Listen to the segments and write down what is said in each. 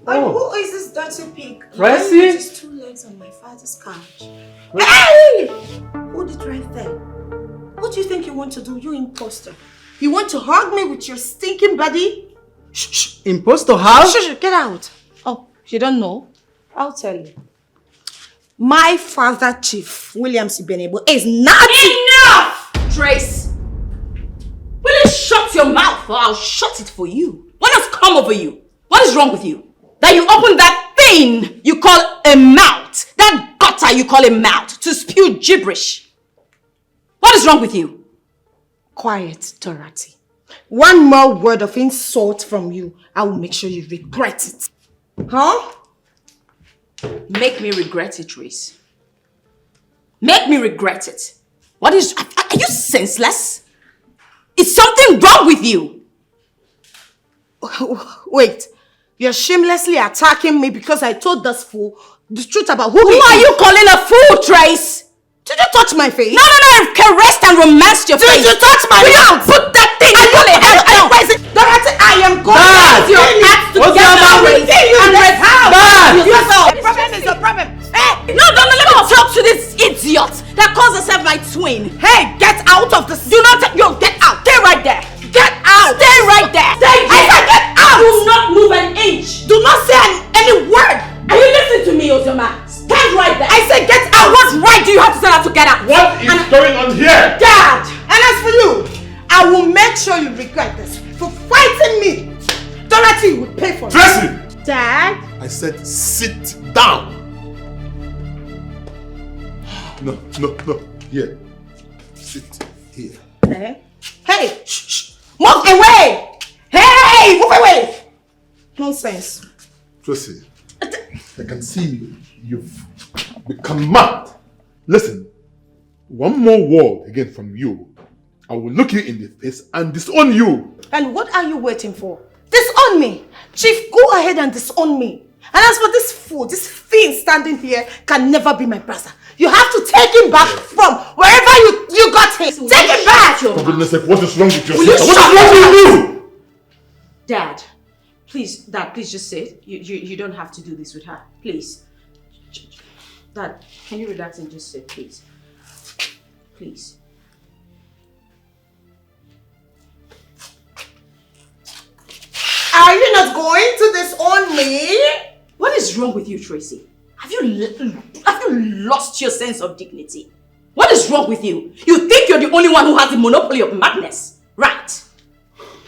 And who is this dirty pig? Tracy? His 2 legs on my father's couch. Hey! Hold it right there. What do you think you want to do, you imposter? You want to hug me with your stinking body? Shh. Imposter how? Shh, get out. Oh, you don't know? I'll tell you. My father, Chief William Sibenebo, is not— Enough! Trace! Will you shut your mouth or I'll shut it for you? What has come over you? What is wrong with you? That you open that thing you call a mouth, that gutter you call a mouth, to spew gibberish. What is wrong with you? Quiet, Dorothy. One more word of insult from you, I will make sure you regret it. Huh? Make me regret it, Trace. Make me regret it. What is— are you senseless? Is something wrong with you? Wait, you're shamelessly attacking me because I told this fool the truth about who are you calling a fool, Trace? Did you touch my face? No, I've caressed and romanced your face. Did you touch my face? Put that thing in your head. Dorothy, I am going to your ass together and let's have the problem is the problem. Hey! No, let me talk to this idiot that calls herself my twin. Hey, get out of this. Do not— get out. Stay right there. Get out. Stay right there. Stay there. I said get out. Do not move an inch. Do not say any word. Are you listening to me, Ozoma? Stand right there. I said get out. What right do you have to tell her to get out? What is going on here? Dad! And as for you, I will make sure you regret this. For fighting me, Dorothy will pay for it. Tracy! Dad? I said sit down. No. Here. Sit here. Hey! Shh. Move away! Hey! Move away! Nonsense. Tracy, I can see you've become mad. Listen, one more word again from you, I will look you in the face and disown you. And what are you waiting for? Disown me! Chief, go ahead and disown me. And as for this fool, this fiend standing here can never be my brother. You have to take him back from wherever you got him. Take him back! For goodness sake, what is wrong with your sister? What is wrong with you? Dad, please just say it. You don't have to do this with her. Please. Dad, can you relax and just say please? Please. Are you not going to disown me? What is wrong with you, Tracy? Have you lost your sense of dignity? What is wrong with you? You think you're the only one who has the monopoly of madness, right?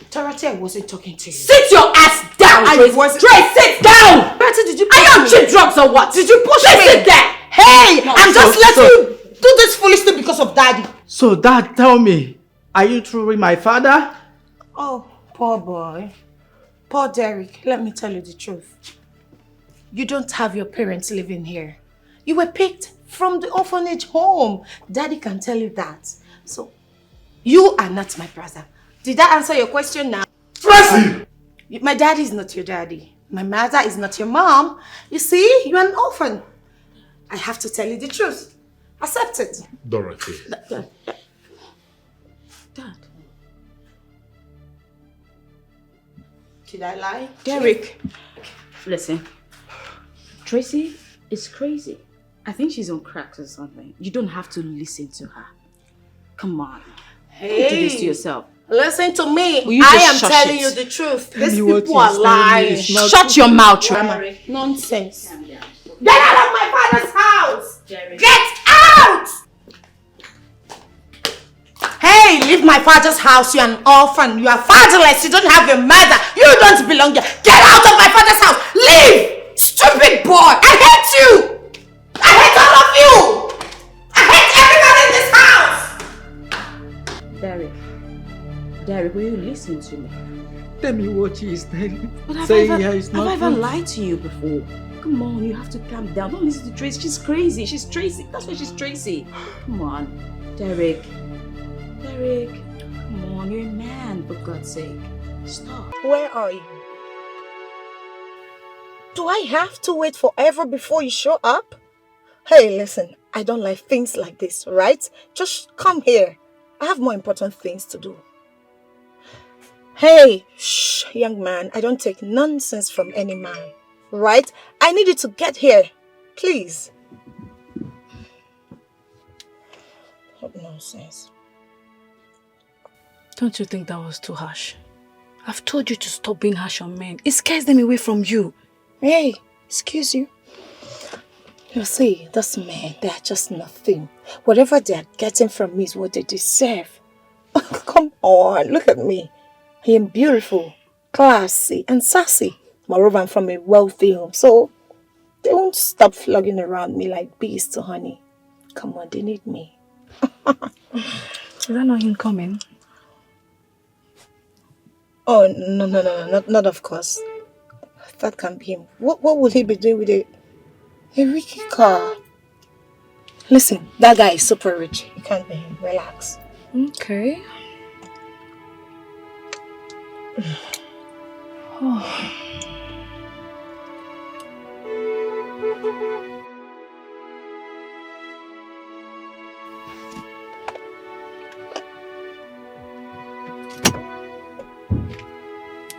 Dorothy, I wasn't talking to you. Sit your ass down, Tracy. Tracy, sit down! Dorothy, did you push me? Are you on cheap drugs or what? Did you push me? Sit there! Hey! I'm just letting you do this foolish thing because of Daddy. So, Dad, tell me, are you truly my father? Oh, poor boy. Poor Derek, let me tell you the truth. You don't have your parents living here. You were picked from the orphanage home. Daddy can tell you that. So, you are not my brother. Did that answer your question now? Tracy! My daddy is not your daddy. My mother is not your mom. You see, you're an orphan. I have to tell you the truth. Accept it. Dorothy. Dad. Did I lie? Derek. Listen. Tracy is crazy. I think she's on cracks or something. You don't have to listen to her. Come on. Hey. Don't do this to yourself. Listen to me. I am telling you the truth. These people are lying. Shut your mouth, Tracy. Nonsense. Get out of my father's house! Derek. Get out! Hey, leave my father's house. You're an orphan. You are fatherless. You don't have a mother. You don't belong here. Get out of my father's house. Leave! Stupid boy. I hate you. I hate all of you. I hate everyone in this house. Derek, will you listen to me? Tell me what she is telling. Have I ever lied to you before? Come on, you have to calm down. Don't listen to Tracy. She's crazy. She's Tracy. That's why she's Tracy. Come on. Derek. Come on, you're a man, for God's sake. Stop. Where are you? Do I have to wait forever before you show up? Hey, listen, I don't like things like this, right? Just come here. I have more important things to do. Hey, shh, young man, I don't take nonsense from any man. right? I need you to get here. Please. What nonsense. Don't you think that was too harsh? I've told you to stop being harsh on men. It scares them away from you. Hey, excuse you. You see, those men, they are just nothing. Whatever they are getting from me is what they deserve. Come on, look at me. I am beautiful, classy, and sassy. Moreover, I'm from a wealthy home, so they won't stop flogging around me like bees to honey. Come on, they need me. Is that not him coming? Oh, no, not of course. That can't be him. What would he be doing with a Rickety car? Listen, that guy is super rich. It can't be him. Relax. Okay. Oh.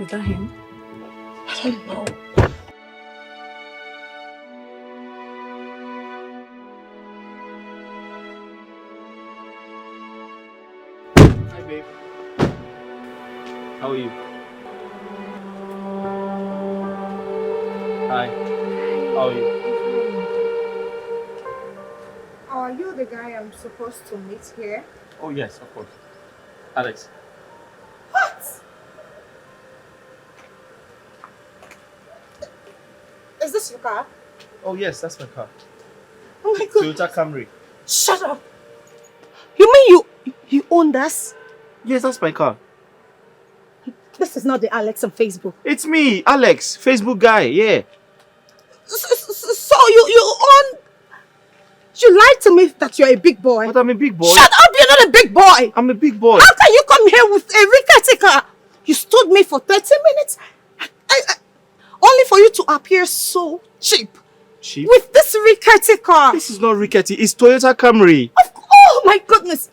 Is that him? I don't know. Hi, babe. How are you? Hi. How are you? Are you the guy I'm supposed to meet here? Oh, yes, of course. Alex. What? Is this your car? Oh, yes, that's my car. Oh my god. Toyota Camry. Shut up. You mean you own this? Yes, that's my car. This is not the Alex on Facebook. It's me, Alex, Facebook guy, yeah. So you own... You lied to me that you're a big boy. But I'm a big boy. Shut up, you're not a big boy. I'm a big boy. How can you come here with a rickety car? You stood me for 30 minutes. Only for you to appear so cheap. Cheap? With this rickety car. This is not Rickety, it's Toyota Camry. Oh my goodness.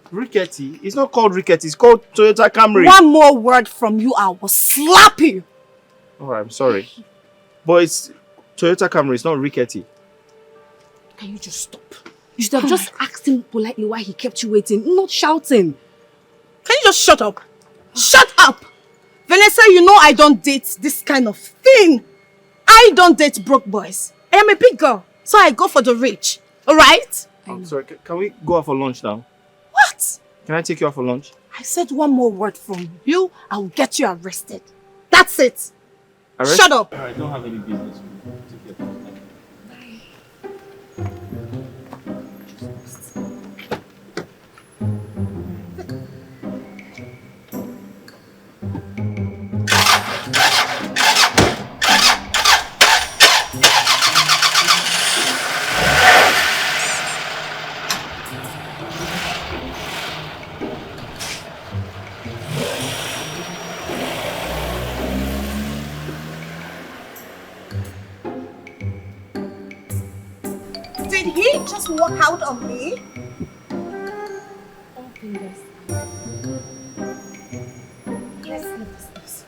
Rickety? It's not called Rickety, it's called Toyota Camry. One more word from you, I will slap you. Oh, I'm sorry. But it's Toyota Camry, it's not Rickety. Can you just stop? You should have just asked him politely why he kept you waiting, not shouting. Can you just shut up? Shut up! Vanessa, you know I don't date this kind of thing. I don't date broke boys. I am a big girl, so I go for the rich. Alright? I'm sorry, can we go out for lunch now? What? Can I take you out for lunch? I said one more word from you, I will get you arrested. That's it. Arrest? Shut up. I don't have any business. Take care. Did he just walk out on me? Let's leave this place.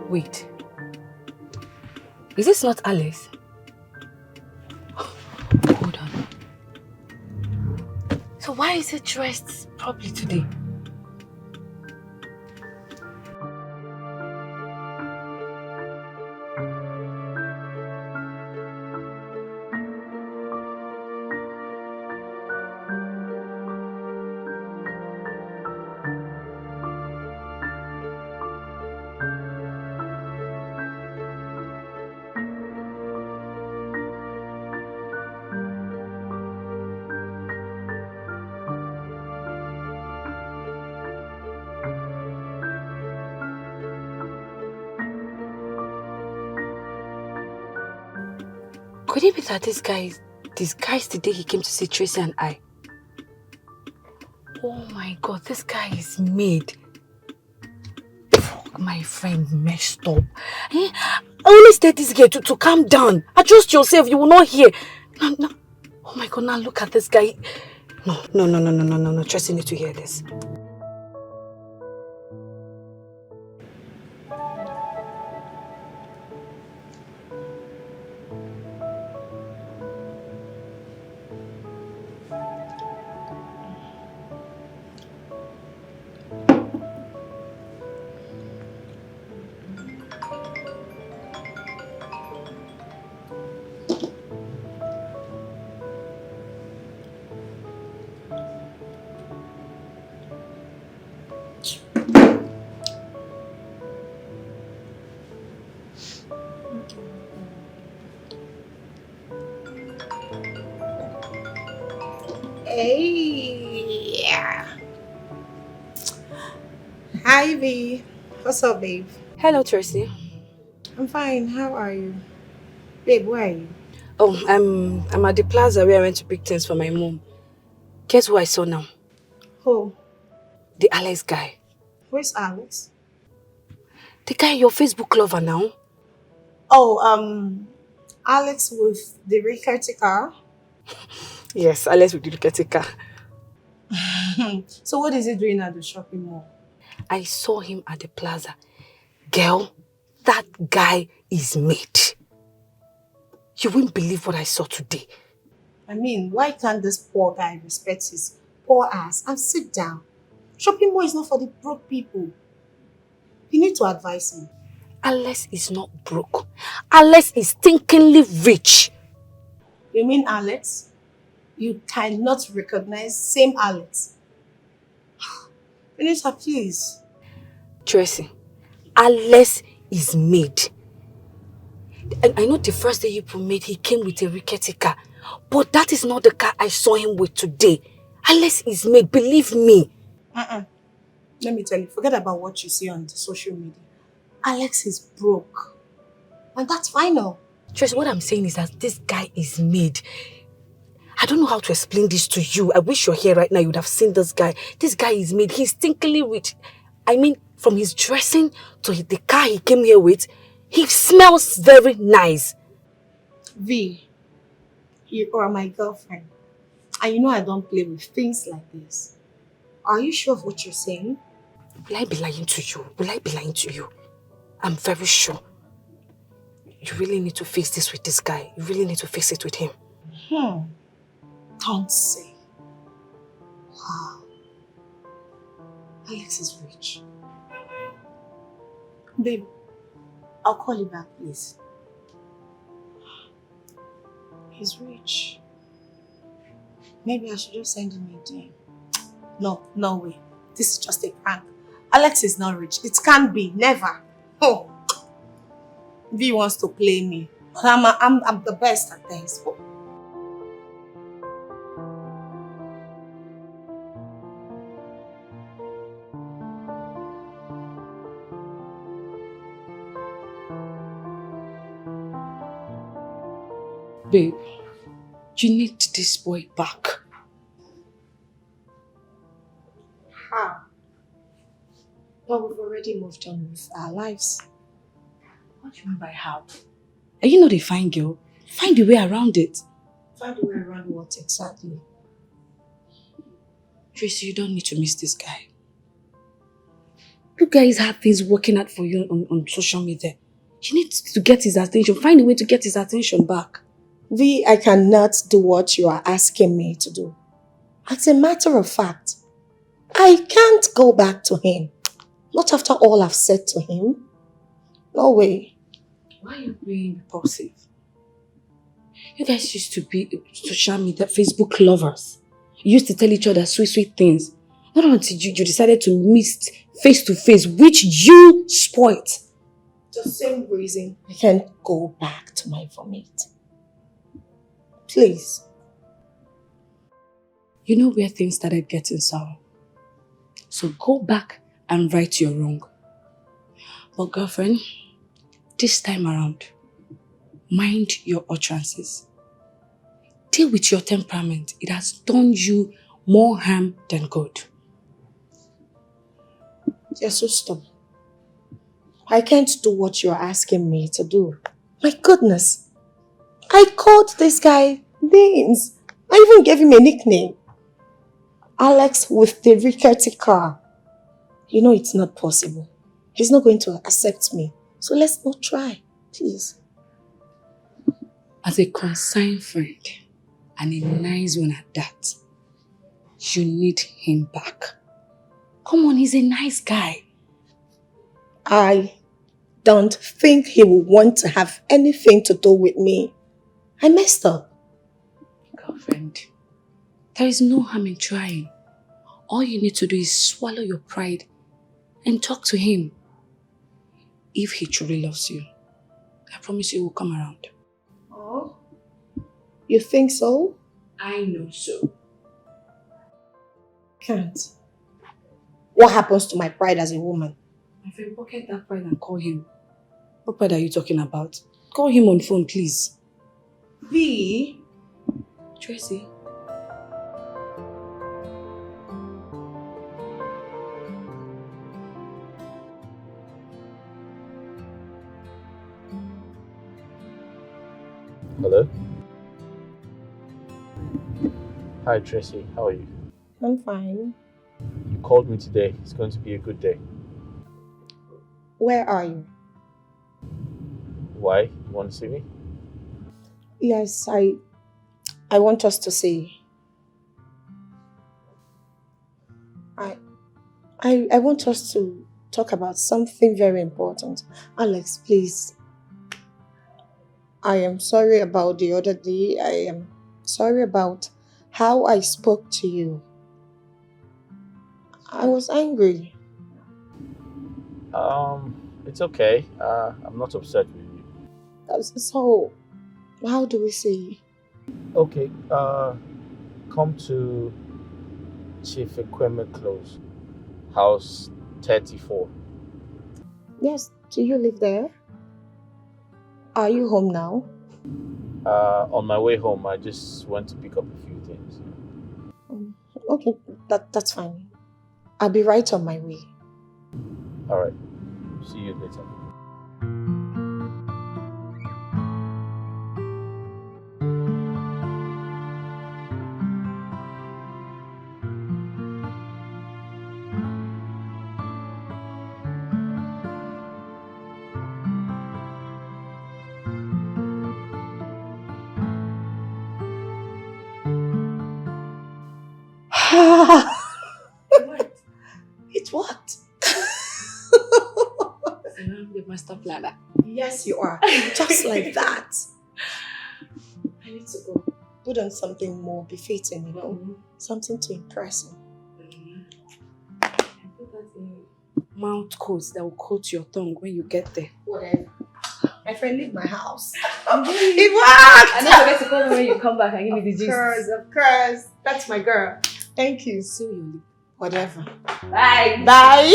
Wait. Is this not Alice? Hold on. So why is it dressed properly today? Could it be that this guy is disguised the day he came to see Tracy and I? Oh my God, this guy is made. Fuck, my friend messed up. I only said this girl to calm down. Adjust yourself, you will not hear. No. Oh my God, now look at this guy. No. Tracy need to hear this. Hey. Hi, V. What's up, babe? Hello, Tracy. I'm fine. How are you? Babe, where are you? Oh, I'm at the plaza where I went to pick things for my mom. Guess who I saw now? Who? The Alex guy. Where's Alex? The guy, your Facebook lover now. Oh, Alex with the Rickety Car? Yes, Alex with the Rickety Car. So what is he doing at the shopping mall? I saw him at the plaza. Girl, that guy is made. You wouldn't believe what I saw today. I mean, why can't this poor guy respect his poor ass and sit down? Shopping mall is not for the broke people. You need to advise him. Alex is not broke. Alex is stinkingly rich. You mean Alex? You cannot recognize same Alex. Finish her, please. Tracy, Alex is made. I know the first day you made, he came with a Rickety car. But that is not the car I saw him with today. Alex is made, believe me. Let me tell you, forget about what you see on the social media. Alex is broke. And that's final. Tracy, what I'm saying is that this guy is made. I don't know how to explain this to you. I wish you're here right now, you would have seen this guy. This guy is made. He's stinkingly rich. I mean, from his dressing to the car he came here with, he smells very nice. V, you are my girlfriend. And you know I don't play with things like this. Are you sure of what you're saying? Will I be lying to you? Will I be lying to you? I'm very sure. You really need to face this with this guy. You really need to face it with him. Don't say. Wow. Alex is rich. Babe, I'll call you back, please. He's rich. Maybe I should just send him a DM. No way. This is just a prank. Alex is not rich. It can't be. Never. Oh. V wants to play me. But I'm the best at this. Oh. Babe, you need this boy back. How? But we've already moved on with our lives. What do you mean by how? Are you not a fine girl? Find a way around it. Find a way around what exactly? Tracy, you don't need to miss this guy. You guys have things working out for you on social media. You need to get his attention. Find a way to get his attention back. V, I cannot do what you are asking me to do. As a matter of fact, I can't go back to him. Not after all I've said to him. No way. Why are you being impulsive? You guys used to be social media, Facebook lovers. You used to tell each other sweet, sweet things. Not until you decided to meet face to face, which you spoiled. The same reason I can't go back to my vomit. Please. You know where things started getting sour. So go back and right your wrong. But girlfriend, this time around, mind your utterances. Deal with your temperament. It has done you more harm than good. You're so stubborn. I can't do what you're asking me to do. My goodness. I called this guy names. I even gave him a nickname. Alex with the Rickety Car. You know it's not possible. He's not going to accept me. So let's not try, please. As a concerned friend, and a nice one at that, you need him back. Come on, he's a nice guy. I don't think he will want to have anything to do with me. I messed up. Girlfriend, there is no harm in trying. All you need to do is swallow your pride and talk to him. If he truly loves you, I promise you he will come around. Oh, you think so? I know so. Can't. What happens to my pride as a woman? My friend, pocket that pride and call him. What pride are you talking about? Call him on phone, please. V. Tracy. Hello? Hi Tracy, how are you? I'm fine. You called me today. It's going to be a good day. Where are you? Why? You want to see me? Yes, I want us to see. I want us to talk about something very important. Alex, please. I am sorry about the other day. I am sorry about how I spoke to you. I was angry. It's okay. I'm not upset with you. So, how do we see? Okay, come to Chief Equipment Close, house 34. Yes, do you live there? Are you home now? On my way home, I just went to pick up a few things. Okay, that's fine. I'll be right on my way. Alright, see you later. What? It's what? I'm the master planner. Yes, you are. Just like that. I need to go. Put on something more befitting, you know? Something to impress him. And put that in mouth coat that will coat your tongue when you get there. Whatever. My friend, leave my house. It worked! And don't forget to call me when you come back and give me the gist. Of course. That's my girl. Thank you. See you. Whatever. Bye. Bye.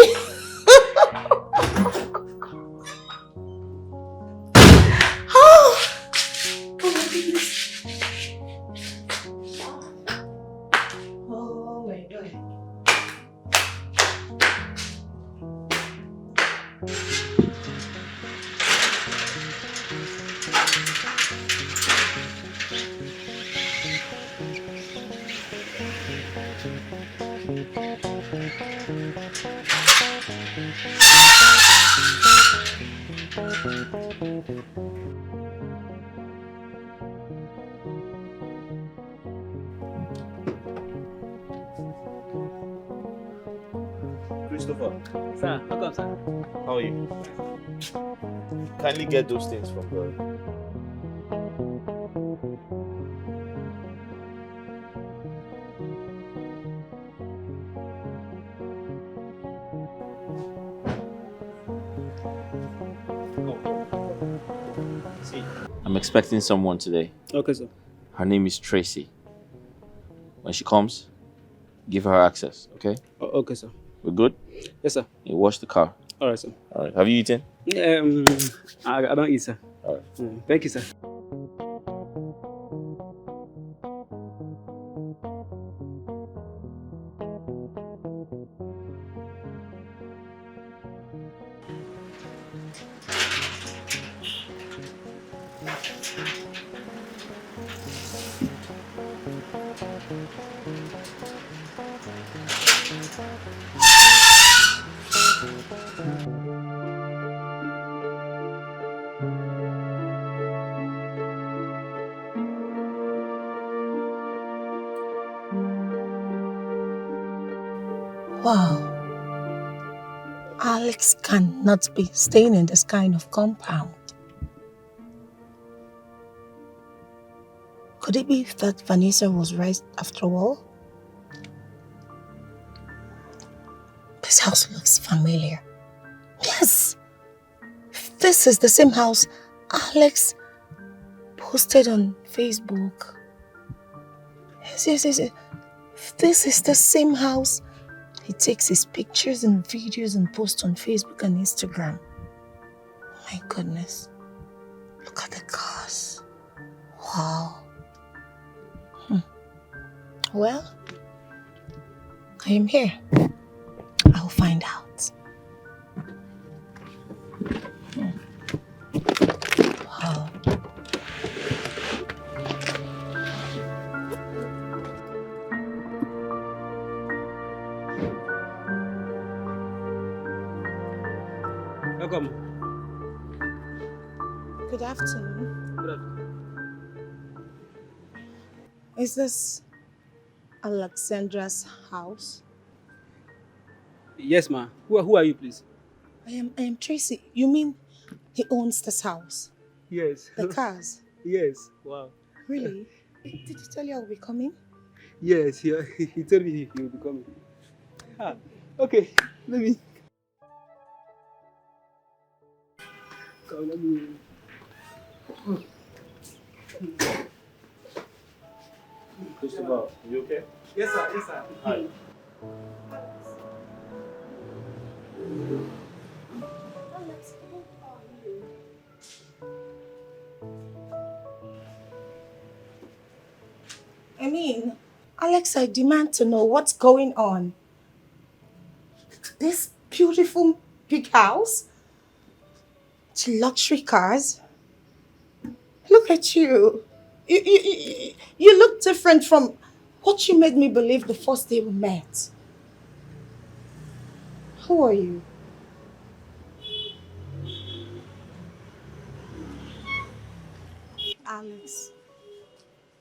Oh my goodness. Oh my God. Christopher, Sir, welcome, sir. how are you? Kindly get those things from her. See, I'm expecting someone today. Okay, sir. Her name is Tracy. When she comes, give her access, okay? Okay, sir. We're good? Yes, sir. You wash the car. All right, sir. All right. Have you eaten? I don't eat, sir. All right. Thank you, sir. Wow. Alex cannot be staying in this kind of compound. Could it be that Vanessa was right after all? This house looks familiar. Yes! This is the same house Alex posted on Facebook. Yes. This is the same house he takes his pictures and videos and posts on Facebook and Instagram. My goodness. Look at the cars. Wow. Well, I am here. I'll find out. Wow. Welcome. Good afternoon. Good afternoon. Is this Alexandra's house? Yes, ma. Who are you, please? I am Tracy. You mean he owns this house? Yes. The cars? Yes. Wow. Really? Did he tell you I'll be coming? Yes, he told me he will be coming. Okay. Let me. Come, let me. Christopher, are you okay? Yes, sir. Yes, sir. Hi. Alex, who are you? I mean, Alex, I demand to know what's going on. This beautiful big house, luxury cars. Look at you. You look different from what you made me believe the first day we met. Who are you? Alex,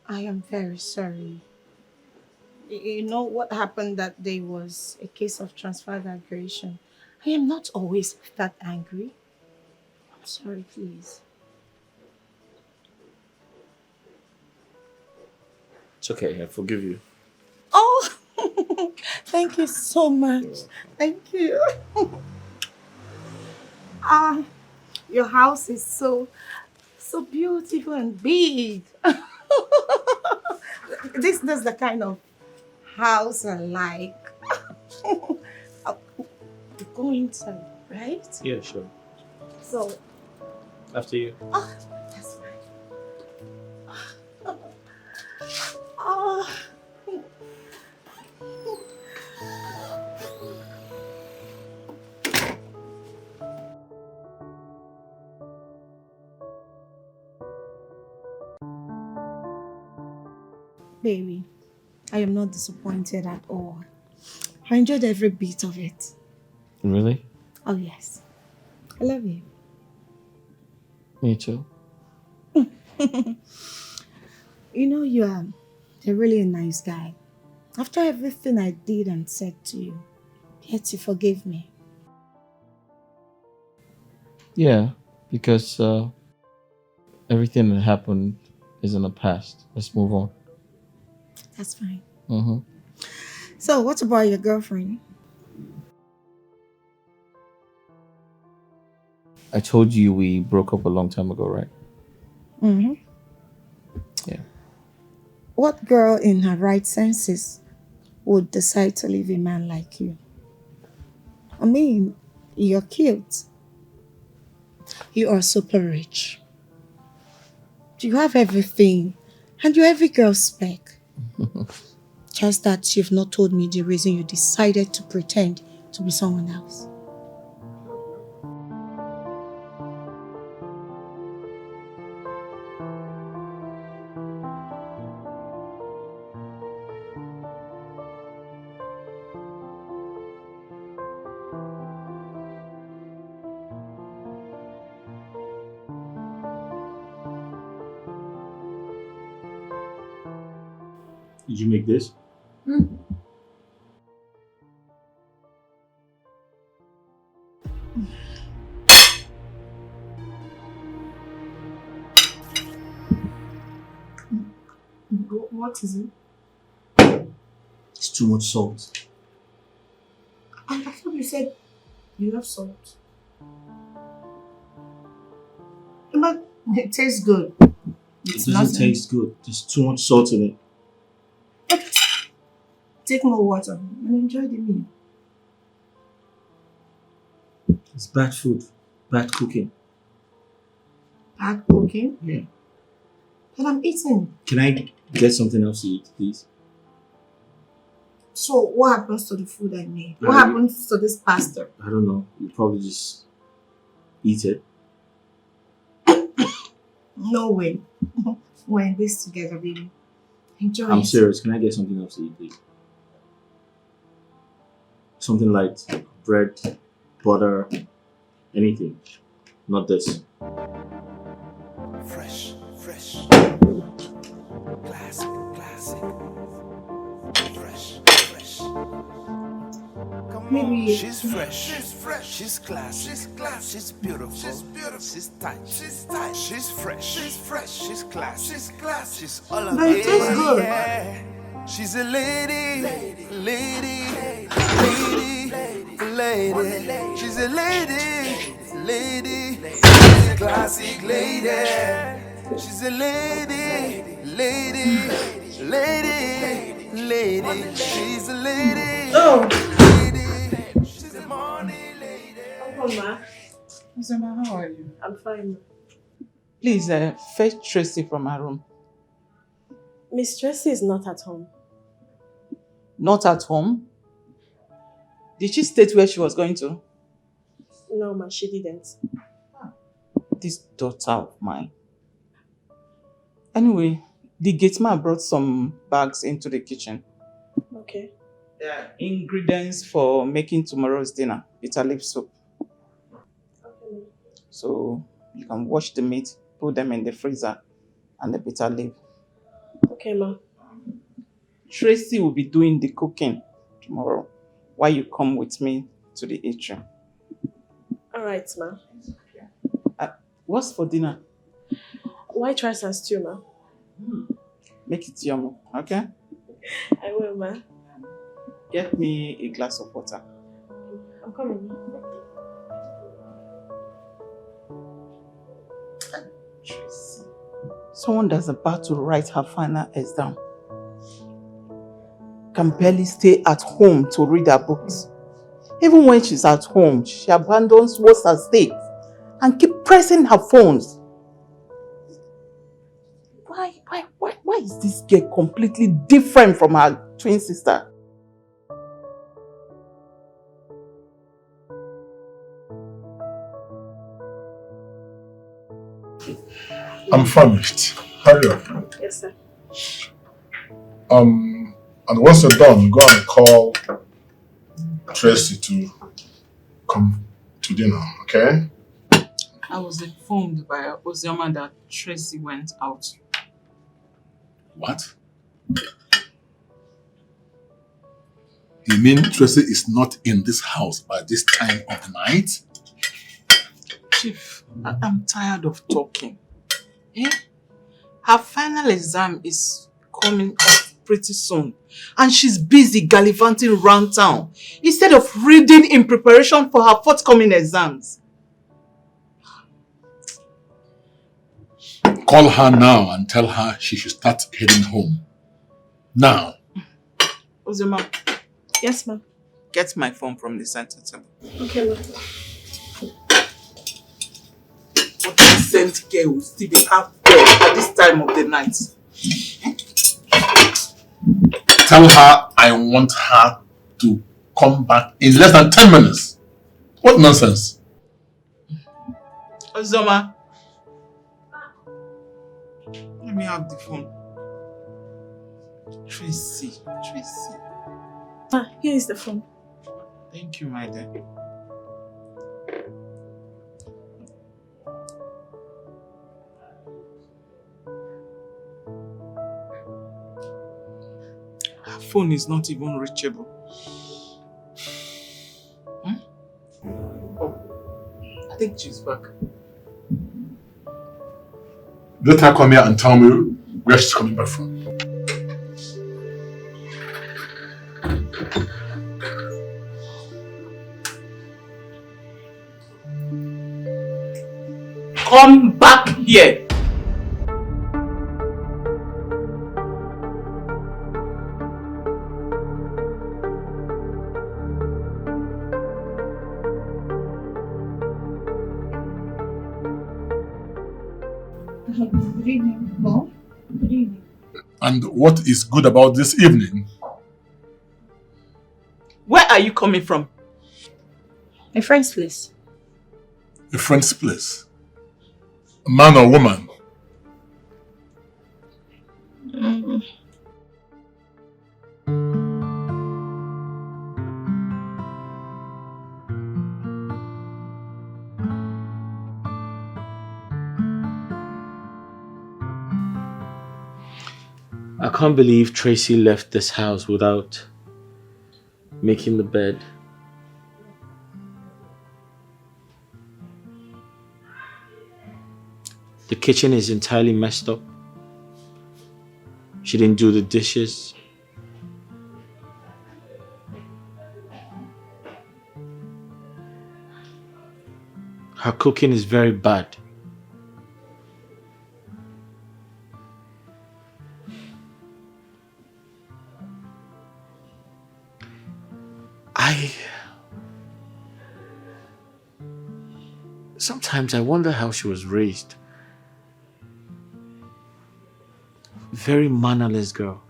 I am very sorry. You know what happened that day was a case of transferred aggression. I am not always that angry. I'm sorry, please. It's okay. I forgive you. Oh, thank you so much. Thank you. Your house is so beautiful and big. This is the kind of house I like. We're going inside, right? Yeah, sure. So, After you. that's fine. Oh. Baby, I am not disappointed at all. I enjoyed every bit of it. Really? Oh yes. I love you. Me too. You know, you're really a nice guy. After everything I did and said to you, yet you forgave me. Yeah, because everything that happened is in the past. Let's move on. That's fine. Mm-hmm. So, what about your girlfriend? I told you we broke up a long time ago, right? Mm-hmm. Yeah. What girl in her right senses would decide to leave a man like you? I mean, you're cute. You are super rich. You have everything. And you're every girl's spec. Just that you've not told me the reason you decided to pretend to be someone else. Did you make this? What is it? It's too much salt. I thought you said you love salt. But it tastes good. It doesn't taste good. There's too much salt in it. Take more water and enjoy the meal. It's bad food. Bad cooking. Bad cooking? Yeah. But I'm eating. Can I get something else to eat, please? So what happens to the food I made? What happens to this pasta? I don't know. You probably just eat it. No way. We're in this together, baby. Enjoy I'm it. serious. Can I get something else to eat, please? Something like bread, butter, anything. Not this. Fresh. Classic. Fresh. Come Maybe on. She's fresh. She's classy. She's beautiful. She's tight. She's fresh. She's classy. She's all of But it tastes good. Yeah. She's a lady. She's a lady. She's a classic lady. She's a lady. She's a lady. Oh! She's a money lady. Welcome, ma. Uzoma, how are you? I'm fine. Please fetch Tracy from her room. Miss Tracy is not at home. Not at home? Did she state where she was going to? No, ma, she didn't. This daughter of mine. Anyway, the gate man brought some bags into the kitchen. Okay. They are ingredients for making tomorrow's dinner. Bitter leaf soup. Okay. So you can wash the meat, put them in the freezer, and the bitter leaf. Okay, ma. Tracy will be doing the cooking tomorrow while you come with me to the atrium. Alright, ma. What's for dinner? White rice and stew, ma. Make it yummy, okay? I will, ma. Get me a glass of water. I'm coming, ma. Tracy. Someone that's about to write her final exam can barely stay at home to read her books. Even when she's at home, she abandons what's at stake and keep pressing her phones. Why is this girl completely different from her twin sister? I'm famished. Hurry up. Yes, sir. And once you're done, go and call Tracy to come to dinner, okay? I was informed by Ozioma that Tracy went out. What? You mean Tracy is not in this house by this time of the night? Chief, I'm tired of talking. Eh? Her final exam is coming up pretty soon. And she's busy gallivanting around town instead of reading in preparation for her forthcoming exams. Call her now and tell her she should start heading home. Now. Ozioma. Yes, ma'am. Get my phone from the center table. Okay, ma'am. What decent girl will still be half dead at this time of the night? Tell her I want her to come back in less than 10 minutes. What nonsense? Ozioma. Let me have the phone. Tracy. Ah, here is the phone. Thank you, my dear. Her phone is not even reachable. Oh, I think she's back. Let her come here and tell me where she's coming back from. Come back here. Good evening, Mom. Good evening. And what is good about this evening? Where are you coming from? My friend's place. A friend's place? A man or woman? I can't believe Tracy left this house without making the bed. The kitchen is entirely messed up. She didn't do the dishes. Her cooking is very bad. Sometimes I wonder how she was raised. Very mannerless girl.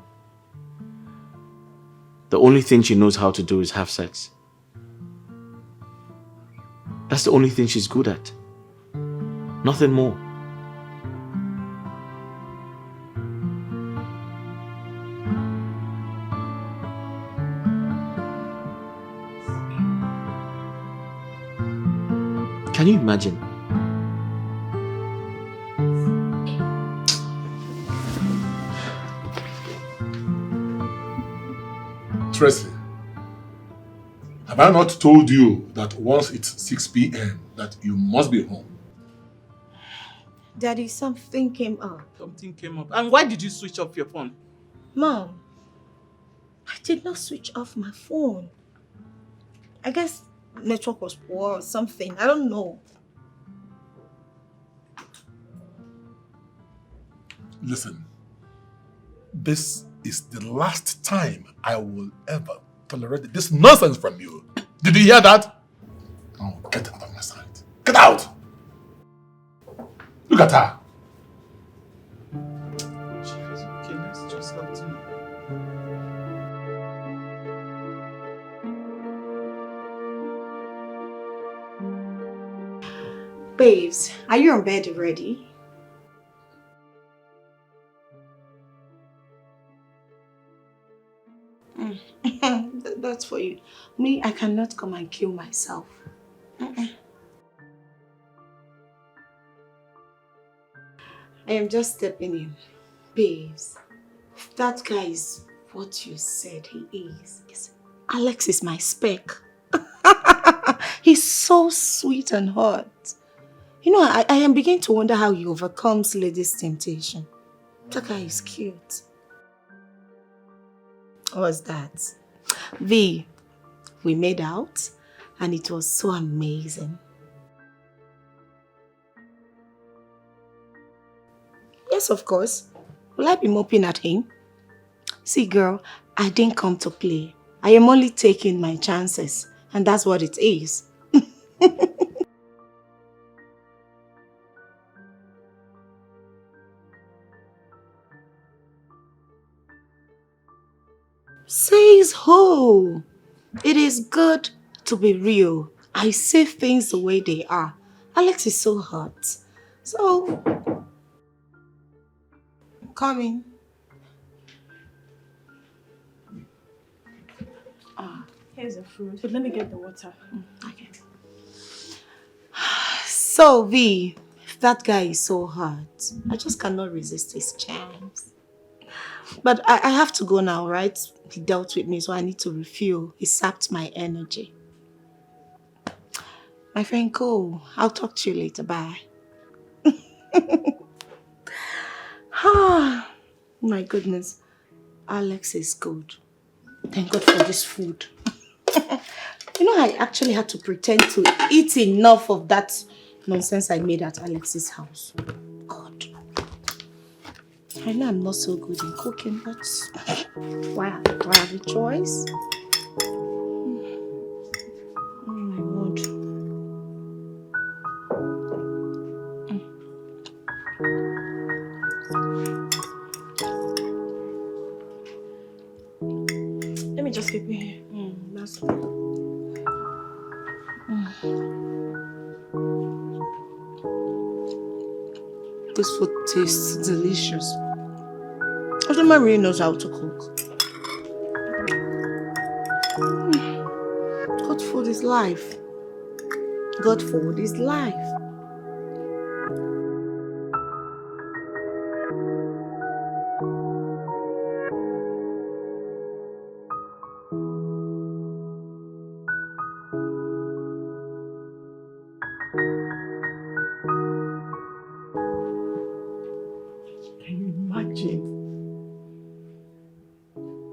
The only thing she knows how to do is have sex. That's the only thing she's good at. Nothing more. Can you imagine? Tracy, have I not told you that once it's 6 p.m. that you must be home? Daddy, something came up. Something came up. And why did you switch off your phone? Mom, I did not switch off my phone. I guess network was poor or something. I don't know. Listen, this is the last time I will ever tolerate this nonsense from you. Did you hear that? Oh, get out of my sight. Get out! Look at her. Okay, let's just continue. Babes, are you on bed already? That's for you. Me, I cannot come and kill myself. I am just stepping in. Babes, if that guy is what you said he is, yes, Alex is my spec. He's so sweet and hot. You know, I am beginning to wonder how he overcomes ladies' temptation. That guy is cute. What's that? V, we made out and it was so amazing. Yes, of course. Will I be moping at him? See, girl, I didn't come to play. I am only taking my chances, and that's what it is. Says who? It is good to be real. I say things the way they are. Alex is so hot. So, coming. Here's the food, but let me get the water. Okay. So, V, if that guy is so hot, I just cannot resist his charms. But I have to go now, right? He dealt with me, so I need to refuel. He sapped my energy. My friend Cole, I'll talk to you later. Bye. My goodness. Alex is good. Thank God for this food. You know, I actually had to pretend to eat enough of that nonsense I made at Alex's house. God. I know I'm not so good in cooking, but why do I have a choice? Oh my word. Let me just keep it here. That's good. This food tastes delicious. Ozoma really knows how to cook. Good food is life. Good food is life.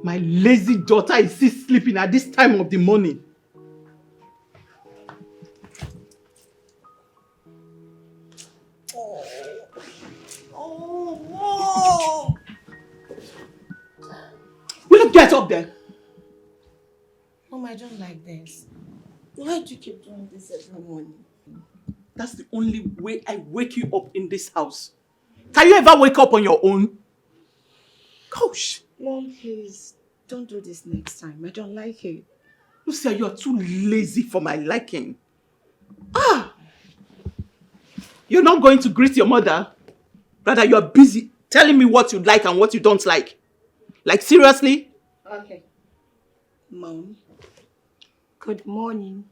My lazy daughter is still sleeping at this time of the morning. Oh, Will you get up there? Mom, I don't like this. Why do you keep doing this every morning? That's the only way I wake you up in this house. Can you ever wake up on your own? Gosh. Mom, please, don't do this next time. I don't like it. Lucia, you are too lazy for my liking. You're not going to greet your mother. Rather, you are busy telling me what you like and what you don't like. Like, seriously? Okay. Mom, good morning.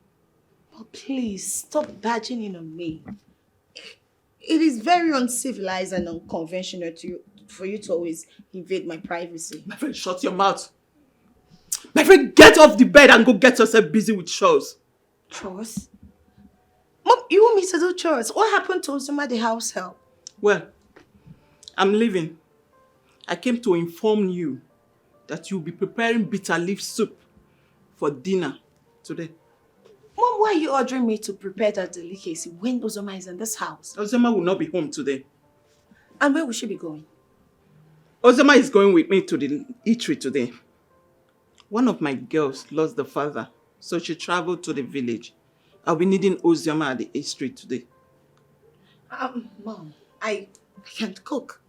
But please, stop badging in on me. It is very uncivilized and unconventional for you to always invade my privacy. My friend, shut your mouth. My friend, get off the bed and go get yourself busy with chores. Chores? Mom, you want me to do chores? What happened to Ozoma, the house help? Well, I'm leaving. I came to inform you that you'll be preparing bitter leaf soup for dinner today. Mom, why are you ordering me to prepare that delicacy when Ozoma is in this house? Ozoma will not be home today. And where will she be going? Ozoma is going with me to the eatery today. One of my girls lost the father, so she traveled to the village. I'll be needing Ozoma at the eatery today. Mom, I can't cook.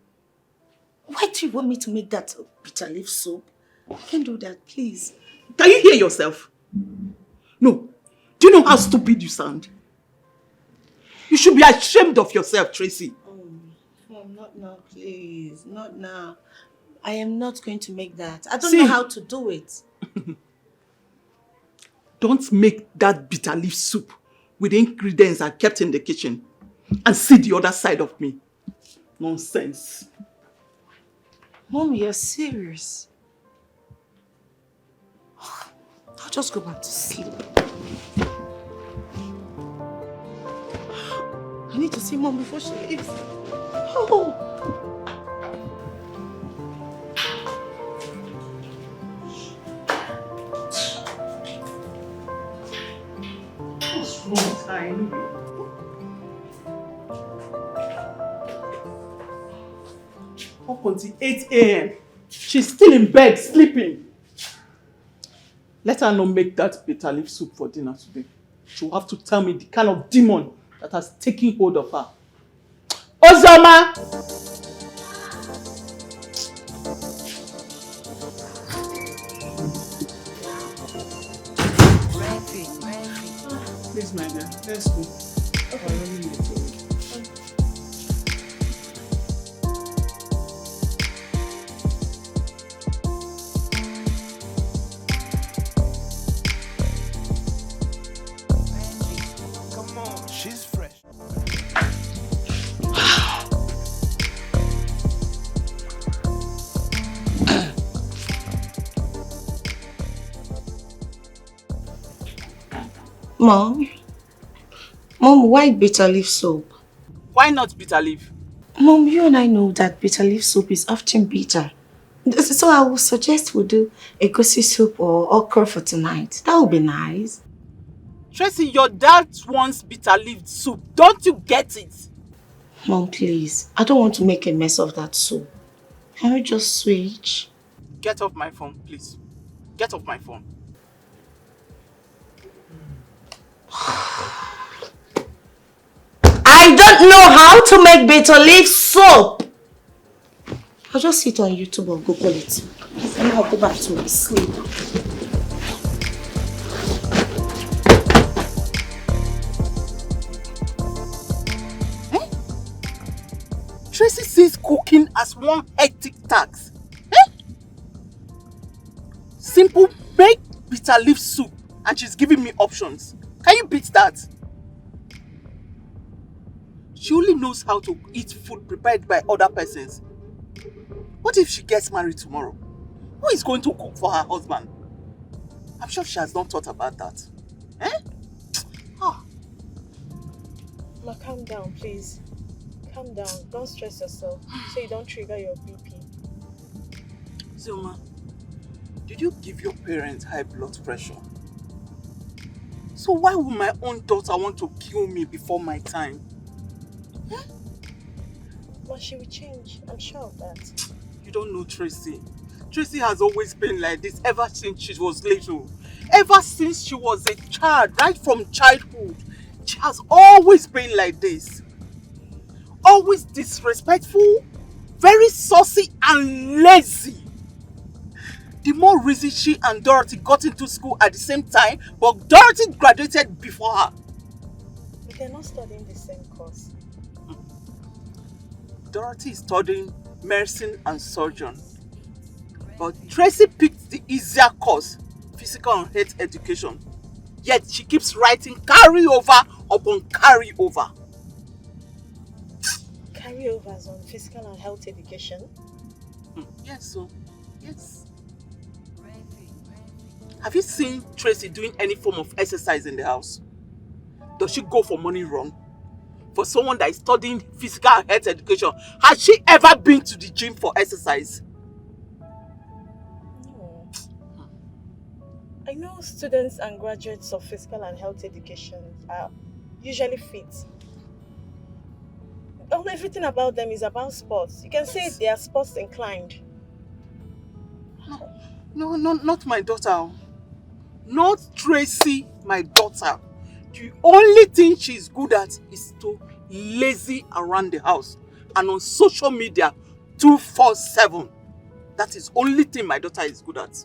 Why do you want me to make that bitter leaf soup? I can't do that, please. Can you hear yourself? No. Do you know how stupid you sound? You should be ashamed of yourself, Tracy. Mom, not now, please. Not now. I am not going to make that. I don't See, know how to do it. Don't make that bitter leaf soup with the ingredients I kept in the kitchen and see the other side of me. Nonsense. Mom, you're serious? I'll just go back to sleep. I need to see Mom before she leaves. Oh. What's wrong with her anyway? Up until 8 a.m. She's still in bed, sleeping. Let her not make that bitter leaf soup for dinner today. She'll have to tell me the kind of demon that has taken hold of her. Ozoma! Please, my dear, let's go. Come on, she's fresh. Mom, why bitter leaf soup? Why not bitter leaf? Mom, you and I know that bitter leaf soup is often bitter. So I would suggest we do egusi soup or okra for tonight. That would be nice. Tracy, your dad wants bitter leaf soup. Don't you get it? Mom, please. I don't want to make a mess of that soup. Can we just switch? Get off my phone, please. Get off my phone. I don't know how to make bitter leaf soup. I'll just sit on YouTube or Google it. And I'll go back to sleep. Tracy sees cooking as one hectic task. Eh? Simple, make bitter leaf soup and she's giving me options. Can you beat that? She only knows how to eat food prepared by other persons. What if she gets married tomorrow? Who is going to cook for her husband? I'm sure she has not thought about that. Eh? Oh. Ma, calm down, please. Calm down. Don't stress yourself so you don't trigger your BP. Zoma, did you give your parents high blood pressure? So why would my own daughter want to kill me before my time? Eh? Ma, she will change. I'm sure of that. You don't know Tracy. Tracy has always been like this ever since she was little. Ever since she was a child, right from childhood. She has always been like this. Always disrespectful, very saucy and lazy. The more reason she and Dorothy got into school at the same time, but Dorothy graduated before her. But they're not studying the same course. Dorothy is studying medicine and surgeon. But Tracy picked the easier course, physical and health education. Yet she keeps writing carryover upon carryover. Carryovers on physical and health education? Yes, so, yes. Have you seen Tracy doing any form of exercise in the house? Does she go for morning run? For someone that is studying physical and health education, has she ever been to the gym for exercise? No. I know students and graduates of physical and health education are usually fit. Everything about them is about sports. You can say they are sports inclined. No, not my daughter. Not Tracy, my daughter. The only thing she's good at is to lazy around the house and on social media 247. That is only thing my daughter is good at.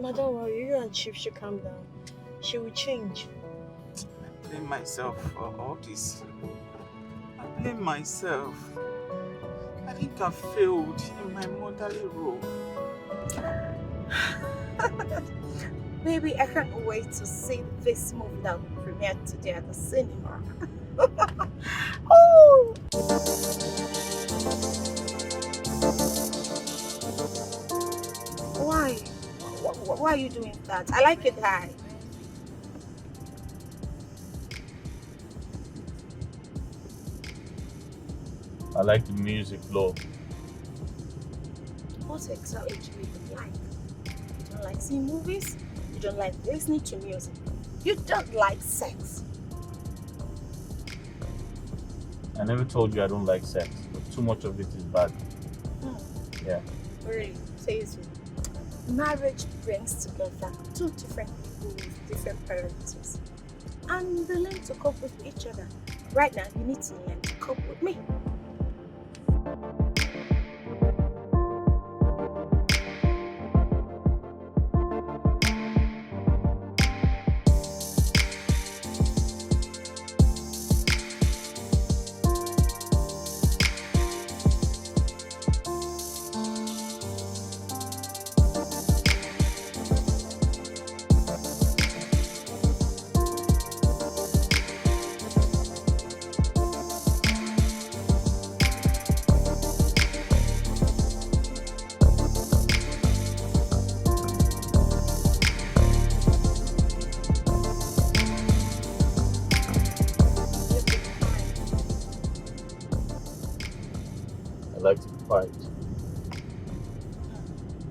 Ma, don't worry, you and Chief should calm down. She will change. I blame myself for all this. I blame myself. I think I failed in my motherly role. Baby, I can't wait to see this movie that will premiere today at the cinema. Oh! Why? Why are you doing that? I like it high. I like the music low. What exactly do you even like? You don't like seeing movies? You don't like listening to music? You don't like sex? I never told you I don't like sex, but too much of it is bad. Yeah. Really? Seriously? Marriage brings together two different people with different priorities. And they learn to cope with each other. Right now, you need to learn to cope with me. I like to fight.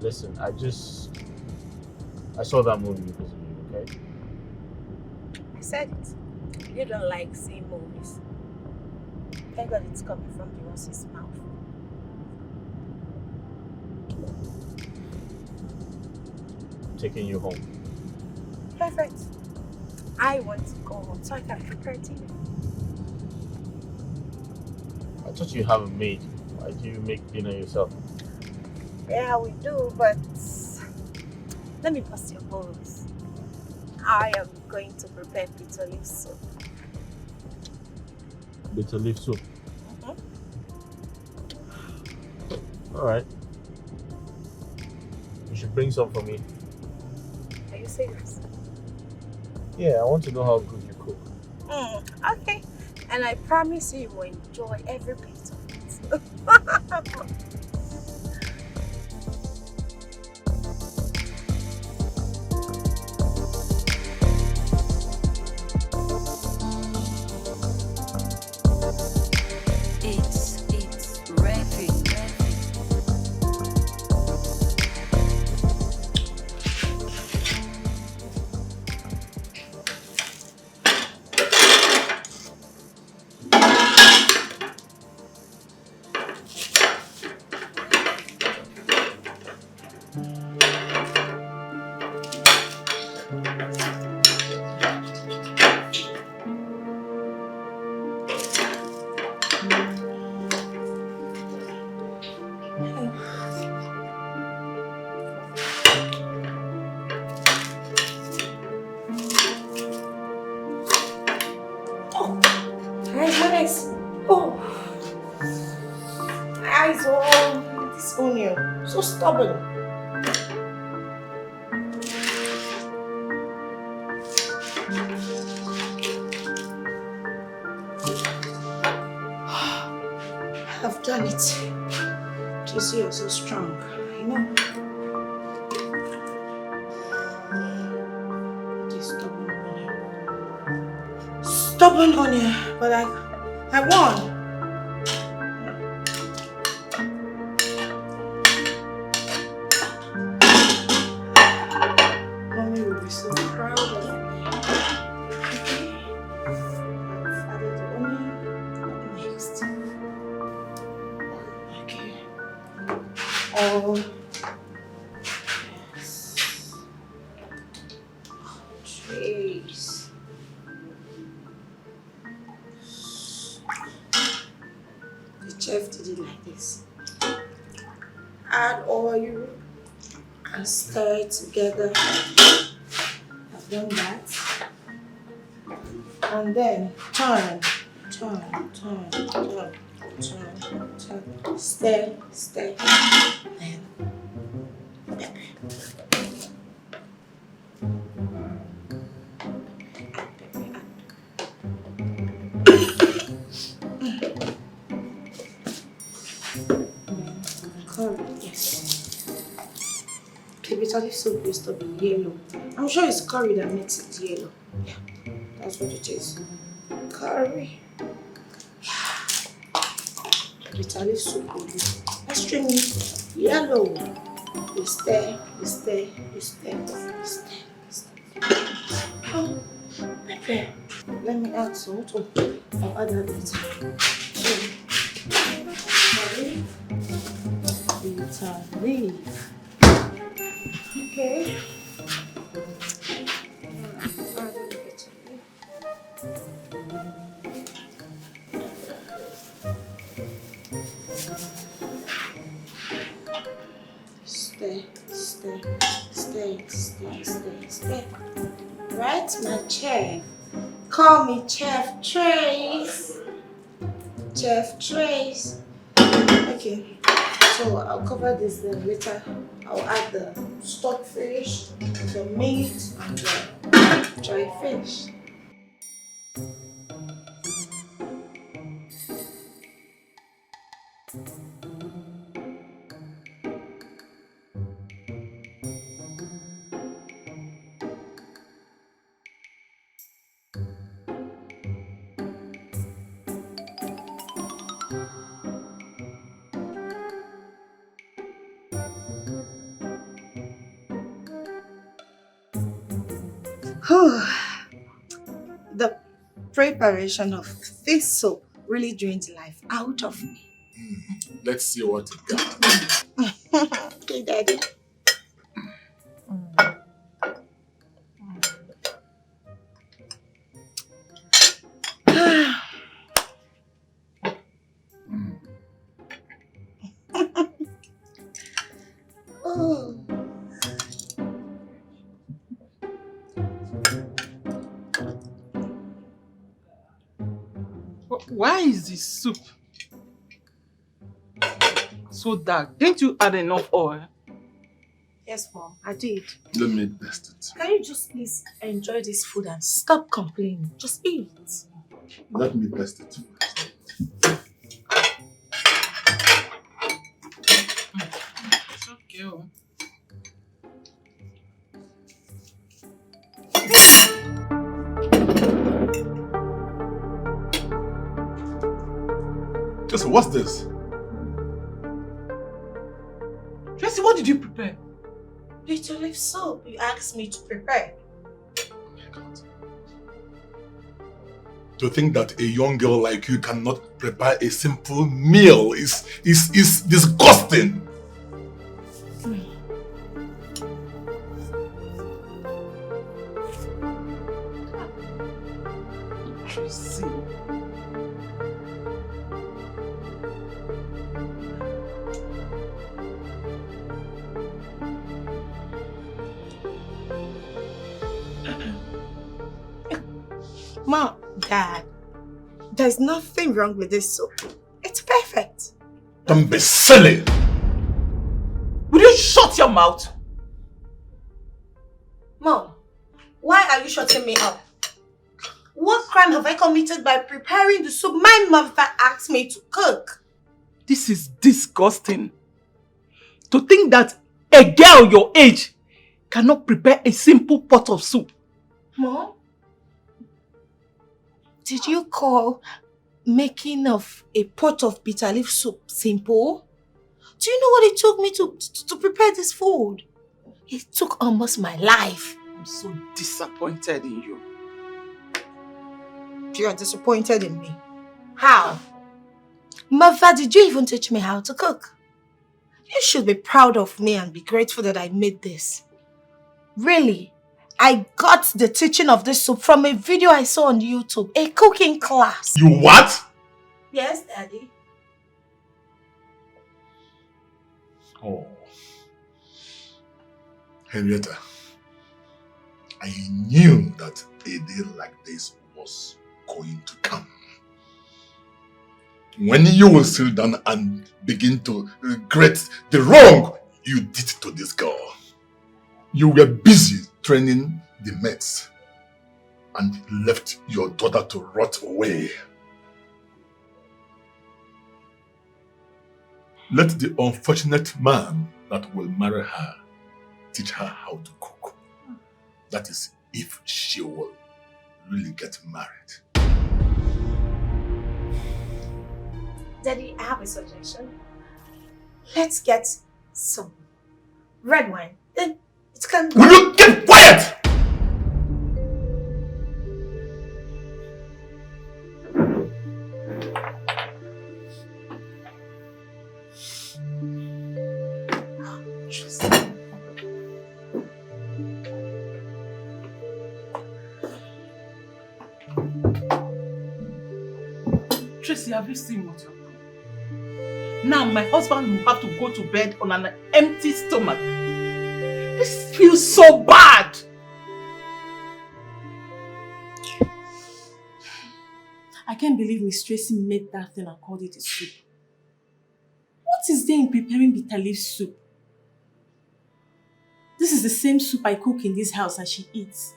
Listen, I saw that movie because of you, okay? I said it. You don't like seeing movies. Thank God it's coming from the horse's mouth. I'm taking you home. Perfect. I want to go home so I can prepare dinner. I thought you have a maid. Why do you make dinner yourself? Yeah, we do, but let me bust your balls. I am going to prepare bitter leaf soup. Bitter leaf soup. Mm-hmm. Alright. You should bring some for me. Are you serious? Yeah, I want to know how good you cook. Okay. And I promise you will enjoy every bit of it. It's ready. Nice. Oh, my eyes all this onion. So stubborn. I've done it. Tracy, you're so strong. I know. This stubborn onion. Stubborn onion, but I won. Mommy will be so proud of me. Okay. I've added the onion. Next. Okay. Oh. Yes. Trace. The chef did it like this. Add oil and stir it together. I've done that. And then turn. Stir. Then pepper. curry, yes. The bitter leaf soup used to be yellow. I'm sure it's curry that makes it yellow. Yeah, that's what it is. Curry. The bitter leaf soup will be extremely yellow. You stir, you stir, you stir, you stir, you stir. Oh, pepper. Let me add salt. I'll add that later. Bitter leaf. Okay. Stay, stay, stay, stay, stay, stay. Right, my chef. Call me Chef Trace. Chef Trace. Okay. So I'll cover this then later. I'll add the stockfish, the meat, and the dry fish. The preparation of this soup really drains life out of me. Let's see what it got. Okay, Daddy. Oh. Why is this soup so dark? Didn't you add enough oil? Yes, Mom, I did. Let me test it. Can you just please enjoy this food and stop complaining? Just eat. Let me test it. It's okay. Oh. Tracy, what's this? Tracy, what did you prepare? Bitter leaf soup you asked me to prepare. Oh my God. To think that a young girl like you cannot prepare a simple meal is disgusting. Tracy. Mom, Dad, there's nothing wrong with this soup. It's perfect. Don't be silly. Will you shut your mouth? Mom, why are you shutting me up? What crime have I committed by preparing the soup my mother asked me to cook? This is disgusting. To think that a girl your age cannot prepare a simple pot of soup. Mom? Did you call making of a pot of bitter leaf soup simple? Do you know what it took me to prepare this food? It took almost my life. I'm so disappointed in you. You are disappointed in me. How? Mother, did you even teach me how to cook? You should be proud of me and be grateful that I made this. Really? I got the teaching of this soup from a video I saw on YouTube, a cooking class. You what? Yes, Daddy. Oh. Henrietta, I knew that a day like this was going to come. When you will sit down and begin to regret the wrong you did to this girl. You were busy training the mates and left your daughter to rot away. Let the unfortunate man that will marry her teach her how to cook. That is, if she will really get married. Daddy, I have a suggestion. Let's get some red wine. Then it can... Will you get quiet? Tracy, have you seen what you've done? Now my husband will have to go to bed on an empty stomach. This feels so bad. I can't believe Miss Tracy made that thing and called it a soup. What is there in preparing bitter leaf soup? This is the same soup I cook in this house and she eats.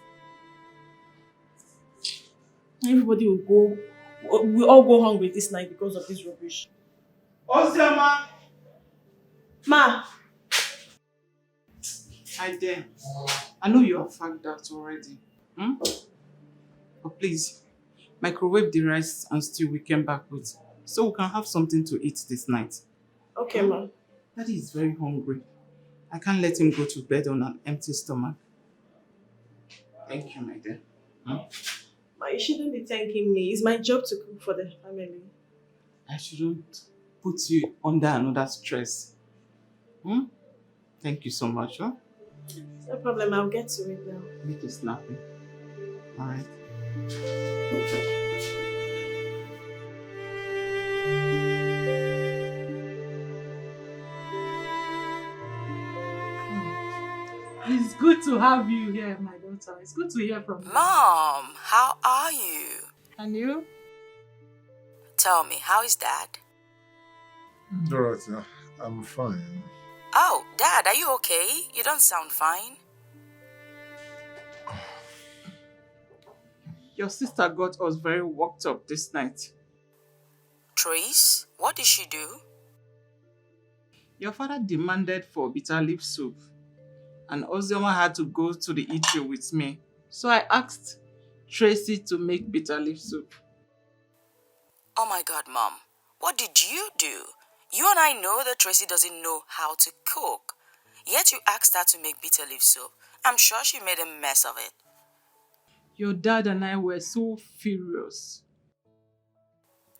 Everybody we'll all go hungry this night because of this rubbish. Ozioma! Ma! Hi there. I know you have fagged that already. But please, microwave the rice and stew we came back with so we can have something to eat this night. Okay, ma. Daddy is very hungry. I can't let him go to bed on an empty stomach. Thank you, my dear. Ma, you shouldn't be thanking me. It's my job to cook for the family. I shouldn't put you under another stress. Thank you so much. Huh? No problem, I'll get to it now. Make it snappy. Alright. It's good to have you here, my daughter. It's good to hear from you. Mom, how are you? And you? Tell me, how is Dad? Dorothy, I'm fine. Oh, Dad, are you okay? You don't sound fine. Your sister got us very worked up this night. Trace, what did she do? Your father demanded for bitter leaf soup, and Ozioma had to go to the eatery with me. So I asked Tracy to make bitter leaf soup. Oh my God, Mom. What did you do? You and I know that Tracy doesn't know how to cook. Yet you asked her to make bitter leaf soup. I'm sure she made a mess of it. Your dad and I were so furious.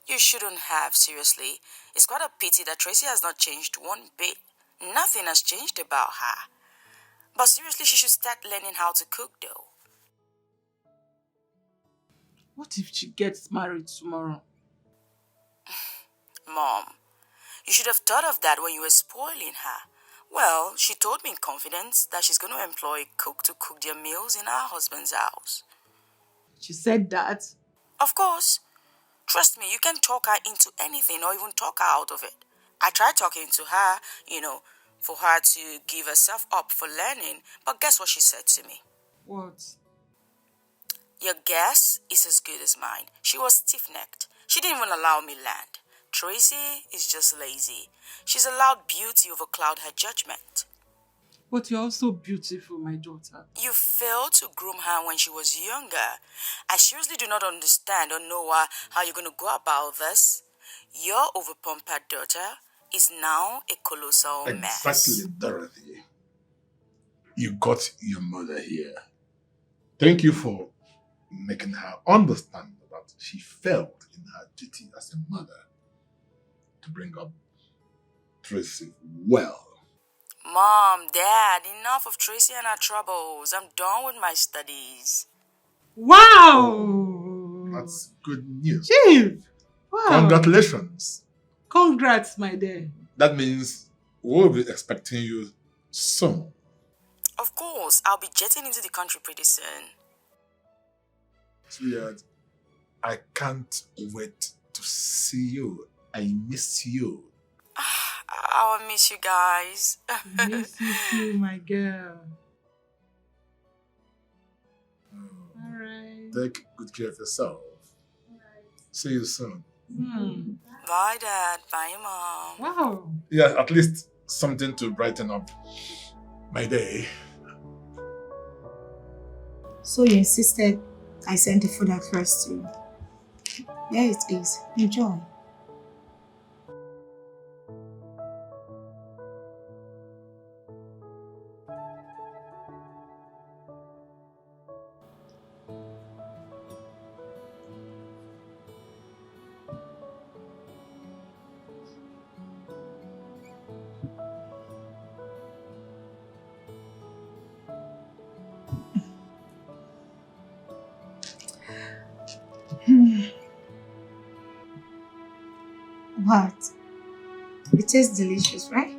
You shouldn't have, seriously. It's quite a pity that Tracy has not changed one bit. Nothing has changed about her. But seriously, she should start learning how to cook though. What if she gets married tomorrow? Mom, you should have thought of that when you were spoiling her. Well, she told me in confidence that she's going to employ a cook to cook their meals in her husband's house. She said that? Of course. Trust me, you can talk her into anything or even talk her out of it. I tried talking to her, for her to give herself up for learning, but guess what she said to me? What? Your guess is as good as mine. She was stiff-necked. She didn't even allow me land. Tracy is just lazy. She's allowed beauty overcloud her judgment. But you're also beautiful, my daughter. You failed to groom her when she was younger. I seriously do not understand or know how you're going to go about this. Your overpampered daughter is now a colossal mess. Exactly, Dorothy. You got your mother here. Thank you for making her understand that she failed in her duty as a mother to bring up Tracy well. Mom, Dad, enough of Tracy and her troubles. I'm done with my studies. Wow! That's good news. Chief! Wow! Congratulations. Congrats, my dear. That means we'll be expecting you soon. Of course, I'll be jetting into the country pretty soon. Sweetheart, I can't wait to see you. I miss you. I'll miss you guys. Miss you too, my girl. Alright. Take good care of yourself. See you soon. Bye, Dad. Bye, Mom. Wow. Yeah, at least something to brighten up my day. So you insisted I send the food across to you. There it is. Enjoy. What? It tastes delicious, right?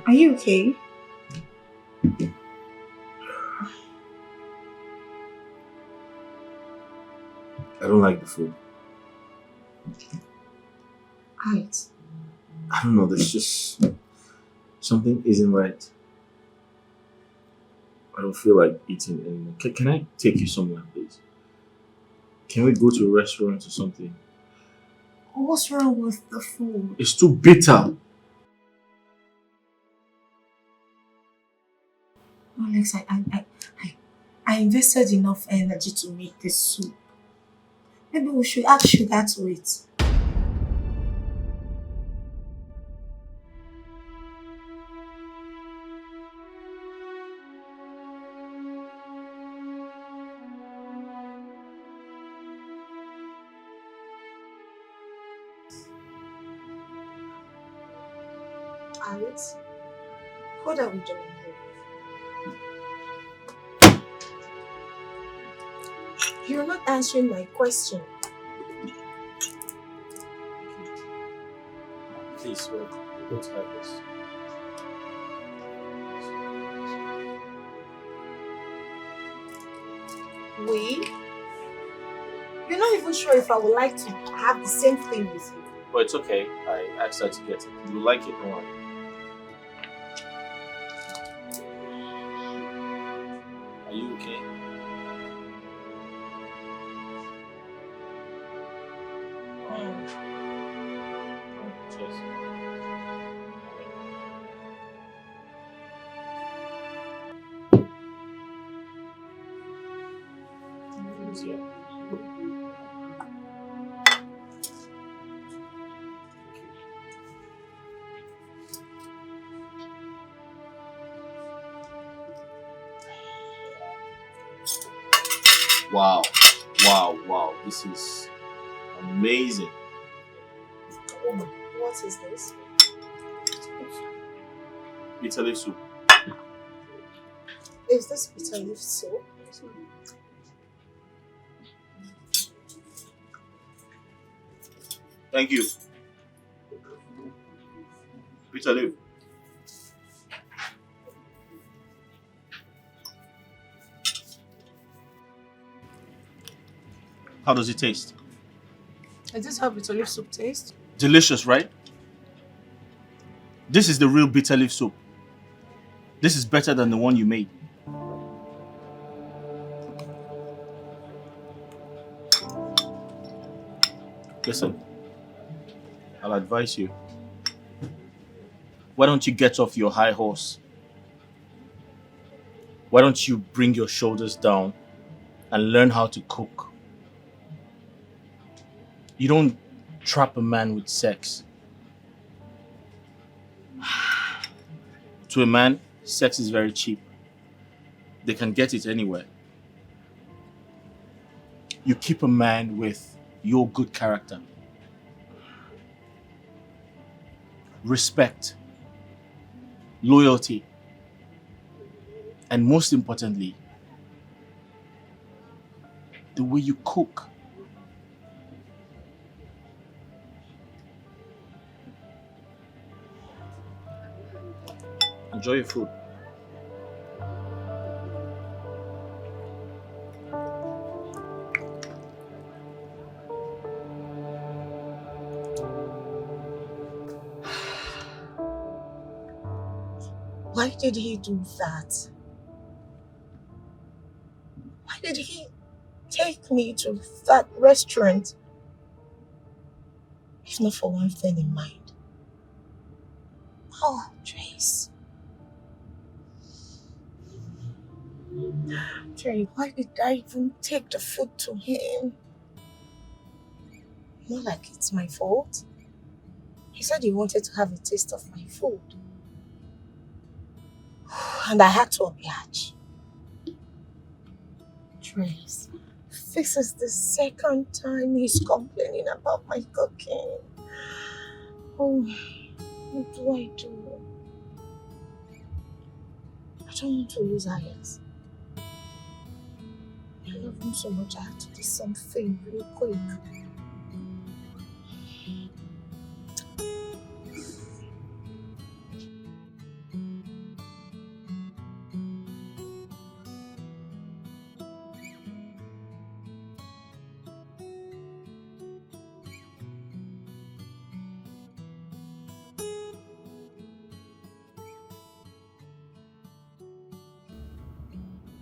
Are you okay? I don't like the food. Right. I don't know, there's just something isn't right. I don't feel like eating anymore. Can I take you somewhere, please? Can we go to a restaurant or something? What's wrong with the food? It's too bitter. Alex, I invested enough energy to make this soup. Maybe we should add sugar to it. Alex, what are we doing here? You're not answering my question. Please, we're going to have this. We? You're not even sure if I would like to have the same thing with you. But it's okay. I asked her to get it. You like it, don't worry. Are you okay? Cheers. Yeah. Wow, wow, wow. This is amazing. What is this? Bitter leaf soup. Is this bitter leaf soup? Thank you. Bitter leaf. How does it taste? Is this how bitter leaf soup tastes? Delicious, right? This is the real bitter leaf soup. This is better than the one you made. Listen, I'll advise you. Why don't you get off your high horse? Why don't you bring your shoulders down and learn how to cook? You don't trap a man with sex. To a man, sex is very cheap. They can get it anywhere. You keep a man with your good character, respect, loyalty, and most importantly, the way you cook. Enjoy your food. Why did he do that? Why did he take me to that restaurant? If not for one thing in mind. Oh, Trace. Trace, why did I even take the food to him? Not like it's my fault. He said he wanted to have a taste of my food. And I had to oblige. Trace, this is the second time he's complaining about my cooking. Oh, what do I do? I don't want to lose Alex. I love him so much I had to do something real quick.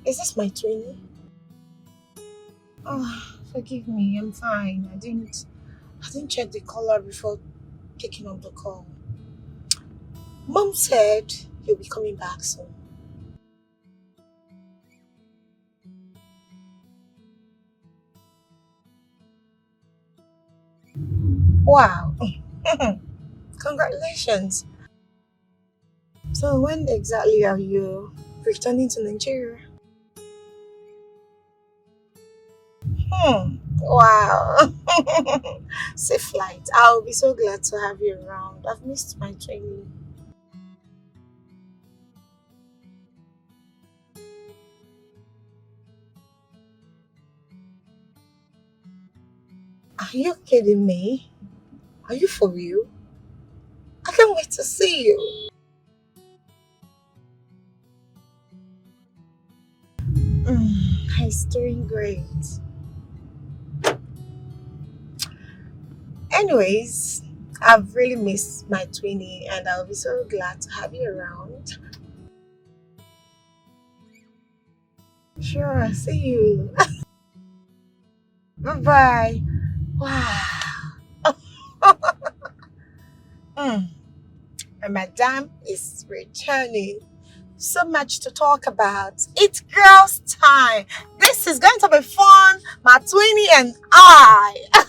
Is this my twinnie? Oh, forgive me, I'm fine. I didn't check the color before picking up the call. Mom said you'll be coming back soon. Wow. Congratulations. So when exactly are you returning to Nigeria? Wow. Safe flight. I'll be so glad to have you around. I've missed my training. Are you kidding me? Are you for real? I can't wait to see you. He's doing great. Anyways, I've really missed my twinnie and I'll be so glad to have you around. Sure, see you. Bye-bye. Wow. And Madame is returning. So much to talk about. It's girls' time. This is going to be fun. My twinnie and I.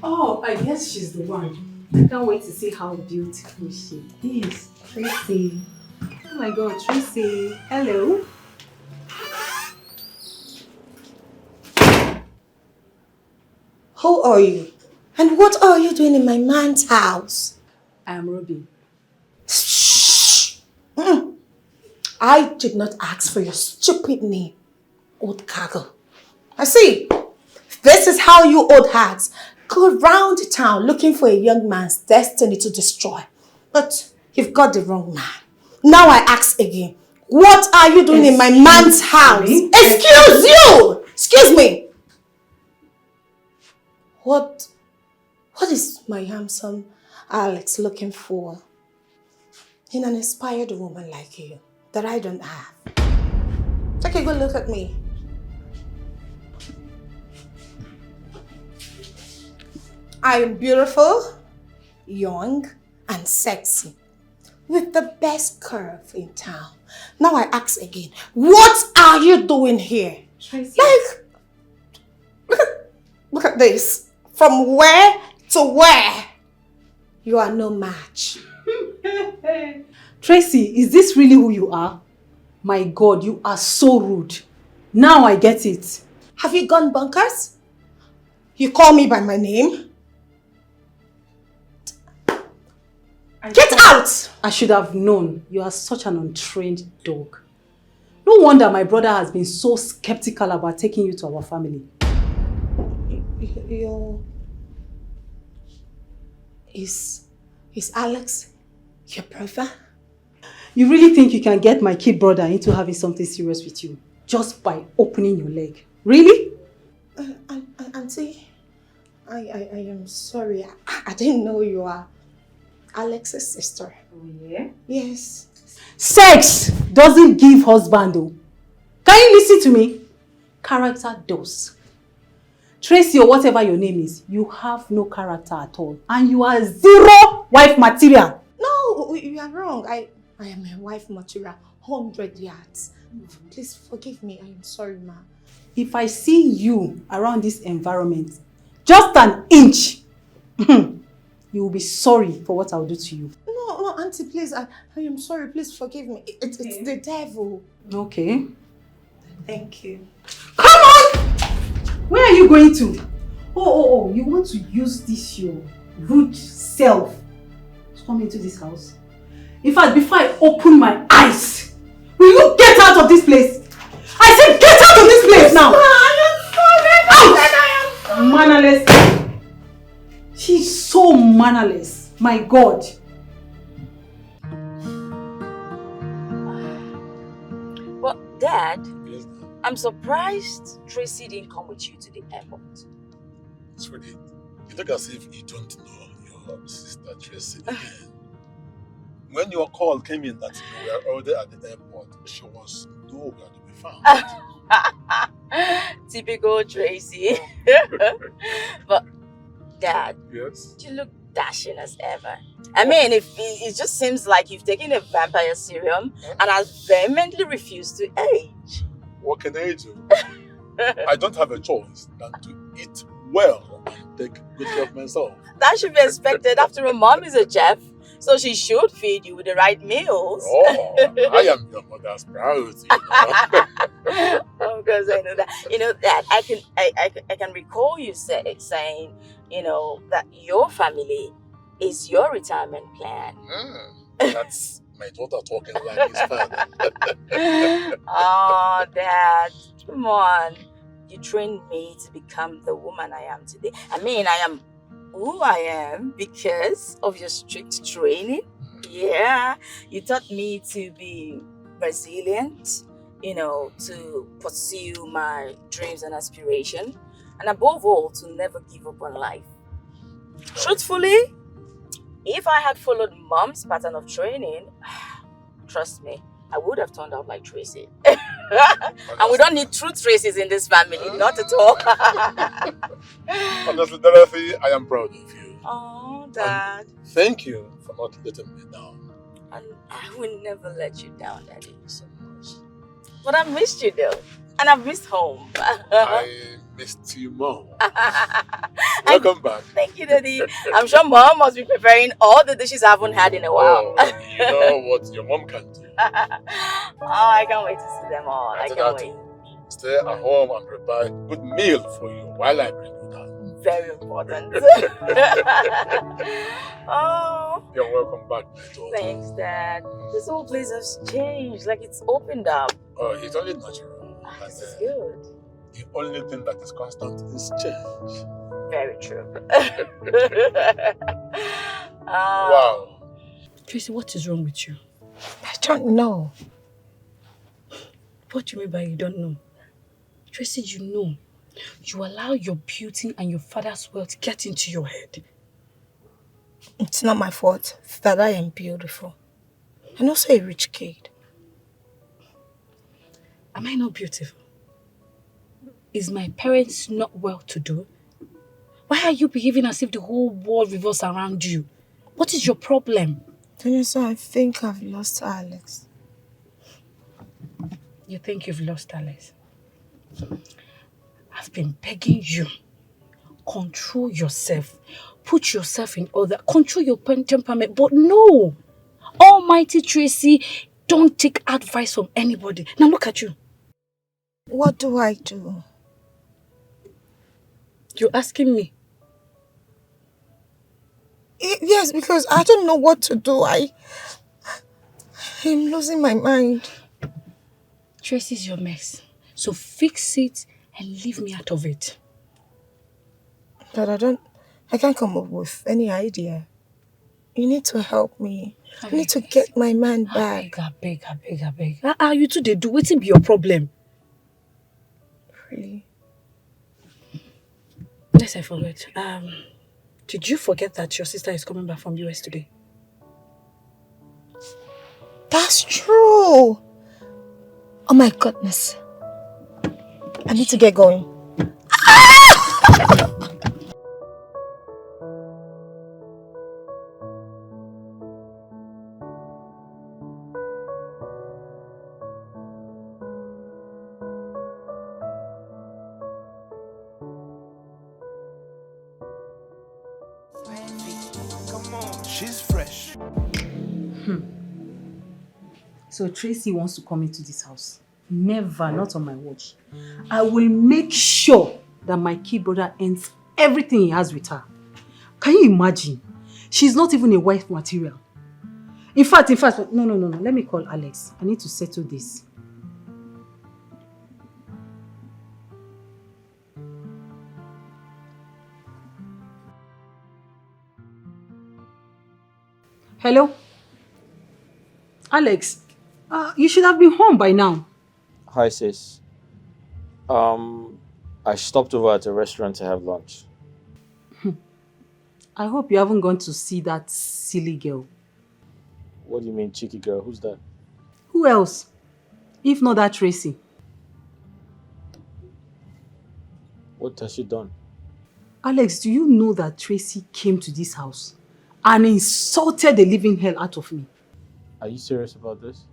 Oh, I guess she's the one. I can't wait to see how beautiful she is. Tracy. Oh my God, Tracy. Hello. Who are you? And what are you doing in my man's house? I am Ruby. Shh! I did not ask for your stupid name, old cargo. I see. This is how you old hags go round town looking for a young man's destiny to destroy. But you've got the wrong man. Now I ask again, what are you doing in my man's house? Excuse you! Excuse me! What is my handsome Alex looking for in an inspired woman like you that I don't have? Take a good look at me. I am beautiful, young, and sexy, with the best curve in town. Now I ask again, what are you doing here? Tracy. Look at this. From where to where? You are no match. Tracy, is this really who you are? My God, you are so rude. Now I get it. Have you gone bonkers? You call me by my name? Get out! I should have known. You are such an untrained dog. No wonder my brother has been so skeptical about taking you to our family. Is Alex your brother? You really think you can get my kid brother into having something serious with you just by opening your leg? Really? Auntie, I am sorry. I didn't know you are Alex's sister. Oh, yeah? Yes. Sex doesn't give husband though. Can you listen to me? Character does. Tracy or whatever your name is, you have no character at all. And you are zero wife material. No, you are wrong. I am a wife material. 100 yards. Please forgive me. I am sorry, ma. If I see you around this environment, just an inch, you will be sorry for what I'll do to you. No, auntie, please. I am sorry. Please forgive me. It's the devil. Okay. Thank you. Come on! Where are you going to? Oh, you want to use this your rude self to come into this house? In fact, before I open my eyes, will you get out of this place? I said get out of this place now! I am sorry, mannerless. She's so mannerless. My God. Well, Dad, I'm surprised Tracy didn't come with you to the airport. Sweetie, you look as if you don't know your sister Tracy again. When your call came in that you were already at the airport, she was nowhere to be found. Typical Tracy. But Dad, yes? you look dashing as ever. I mean, it just seems like you've taken a vampire serum and has vehemently refused to age. What can I do? I don't have a choice than to eat well and take good care of myself. That should be expected. After all, Mom is a chef, so she should feed you with the right meals. Oh, I am your mother's priority. Of course, I know that. You know that I can recall you saying, you know, that your family is your retirement plan. That's my daughter talking like his father. Oh, Dad, come on. You trained me to become the woman I am today. I mean, I am who I am because of your strict training. Yeah, you taught me to be resilient, you know, to pursue my dreams and aspirations, and above all, to never give up on life. Truthfully, if I had followed Mom's pattern of training, trust me, I would have turned out like Tracy. And we don't need true Traces in this family, not at all. Honestly, Dorothy, I am proud of you. Oh, Dad. And thank you for not letting me down. And I will never let you down, Daddy. So much. But I missed you though. And I've missed home. I missed you more. Welcome back. Thank you, Daddy. I'm sure Mom must be preparing all the dishes I haven't had in a while. Oh, you know what your mom can do. Oh, I can't wait to see them all. I can't wait. Stay at home and prepare a good meal for you while I bring you down. Very important. Oh. You're welcome back, my daughter. Thanks, Dad. This whole place has changed. Like it's opened up. Oh, it's only natural. This is good. The only thing that is constant is change. Very true. Wow. Tracy, what is wrong with you? I don't know. What do you mean by you don't know? Tracy, you know. You allow your beauty and your father's wealth get into your head. It's not my fault that I am beautiful. And also a rich kid. Am I not beautiful? Is my parents not well-to-do? Why are you behaving as if the whole world revolves around you? What is your problem? Vanessa, I think I've lost Alex. You think you've lost Alex? I've been begging you. Control yourself. Put yourself in order. Control your temperament. But no! Almighty Tracy, don't take advice from anybody. Now look at you. What do I do? You're asking me? Yes, because I don't know what to do. I'm losing my mind. Tracy's your mess. So fix it and leave me out of it. But I can't come up with any idea. You need to help me. I need to get my man back. I beg. You two, they do. What's be your problem? Really? Yes, I forgot. Did you forget that your sister is coming back from US today? That's true. Oh my goodness. I need to get going. Come on, she's fresh. So Tracy wants to come into this house. Never, not on my watch. I will make sure that my kid brother ends everything he has with her. Can you imagine? She's not even a wife material. In fact, no. Let me call Alex. I need to settle this. Hello? Alex, you should have been home by now. Hi, sis. I stopped over at a restaurant to have lunch. I hope you haven't gone to see that silly girl. What do you mean, cheeky girl? Who's that? Who else? If not that Tracy. What has she done? Alex, do you know that Tracy came to this house and insulted the living hell out of me? Are you serious about this?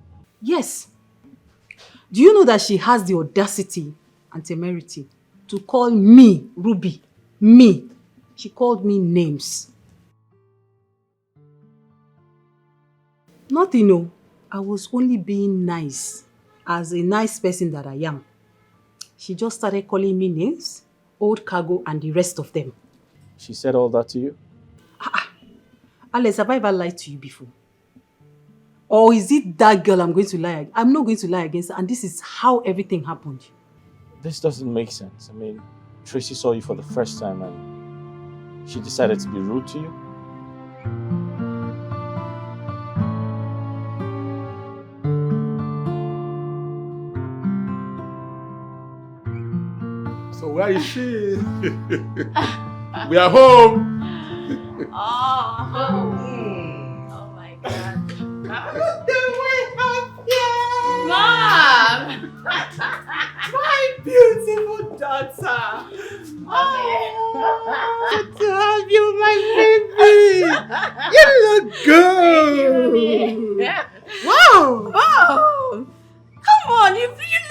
Yes. Do you know that she has the audacity and temerity to call me, Ruby, me? She called me names. Nothing, no. I was only being nice, as a nice person that I am. She just started calling me names, old cargo and the rest of them. She said all that to you? Alex, have I ever lied to you before? Or is it that girl I'm going to lie? I'm not going to lie against her, and this is how everything happened. This doesn't make sense. I mean, Tracy saw you for the first time and she decided to be rude to you? So where is she? We are home. Oh my God. Mom! My beautiful daughter. Oh, to have you, my baby. You look good. Wow. Oh, come on, you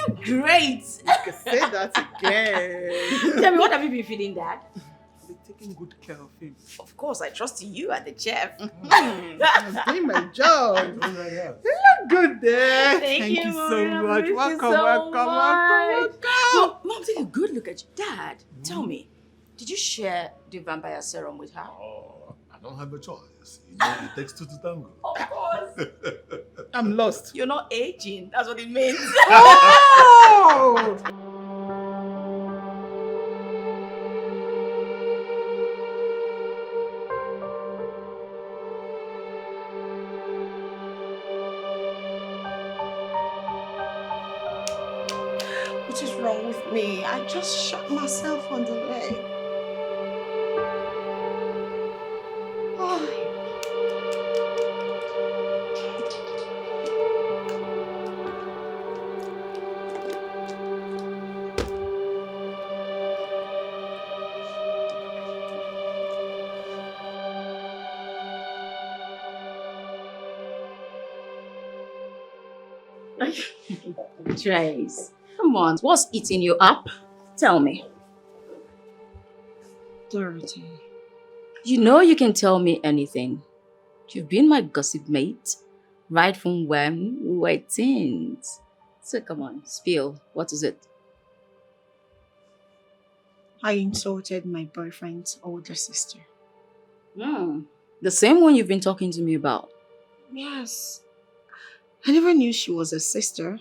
look great. You can say that again. Tell me, what have you been feeding, Dad? I've been taking good care of him. Of course, I trust you as the chef. I'm doing my job. You look good there. Thank you so Mom. much. I miss you Welcome, so welcome. Well, Mom, take a good look at you. Dad, tell me, did you share the vampire serum with her? Oh, I don't have a choice. You know, it takes two to tango. Of course. I'm lost. You're not aging. That's what it means. Oh! What is wrong with me? I just shot myself on the leg. Oh. Trace, come on. What's eating you up? Tell me. Dorothy. You know you can tell me anything. You've been my gossip mate right from when we were teens. So come on, spill. What is it? I insulted my boyfriend's older sister. The same one you've been talking to me about. Yes. I never knew she was a sister.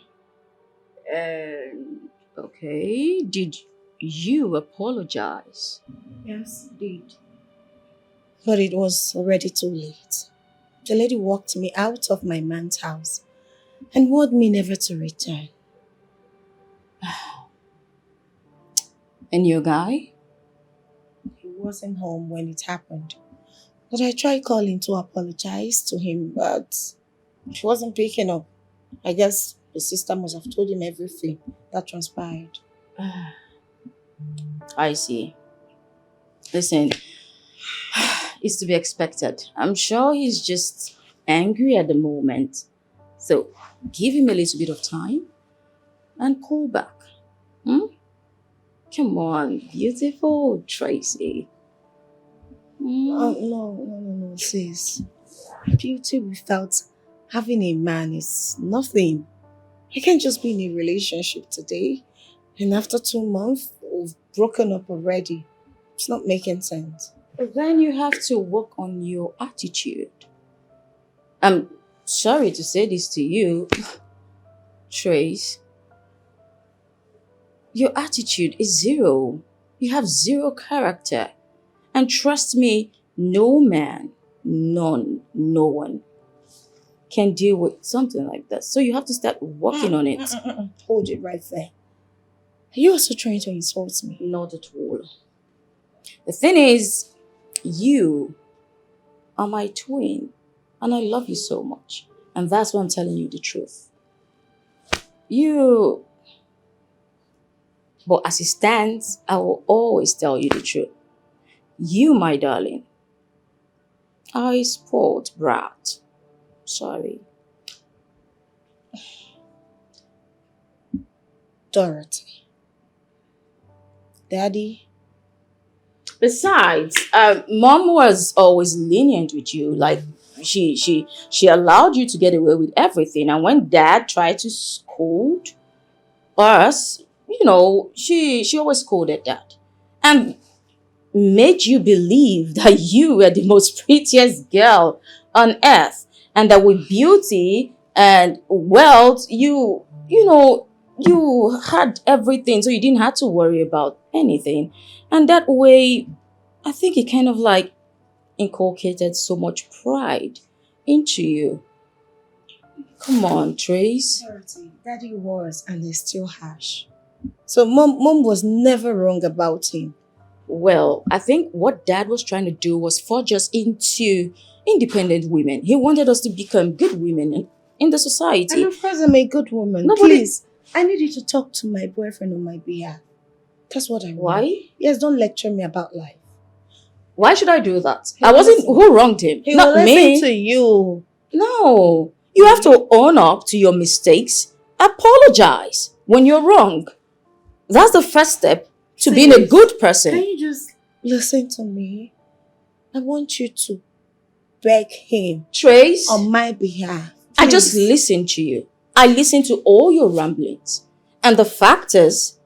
Okay. Did you apologize? Yes, did. But it was already too late. The lady walked me out of my man's house and warned me never to return. And your guy? He wasn't home when it happened. But I tried calling to apologize to him, but he wasn't picking up. I guess the sister must have told him everything that transpired. I see. Listen, it's to be expected. I'm sure he's just angry at the moment. So give him a little bit of time and call back. Come on, beautiful Tracy. No, sis. Beauty without having a man is nothing. I can't just be in a relationship today and after 2 months we've broken up already. It's not making sense. Then you have to work on your attitude. I'm sorry to say this to you, Trace. Your attitude is zero. You have zero character. And trust me, no man, no one can deal with something like that. So you have to start working on it. Hold it right there. Are you also trying to insult me? Not at all. The thing is, you are my twin. And I love you so much. And that's why I'm telling you the truth. But as it stands, I will always tell you the truth. You, my darling, are a spoiled brat. Sorry. Dorothy. Daddy. Besides, Mom was always lenient with you. Like, she allowed you to get away with everything. And when Dad tried to scold us, she always scolded Dad. And made you believe that you were the most prettiest girl on earth. And that with beauty and wealth, you had everything. So you didn't have to worry about anything. And that way, I think it kind of like inculcated so much pride into you. Come on, Trace. Daddy was and is still harsh. So mom was never wrong about him. Well, I think what Dad was trying to do was forge us into independent women. He wanted us to become good women in the society. And of course I'm a good woman. Please, I need you to talk to my boyfriend on my behalf. That's what I want. Why? Yes, don't lecture me about life. Why should I do that? Who wronged him? He Not will me. listen to you. No. You have to own up to your mistakes. Apologize when you're wrong. That's the first step to being a good person. Can you just listen to me? I want you to beg him. Trace. On my behalf. I just listen to you. I listen to all your ramblings. And the fact is,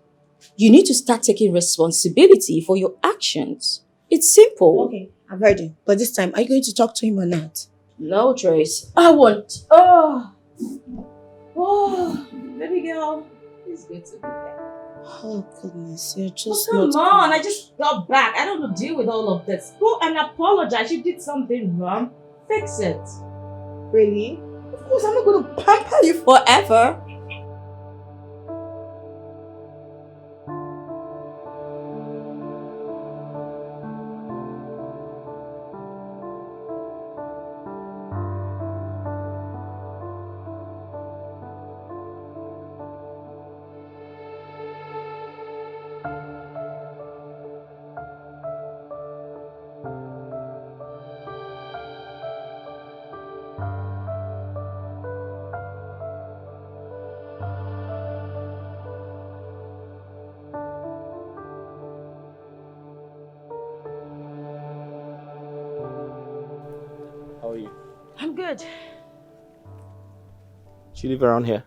you need to start taking responsibility for your actions. It's simple. Okay, I've heard him. But this time, are you going to talk to him or not? No, Trace. I won't. Oh, baby girl. It's good to be there. Oh, goodness. You're just come on. I just got back. I don't know deal with all of this. Go and apologize. You did something wrong. Fix it. Really? Of course, I'm not going to pamper you forever. How are you? I'm good. Do you live around here?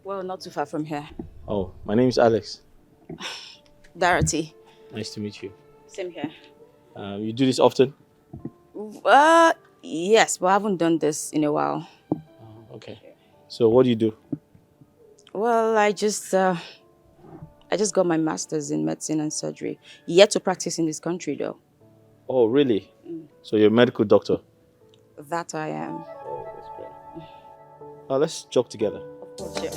Well, not too far from here. Oh, my name is Alex. Dorothy. Nice to meet you. Same here. You do this often? Yes, but I haven't done this in a while. Okay. So what do you do? Well, I just got my master's in medicine and surgery. Yet to practice in this country, though. Oh, really? So you're a medical doctor? That I am. Oh, that's great. Let's jog together. Of course, yeah.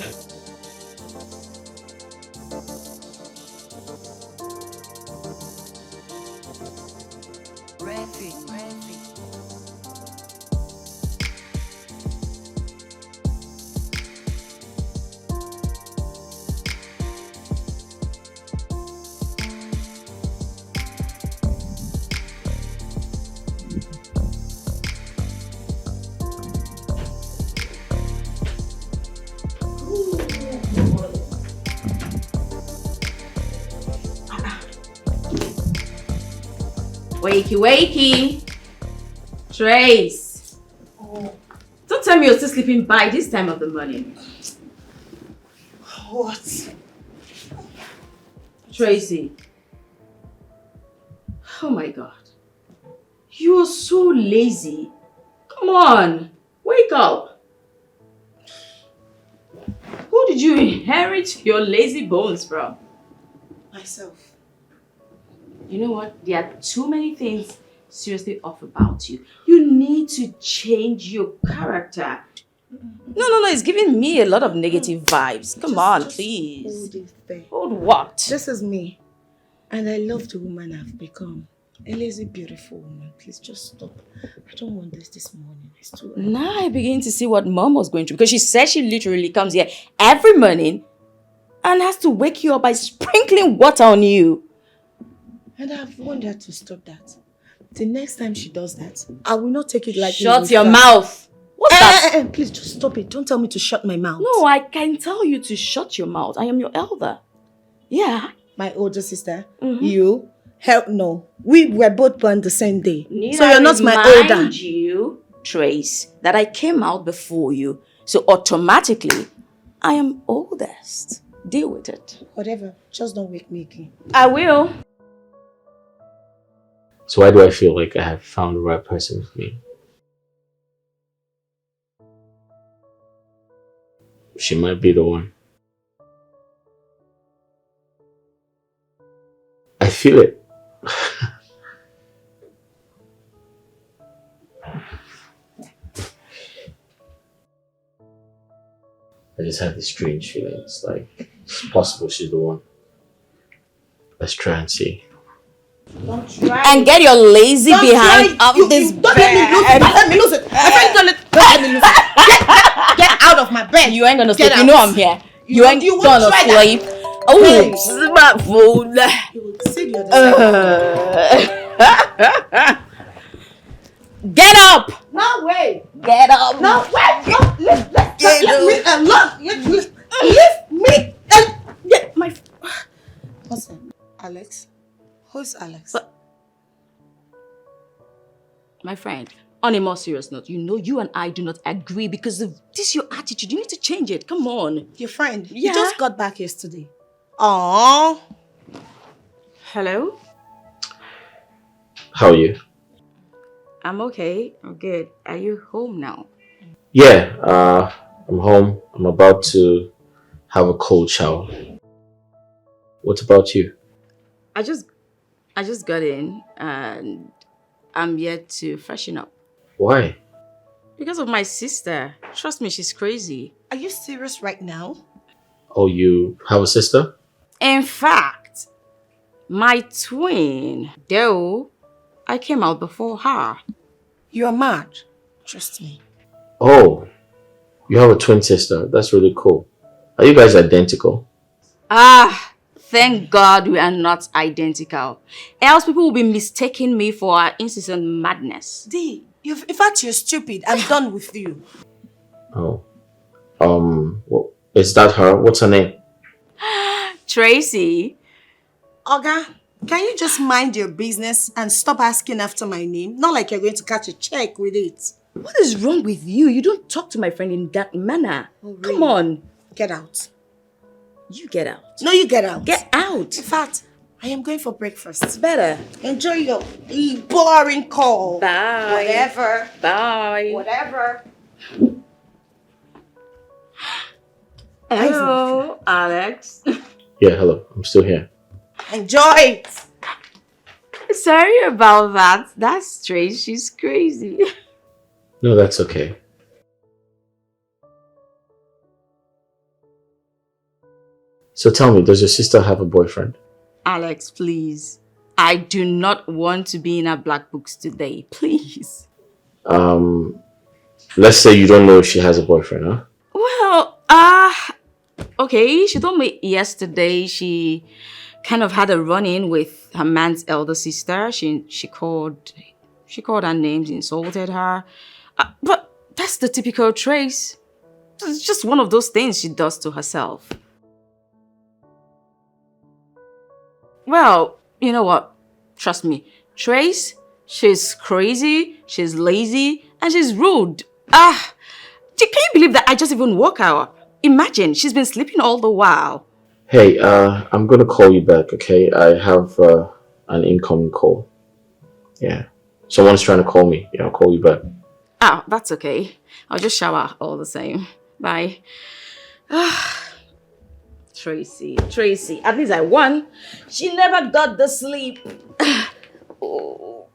Wakey, wakey. Trace. Oh. Don't tell me you're still sleeping by this time of the morning. What? Tracy. Oh my God. You are so lazy. Come on. Wake up. Who did you inherit your lazy bones from? Myself. You know what? There are too many things seriously off about you. You need to change your character. No. It's giving me a lot of negative vibes. Come on, please. Hold it there. Hold what? This is me. And I love the woman I've become. A lazy, beautiful woman. Please just stop. I don't want this morning. It's too early. Now I begin to see what Mom was going through. Because she said she literally comes here every morning and has to wake you up by sprinkling water on you. And I've warned her to stop that. The next time she does that, I will not take it like Shut your mouth. What's that? Please just stop it. Don't tell me to shut my mouth. No, I can tell you to shut your mouth. I am your elder. Yeah. My older sister. You. Hell no. We were both born the same day. So you're not my older. Remind you, Trace, that I came out before you. So automatically, I am oldest. Deal with it. Whatever. Just don't wake me again. I will. So why do I feel like I have found the right person with me? She might be the one. I feel it. I just have this strange feeling. It's like, it's possible she's the one. Let's try and see. Don't try. And get your lazy behind off this bed. Don't let me lose it. My friend, don't let me lose it. Get out of my bed. You ain't gonna sleep. Get You know out. I'm here. You ain't won't gonna try sleep. that. Oh, Hey. smartphone. You will see the other side. Get up. No way. Get up. No way. No, let me alone. Leave me alone. Get my. What's that? Alex? Who's Alex? My friend, on a more serious note, you know you and I do not agree because of this your attitude. You need to change it. Come on. Your friend? Yeah. You just got back yesterday. Aww. Hello? How are you? I'm okay. I'm good. Are you home now? Yeah, I'm home. I'm about to have a cold shower. What about you? I just got in and I'm yet to freshen up. Why? Because of my sister. Trust me, she's crazy. Are you serious right now? Oh, you have a sister? In fact, my twin, though, I came out before her. You are mad. Trust me. Oh, you have a twin sister. That's really cool. Are you guys identical? Thank God we are not identical. Else people will be mistaking me for our incessant madness. D, in fact, you're stupid. I'm done with you. Oh. Well, is that her? What's her name? Tracy. Oga, can you just mind your business and stop asking after my name? Not like you're going to catch a check with it. What is wrong with you? You don't talk to my friend in that manner. Oh, really? Come on. Get out. You get out. No, you get out. Get out. In fact, I am going for breakfast. It's better. Enjoy your boring call. Bye. Whatever. Bye. Whatever. Hello, Alex. Yeah, hello. I'm still here. Enjoy it. Sorry about that. That's strange. She's crazy. No, that's okay. So tell me, does your sister have a boyfriend? Alex, please. I do not want to be in our black books today. Please. Let's say you don't know if she has a boyfriend, huh? Well, okay. She told me yesterday she kind of had a run-in with her man's elder sister. She called her names, insulted her. But that's the typical Trace. It's just one of those things she does to herself. Well, you know what? Trust me. Trace, she's crazy, she's lazy, and she's rude. Can you believe that I just even woke her up? Imagine, she's been sleeping all the while. Hey, I'm gonna call you back, okay? I have an incoming call. Yeah. Someone's trying to call me. Yeah, I'll call you back. That's okay. I'll just shower all the same. Bye. Tracy, at least I won. She never got the sleep. Oh.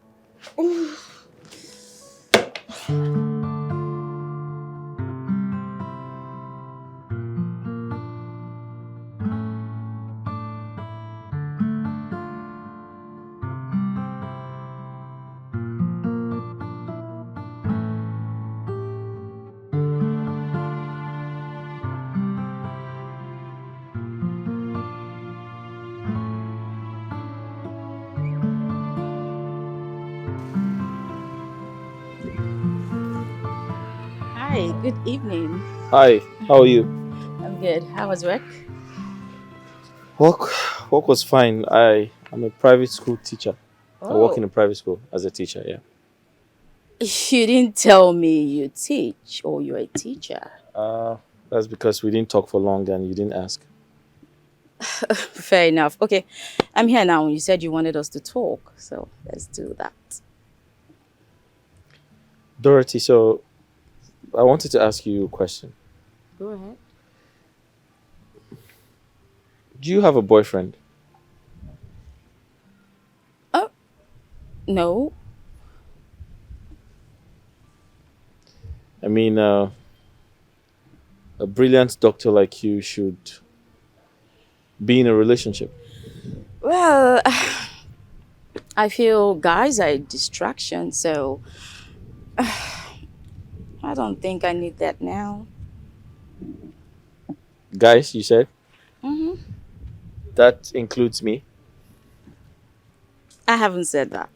Hi, good evening. Hi, how are you? I'm good. How was work? Work was fine. I'm a private school teacher. I work in a private school as a teacher, yeah. You didn't tell me you teach or you're a teacher. That's because we didn't talk for long and you didn't ask. Fair enough. Okay, I'm here now. You said you wanted us to talk, so let's do that. Dorothy, so I wanted to ask you a question. Go ahead. Do you have a boyfriend? Oh, no. I mean, a brilliant doctor like you should be in a relationship. Well, I feel guys are a distraction, so I don't think I need that now. Guys, you said? Mm-hmm. That includes me. I haven't said that.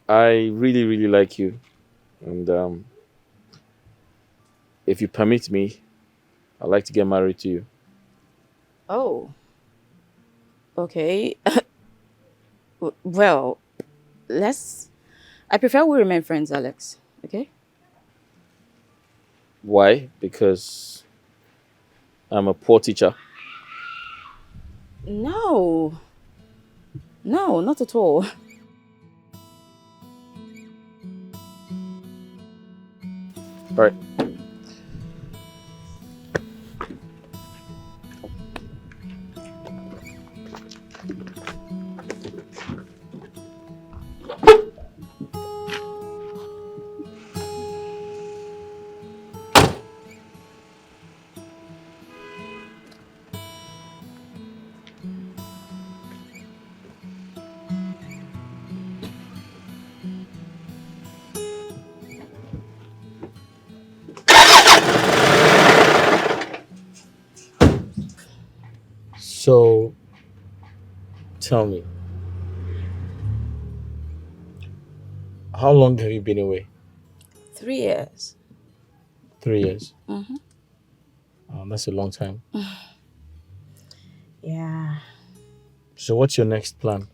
I really, really like you. And if you permit me, I'd like to get married to you. Oh. Okay. Well, I prefer we remain friends, Alex. Okay? Why? Because I'm a poor teacher. No. No, not at all. All right. So, tell me, how long have you been away? 3 years. 3 years. Mm-hmm. That's a long time. Yeah. So, what's your next plan?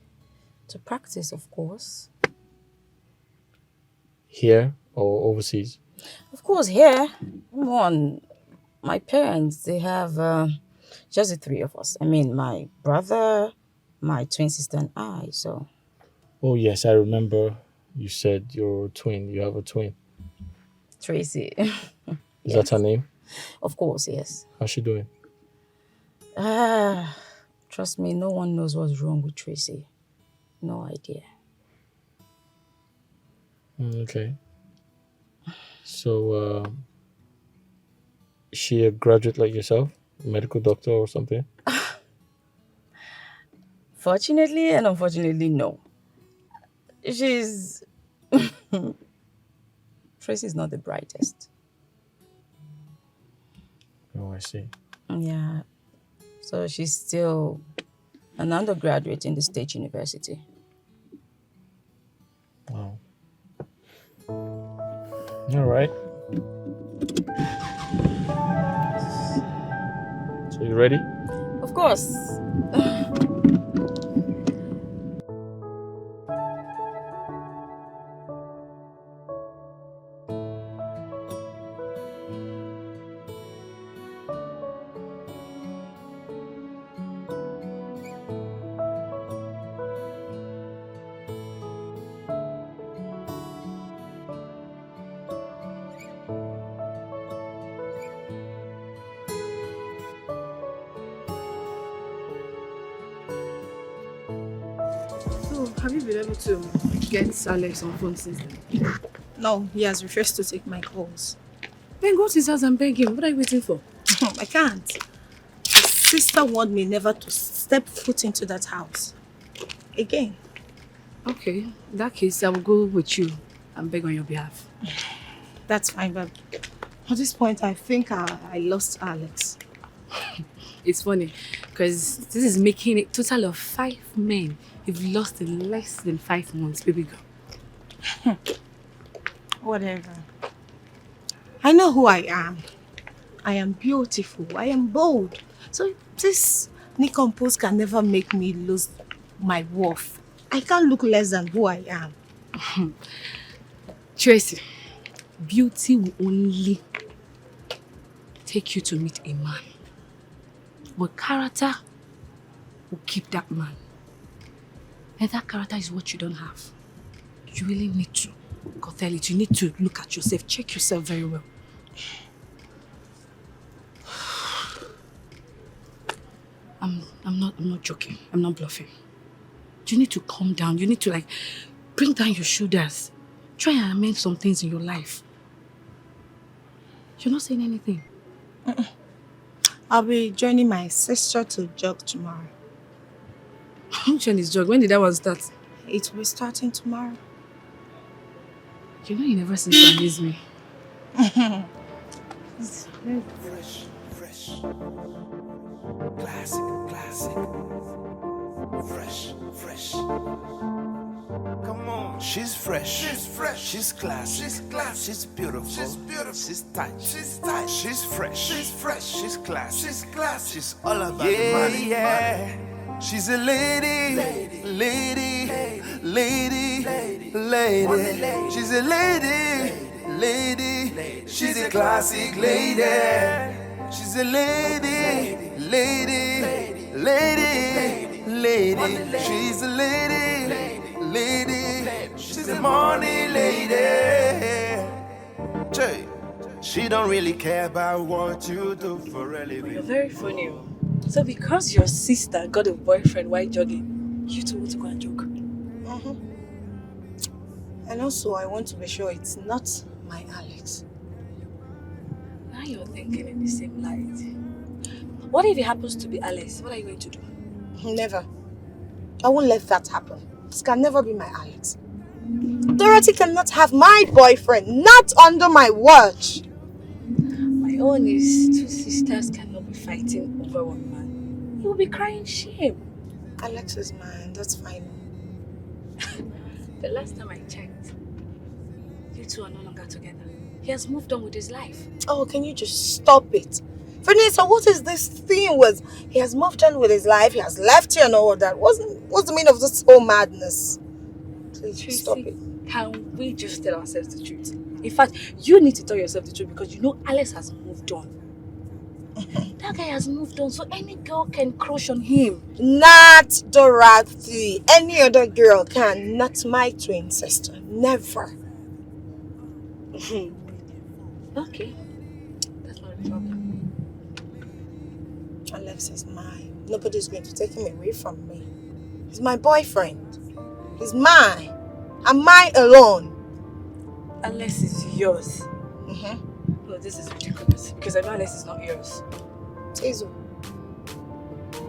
To practice, of course. Here or overseas? Of course, here. Come on. My parents, they have just the 3 of us. I mean, my brother, my twin sister, and I, so. Oh, yes, I remember you said you're a twin. You have a twin. Tracy. Is that her name? Of course, yes. How's she doing? Trust me, no one knows what's wrong with Tracy. No idea. Okay. So, is she a graduate like yourself? A medical doctor or something? Fortunately and unfortunately, no. She's... Tracy's not the brightest. Oh, I see. Yeah. So she's still an undergraduate in the State University. Wow. All right. So you ready? Of course. So, have you been able to get Alex on phone since then? No, he has refused to take my calls. Then go to his house and beg him. What are you waiting for? I can't. His sister warned me never to step foot into that house. Again. Okay, in that case, I will go with you and beg on your behalf. That's fine, but at this point, I think I lost Alex. It's funny, because this is making a total of 5 men you've lost in less than 5 months, baby girl. Whatever. I know who I am. I am beautiful. I am bold. So this Nikon post can never make me lose my worth. I can't look less than who I am. Tracy, beauty will only take you to meet a man. But character will keep that man. And that character is what you don't have. You really need to curtail it. You need to look at yourself, check yourself very well. I'm not joking. I'm not bluffing. You need to calm down. You need to bring down your shoulders. Try and amend some things in your life. You're not saying anything. I'll be joining my sister to jog tomorrow. Which one is jog? When did that one start? It will be starting tomorrow. You know you never seem to amaze me. Fresh. Classic. Fresh. Come on. She's fresh. She's classy. She's beautiful. She's tight. She's fresh. She's classy. She's all about the money. Yeah. She's a lady. She's a lady. She's a classic lady. She's a lady. She's a lady. She's a money lady. She don't really care about what you do for a living. You're very funny. So because your sister got a boyfriend while jogging, you two want to go and jog? And also, I want to be sure it's not my Alex. Now you're thinking in the same light. What if it happens to be Alex? What are you going to do? Never. I won't let that happen. This can never be my Alex. Dorothy cannot have my boyfriend, not under my watch. My own is 2 sisters cannot be fighting over one man. You will be crying shame. Alex is mine, that's fine. The last time I checked, you two are no longer together. He has moved on with his life. Oh, can you just stop it? Vanessa, what is this thing with he has moved on with his life, he has left you and all that? What's the meaning of this whole madness? Please Tracy, stop it. Can we just tell ourselves the truth? In fact, you need to tell yourself the truth because you know Alex has moved on. That guy has moved on, so any girl can crush on him. Not Dorothy. Any other girl can, not my twin sister. Never. Okay. That's not a problem. Alex is mine. Nobody's going to take him away from me. He's my boyfriend. He's mine. I'm mine alone. Alex is yours. No, this is ridiculous because I know Alex is not yours. Says who?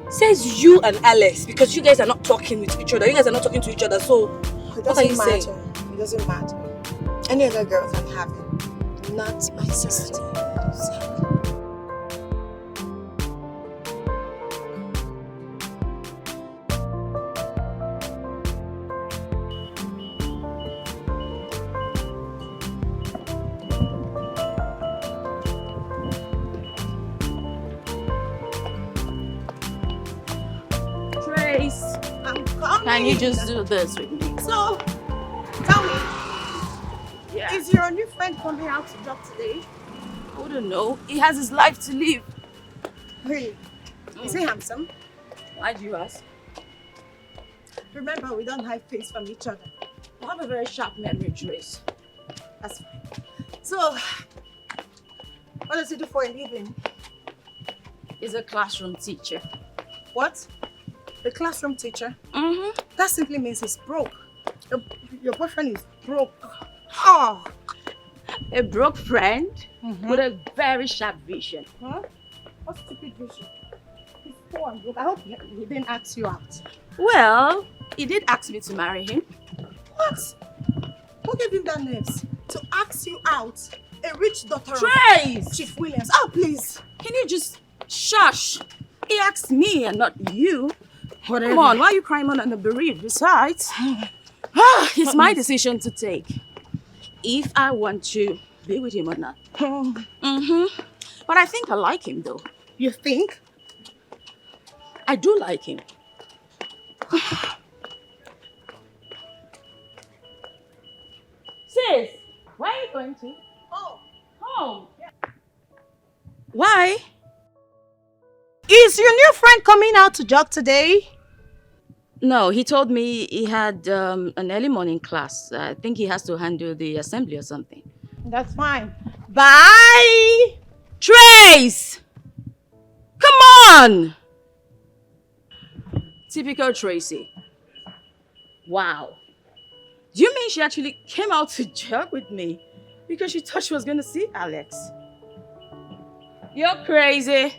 Says you and Alex because you guys are not talking with each other. You guys are not talking to each other. So what are you saying? It doesn't matter. Any other girl can have it. Not my sister. Trace, I'm coming. can you just do this with me? So, tell me, Yeah. is your new friend coming out to job today? I wouldn't know. He has his life to live. Really? Is he handsome? Why do you ask? Remember, we don't hide things from each other. I have a very sharp memory, Trace. That's fine. So, what does he do for a living? He's a classroom teacher. What? The classroom teacher? Mm-hmm. That simply means he's broke. Your boyfriend is broke. Oh. A broke friend with a very sharp vision. Huh? What stupid vision? He's poor and broke. I hope he didn't ask you out. Well, he did ask me to marry him. What? Who gave him that nerves to ask you out? A rich daughter Trace! of Chief Williams. Oh, please. Can you just shush? He asked me and not you. Whatever. Come on, why are you crying on the bereaved? Besides, it's my decision to take. If I want to be with him or not. But I think I like him though. You think? I do like him. Sis, where are you going to? Home. Why? Is your new friend coming out to jog today? No, he told me he had an early morning class. I think he has to handle the assembly or something. That's fine. Bye! Trace! Come on! Typical Tracy. Wow. Do you mean she actually came out to jog with me because she thought she was going to see Alex? You're crazy.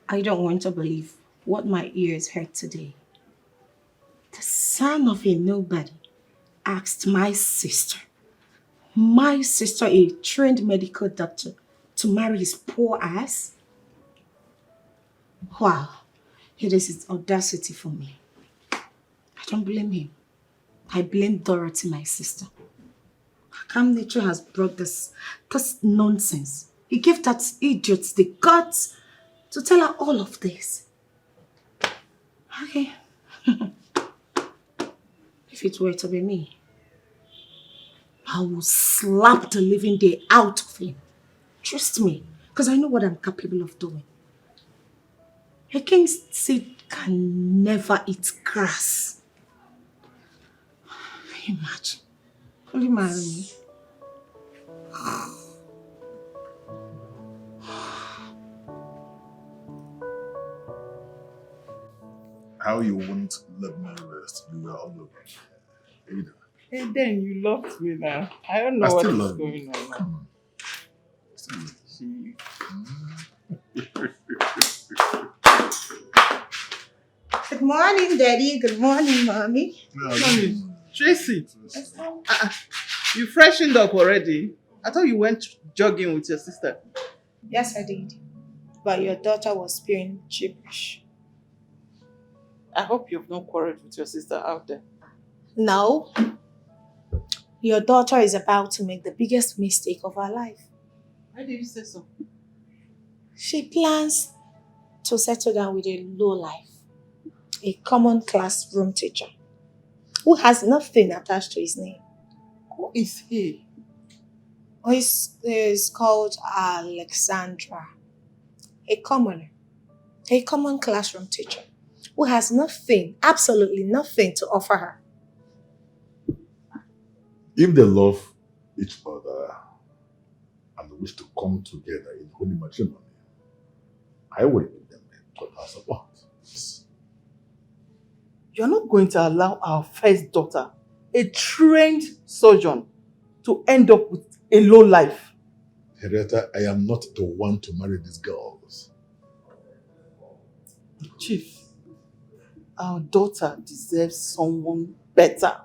I don't want to believe what my ears heard today. The son of a nobody asked my sister, a trained medical doctor, to marry his poor ass. Wow, it is his audacity for me. I don't blame him. I blame Dorothy, my sister. Her calm nature has brought this nonsense. He gave that idiot the guts to tell her all of this. Okay. If it were to be me, I will slap the living day out of him. Trust me, because I know what I'm capable of doing. A king's seed can never eat grass. Imagine. Will you marry me? How you wouldn't let me rest? You were all over. How you doing? And then you loved me now. I don't know I what still is love you. going on now. Come on. Still love Good morning, Daddy. Good morning, Mommy. Mommy, Tracy, you freshened up already? I thought you went jogging with your sister. Yes, I did. But your daughter was being cheapish. I hope you've not quarreled with your sister out there. No. Your daughter is about to make the biggest mistake of her life. Why did you say so? She plans to settle down with a lowlife, a common classroom teacher, who has nothing attached to his name. Who is he? He's called Alexandra, a common classroom teacher, who has nothing, absolutely nothing to offer her. If they love each other, wish to come together in holy matrimony, I will give them total support. You're not going to allow our first daughter, a trained surgeon, to end up with a low life. Henrietta, I am not the one to marry these girls. Chief, our daughter deserves someone better.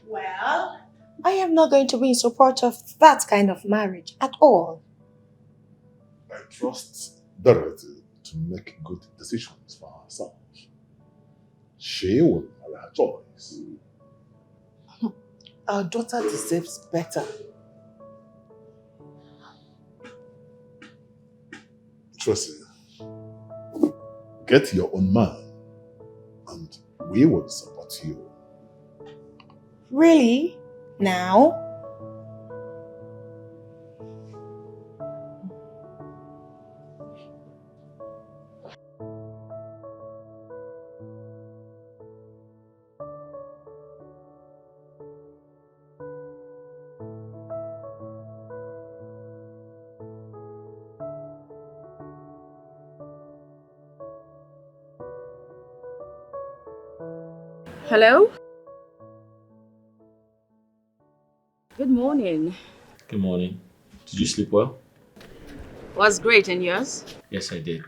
Well, I am not going to be in support of that kind of marriage at all. I trust Dorothy to make good decisions for herself. She will marry her choice. Our daughter deserves better. Tracy, get your own man and we will support you. Really? Now? Hello? Good morning. Good morning. Did you sleep well? Was great, and yours? Yes, I did.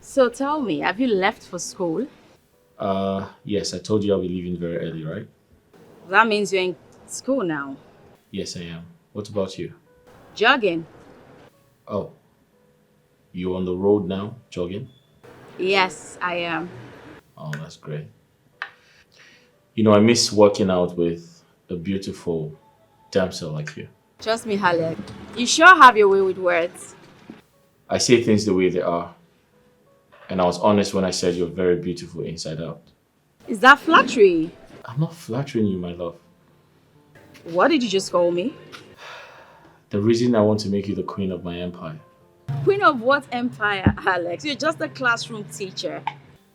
So tell me, have you left for school? Yes, I told you I'll be leaving very early, right? That means you're in school now. Yes, I am. What about you? Jogging? Oh. You on the road now, jogging? Yes, I am. Oh, that's great. You know, I miss working out with a beautiful damsel like you. Trust me, Halek. You sure have your way with words. I say things the way they are. And I was honest when I said you're very beautiful inside out. Is that flattery? I'm not flattering you, my love. What did you just call me? The reason I want to make you the queen of my empire. Queen of what empire, Alex? You're just a classroom teacher.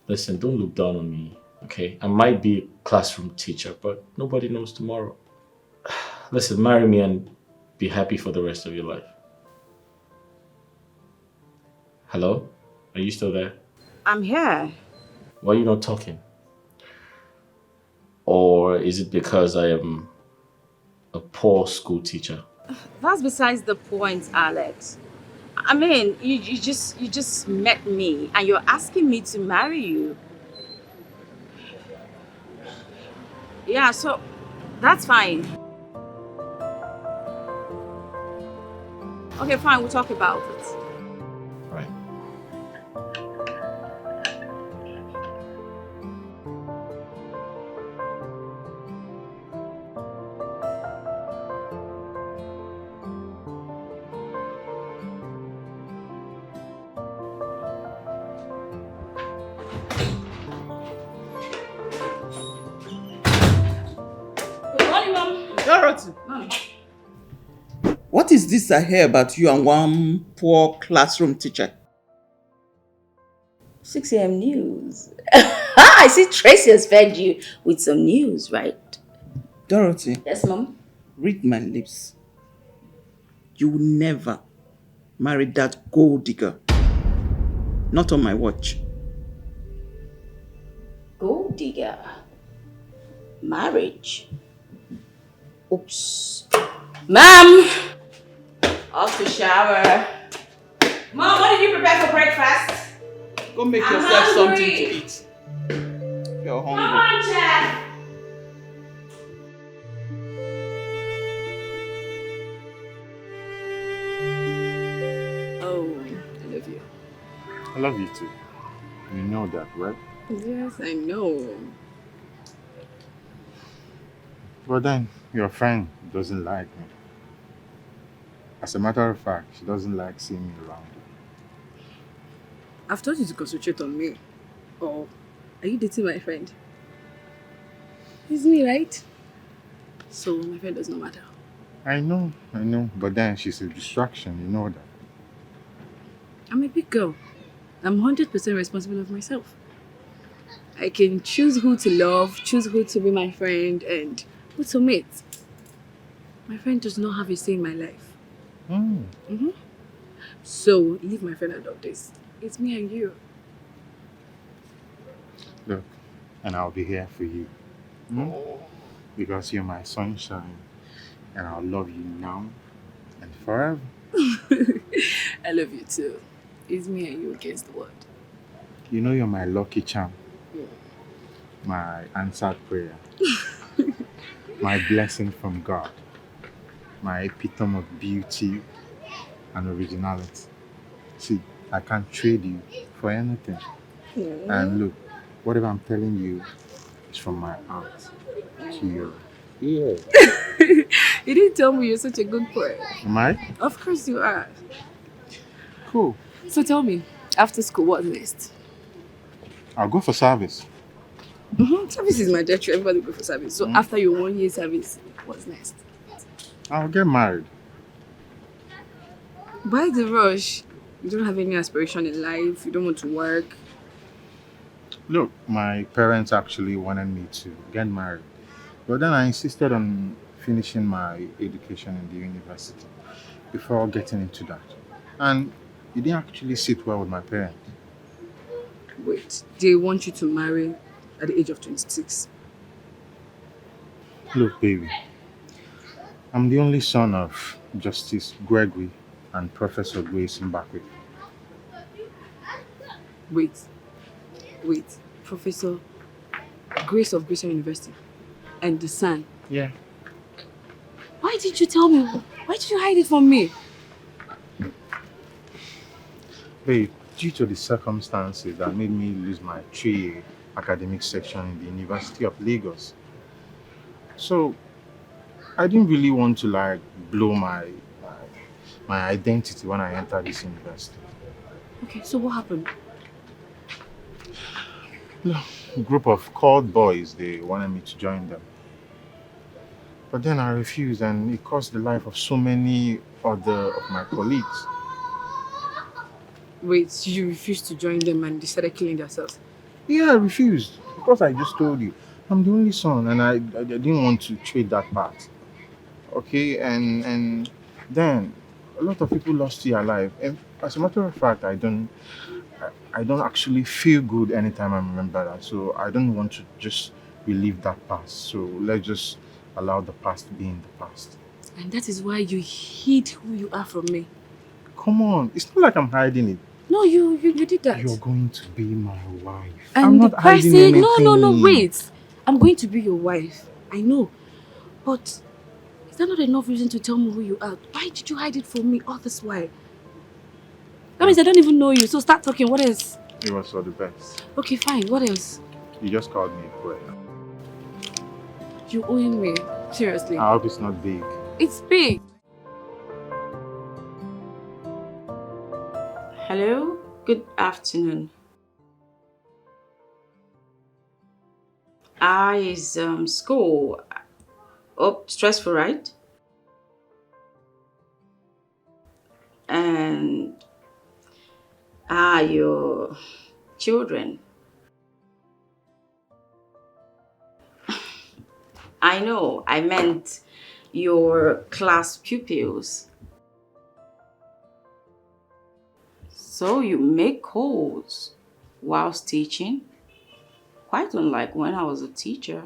Listen, don't look down on me, okay? I might be a classroom teacher, but nobody knows tomorrow. Listen, marry me and be happy for the rest of your life. Hello? Are you still there? I'm here. Why are you not talking? Or is it because I am a poor school teacher? That's besides the point, Alex. I mean, you just met me and you're asking me to marry you. Yeah, so that's fine. Okay, fine, we'll talk about it. Right. Good morning, Mom. Dorothy. Mom. What is this I hear about you and one poor classroom teacher? 6 a.m. news. I see Tracy has fed you with some news, right? Dorothy. Yes, Mom. Read my lips. You will never marry that gold digger. Not on my watch. Gold digger. Marriage. Oops. Mom! Off to shower. Mom, what did you prepare for breakfast? Go make I'm yourself something hungry. to eat. You're Come hungry. on, Chef. Oh, I love you. I love you too. You know that, right? Yes, I know. But then, your friend doesn't like me. As a matter of fact, she doesn't like seeing me around. I've told you to concentrate on me. Or are you dating my friend? It's me, right? So my friend does not matter. I know. But then she's a distraction, you know that. I'm a big girl. I'm 100% responsible of myself. I can choose who to love, choose who to be my friend, and who to meet. My friend does not have a say in my life. Hmm. So leave my friend out of this. It's me and you. Look, and I'll be here for you. Because you're my sunshine. And I'll love you now and forever. I love you too. It's me and you against the world. You know you're my lucky charm. My answered prayer. My blessing from God. My epitome of beauty and originality. See, I can't trade you for anything. And look, whatever I'm telling you is from my heart to your ear. You didn't tell me you're such a good boy. Am I? Of course you are. Cool. So tell me, after school, what's next? I'll go for service. Service is mandatory. Everybody go for service. So after your 1 year service, what's next? I'll get married. Why the rush? You don't have any aspiration in life. You don't want to work. Look, my parents actually wanted me to get married. But then I insisted on finishing my education in the university before getting into that. And it didn't actually sit well with my parents. Wait, they want you to marry at the age of 26? Look, baby, I'm the only son of Justice Gregory and Professor Grace Mbakwe. Wait, Professor Grace of Grayson University and the son. Yeah. Why did you tell me? Why did you hide it from me? Babe, due to the circumstances that made me lose my 3A academic section in the University of Lagos. So, I didn't really want to blow my identity when I entered this university. Okay, so what happened? A group of called boys, they wanted me to join them. But then I refused, and it cost the life of so many other of my colleagues. Wait, you refused to join them and they started killing themselves? Yeah, I refused. Because I just told you, I'm the only son, and I didn't want to trade that part. Okay, and then a lot of people lost their life. And as a matter of fact, I don't actually feel good anytime I remember that. So I don't want to just relive that past. So let's just allow the past to be in the past. And that is why you hid who you are from me. Come on, it's not like I'm hiding it. No, you did that. You're going to be my wife. And I'm not hiding anything. No, wait. I'm going to be your wife. I know. But is that not enough reason to tell me who you are? Why did you hide it from me all this while? That means I don't even know you, so start talking. What else? It was for the best. Okay, fine. What else? You just called me a poet. You owing me. Seriously. I hope it's not big. It's big. Hello, good afternoon. Is school stressful, right? And your children? I know, I meant your class pupils. So you make calls whilst teaching? Quite unlike when I was a teacher.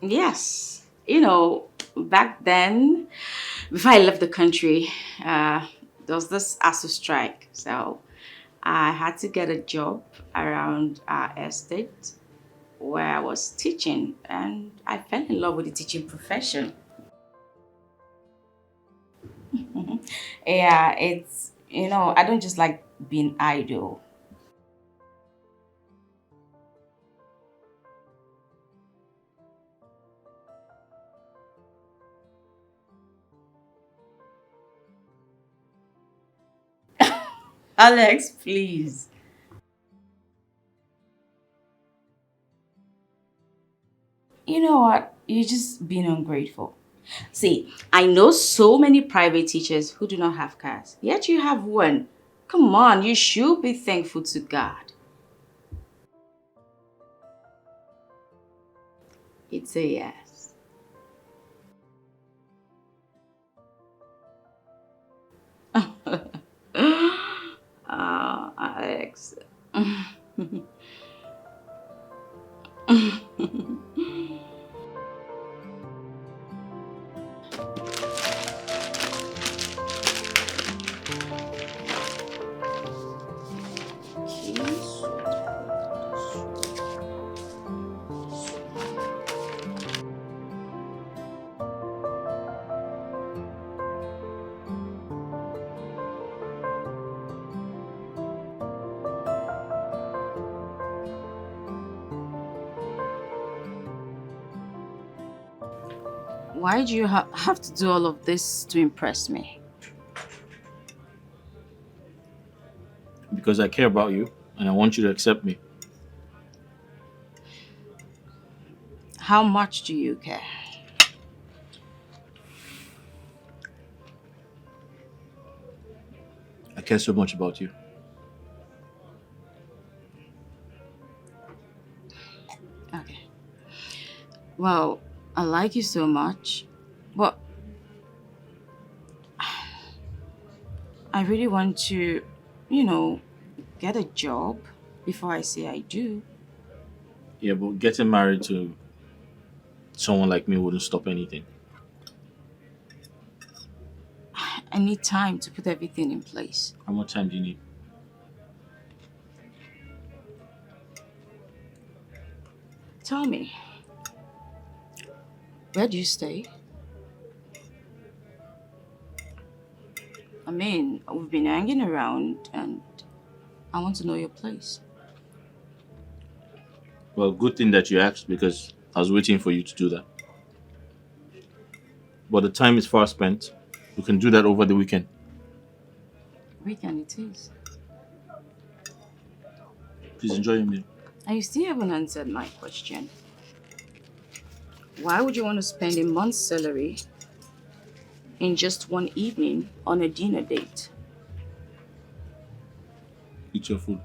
Yes, back then, before I left the country, there was this ASU strike. So I had to get a job around our estate where I was teaching, and I fell in love with the teaching profession. Yeah, it's, I don't just like being idle. Alex, please. You know what? You're just being ungrateful. See, I know so many private teachers who do not have cars, yet you have one. Come on, you should be thankful to God. It's a yes. Why do you have to do all of this to impress me? Because I care about you and I want you to accept me. How much do you care? I care so much about you. Okay. Well, I like you so much, but I really want to, get a job before I say I do. Yeah, but getting married to someone like me wouldn't stop anything. I need time to put everything in place. How much time do you need? Tell me, where do you stay? I mean, we've been hanging around and I want to know your place. Well, good thing that you asked because I was waiting for you to do that. But the time is far spent. We can do that over the weekend. Weekend it is. Please enjoy your meal. And you still haven't answered my question. Why would you want to spend a month's salary in just one evening on a dinner date? Eat your food.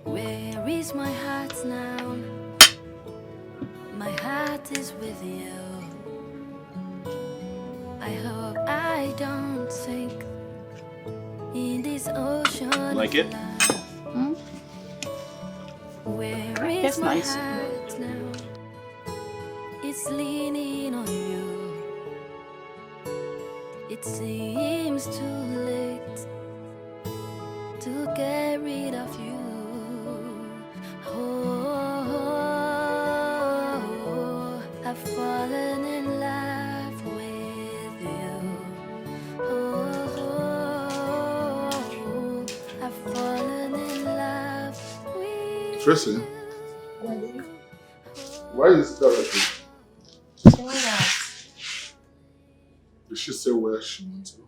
Where is my heart now? My heart is with you. I hope I don't sink in this ocean. Like it? Where is That's my nice. heart now? It's leaning on you. It seems too late to get rid of you. Oh, I've fallen in love with you. Oh, I've fallen in love with Tracy, why is Dorothy? Why not? Did she say where she went to?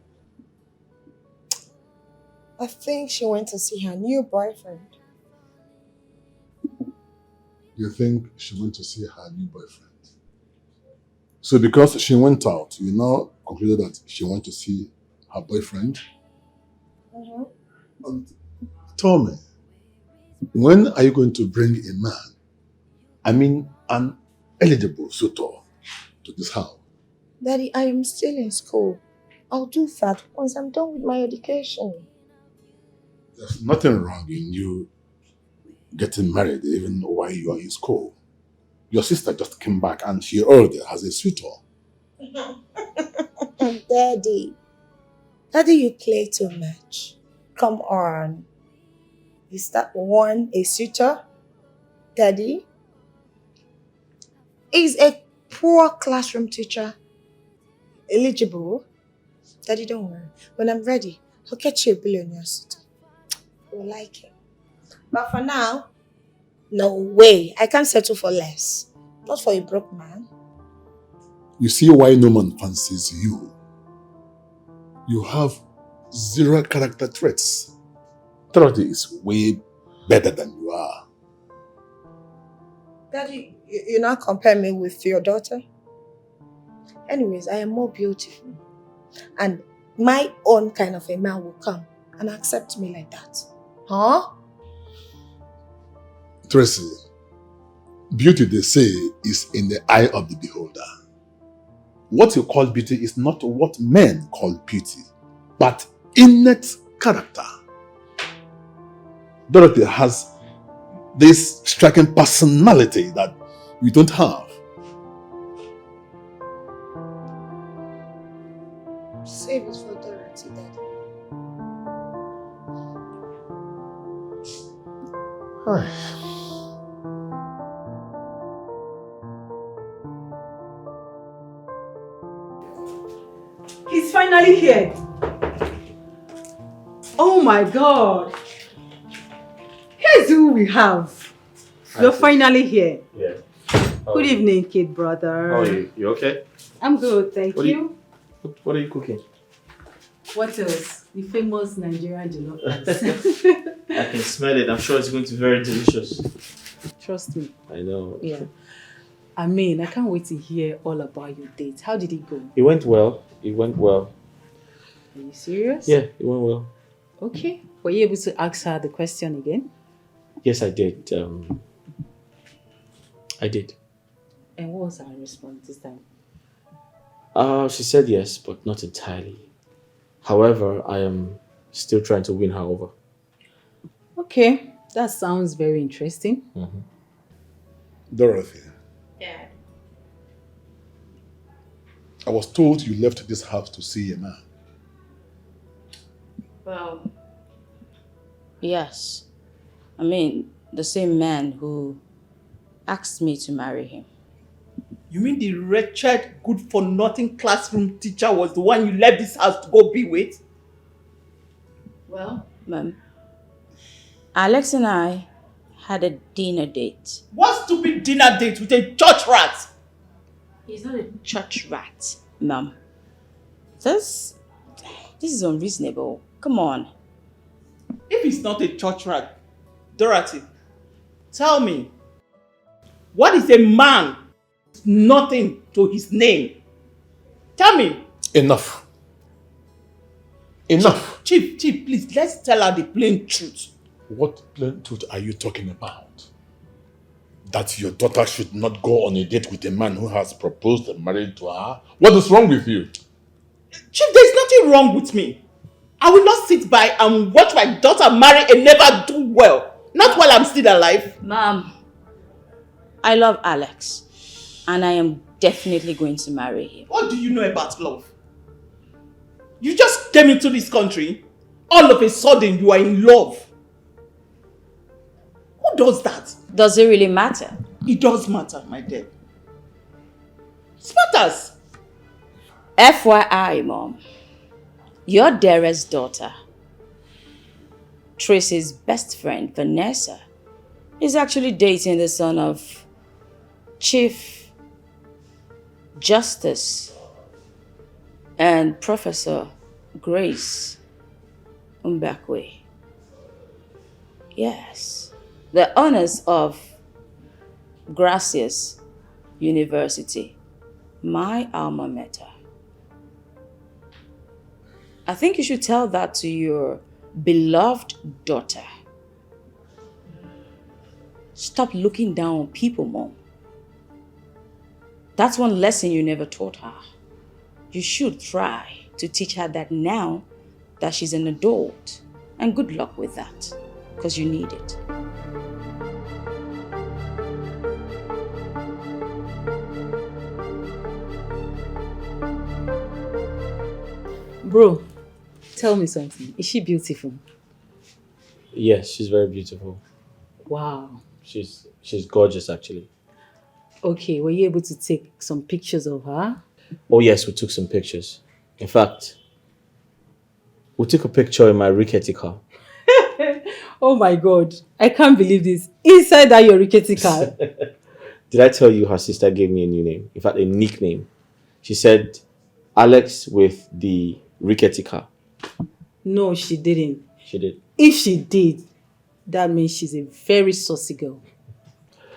I think she went to see her new boyfriend. You think she went to see her new boyfriend? So because she went out, you now concluded that she went to see her boyfriend? And tell me, when are you going to bring a man, an eligible suitor, to this house? Daddy, I am still in school. I'll do that once I'm done with my education. There's nothing wrong in you getting married even while you are in school. Your sister just came back and she already has a suitor. Daddy, you play too much. Come on. Is that one a suitor? Daddy? Is a poor classroom teacher eligible? Daddy, don't worry. When I'm ready, I'll get you a billionaire suitor. You'll like him. But for now, no way. I can't settle for less. Not for a broke man. You see why no man fancies you. You have zero character traits. Dorothy is way better than you are. Daddy, you're not comparing me with your daughter? Anyways, I am more beautiful. And my own kind of a man will come and accept me like that? Huh? Tracy, beauty, they say, is in the eye of the beholder. What you call beauty is not what men call beauty, but innate character. Dorothy has this striking personality that you don't have. Save it for Dorothy, Daddy. He's finally here. Oh my God. Here's who we have. You're finally here. Yeah. Good evening, kid brother. How are you? You okay? I'm good, thank What you. What are you cooking? What else? The famous Nigerian jollof rice. I can smell it. I'm sure it's going to be very delicious. Trust me. I know. Yeah. I mean, I can't wait to hear all about your date. How did it go? It went well. It went well. Are you serious? Yeah, it went well. Okay. Were you able to ask her the question again? Yes, I did. I did. And what was her response this time? She said yes, but not entirely. However, I am still trying to win her over. Okay. That sounds very interesting. Mm-hmm. Dorothy, Yeah. I was told you left this house to see a man. Well, yes. I mean, the same man who asked me to marry him. You mean the wretched, good-for-nothing classroom teacher was the one you left this house to go be with? Well, Ma'am, Alex and I had a dinner date. What stupid dinner date with a church rat? He's not a church rat, Ma'am. This is unreasonable. Come on. If he's not a church rat, Dorothy, tell me, what is a man? Nothing to his name. Tell me. Enough. Enough. Chief, please, let's tell her the plain truth. What plain truth are you talking about? That your daughter should not go on a date with a man who has proposed a marriage to her? What is wrong with you? Chief, there's nothing wrong with me. I will not sit by and watch my daughter marry and never do well. Not while I'm still alive. Ma'am, I love Alex. And I am definitely going to marry him. What do you know about love? You just came into this country. All of a sudden, you are in love. Who does that? Does it really matter? It does matter, my dear. It matters. FYI, Mom. Your dearest daughter, Tracy's best friend, Vanessa, is actually dating the son of Chief Justice and Professor Grace Mbakwe. Yes, the honors of Gracias University, my alma mater. I think you should tell that to your beloved daughter. Stop looking down on people, Mom. That's one lesson you never taught her. You should try to teach her that now that she's an adult. And good luck with that, because you need it. Bro, tell me something. Is she beautiful? Yes, she's very beautiful. Wow. She's gorgeous, actually. Okay, were you able to take some pictures of her? Oh yes, we took some pictures. In fact, we took a picture in my Rickety Car. Oh my God, I can't believe this. Inside that your Rickety Car. Did I tell you her sister gave me a new name? In fact, a nickname. She said, Alex with the Rickety Car. No, she didn't. She did. If she did, that means she's a very saucy girl.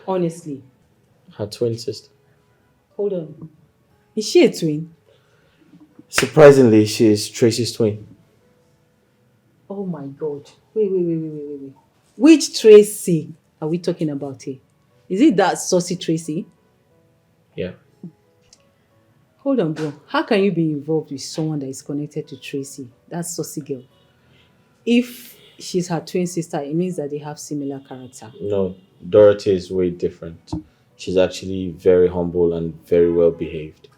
Honestly. Her twin sister. Hold on. Is she a twin? Surprisingly, she is Tracy's twin. Oh Oh my God. Wait. Which Tracy are we talking about here? Is it that saucy Tracy? Yeah. Hold on, bro. How can you be involved with someone that is connected to Tracy, that saucy girl? If she's her twin sister, it means that they have similar character. No, Dorothy is way different. She's actually very humble and very well behaved.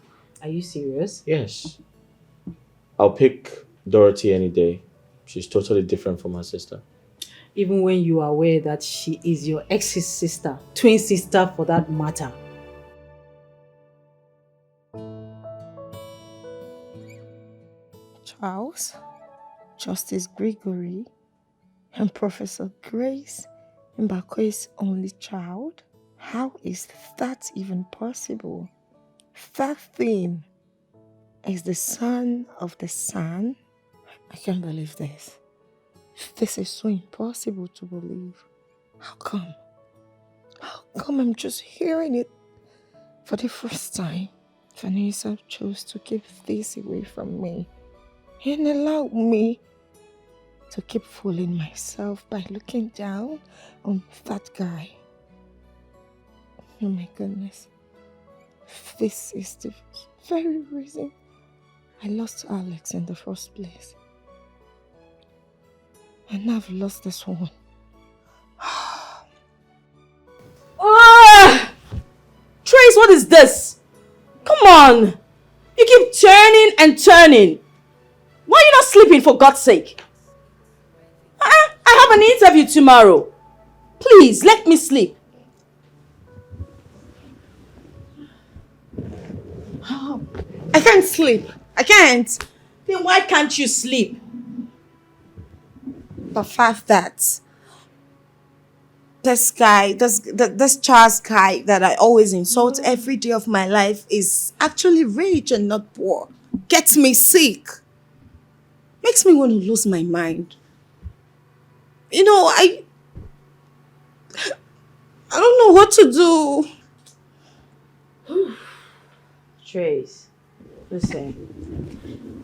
Are you serious? Yes. I'll pick Dorothy any day. She's totally different from her sister. Even when you are aware that she is your ex's sister, twin sister for that matter. Charles, Justice Gregory, and Professor Grace Mbakoe's only child? How is that even possible? That thing is the son of the sun? I can't believe this. This is so impossible to believe. How come? How come I'm just hearing it for the first time? Vanessa chose to keep this away from me and allow me to keep fooling myself by looking down on that guy. Oh my goodness. This is the very reason I lost Alex in the first place. And now I've lost this one. Trace, what is this? Come on! You keep turning and turning. Why are you not sleeping, for God's sake? I have an interview tomorrow. Please, let me sleep. I can't sleep. I can't. Then why can't you sleep? The fact that this guy, this Charles guy that I always insult every day of my life is actually rich and not poor. Gets me sick. Makes me want to lose my mind. You know, I don't know what to do. Trace, listen.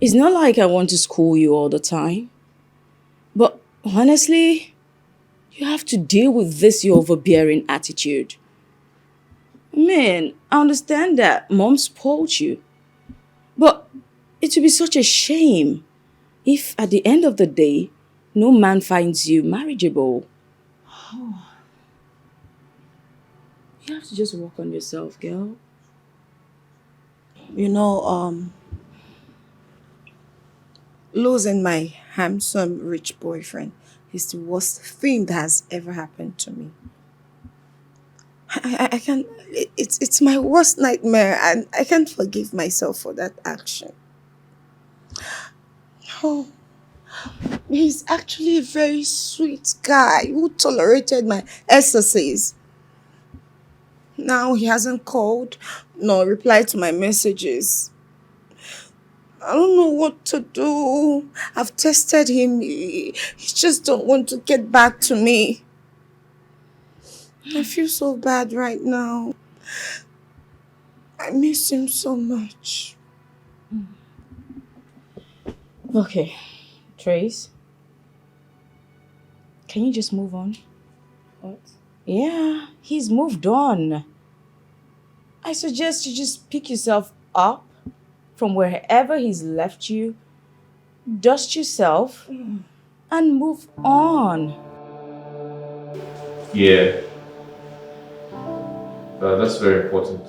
It's not like I want to school you all the time. But honestly, you have to deal with this your overbearing attitude. Man, I understand that mom spoiled you. But it would be such a shame if at the end of the day, no man finds you marriageable. You have to just work on yourself, girl. You know, losing my handsome, rich boyfriend is the worst thing that has ever happened to me. I can't, it's my worst nightmare and I can't forgive myself for that action. Oh, he's actually a very sweet guy who tolerated my excesses. Now he hasn't called nor replied to my messages. I don't know what to do. I've tested him. He just don't want to get back to me. I feel so bad right now. I miss him so much. Okay, Trace. Can you just move on? What? Yeah, he's moved on. I suggest you just pick yourself up from wherever he's left you, dust yourself, and move on. Yeah. That's very important.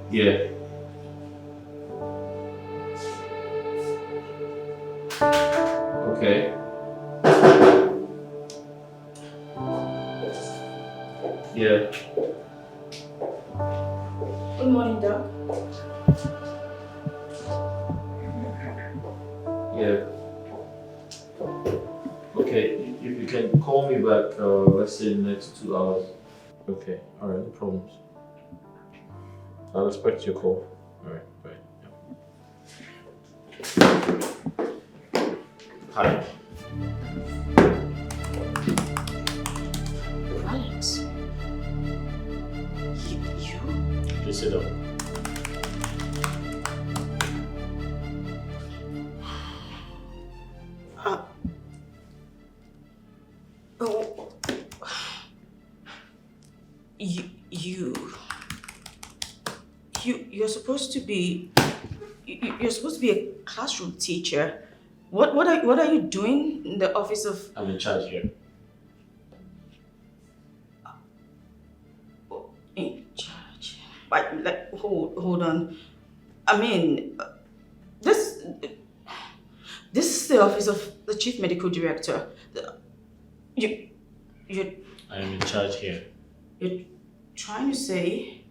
Yeah. Okay. Yeah. Good morning, Doc. Yeah. Okay, you can call me back, let's say in the next 2 hours. Okay, alright, no problems. I'll expect your call. Alright, bye. Yeah. Hi. Alex. You? Please sit down. Oh, you're supposed to be you're supposed to be a classroom teacher. What are you doing in the office of? I'm in charge here. In charge. Like, hold on. I mean, this is the office of the chief medical director. You I am in charge here. You're trying to say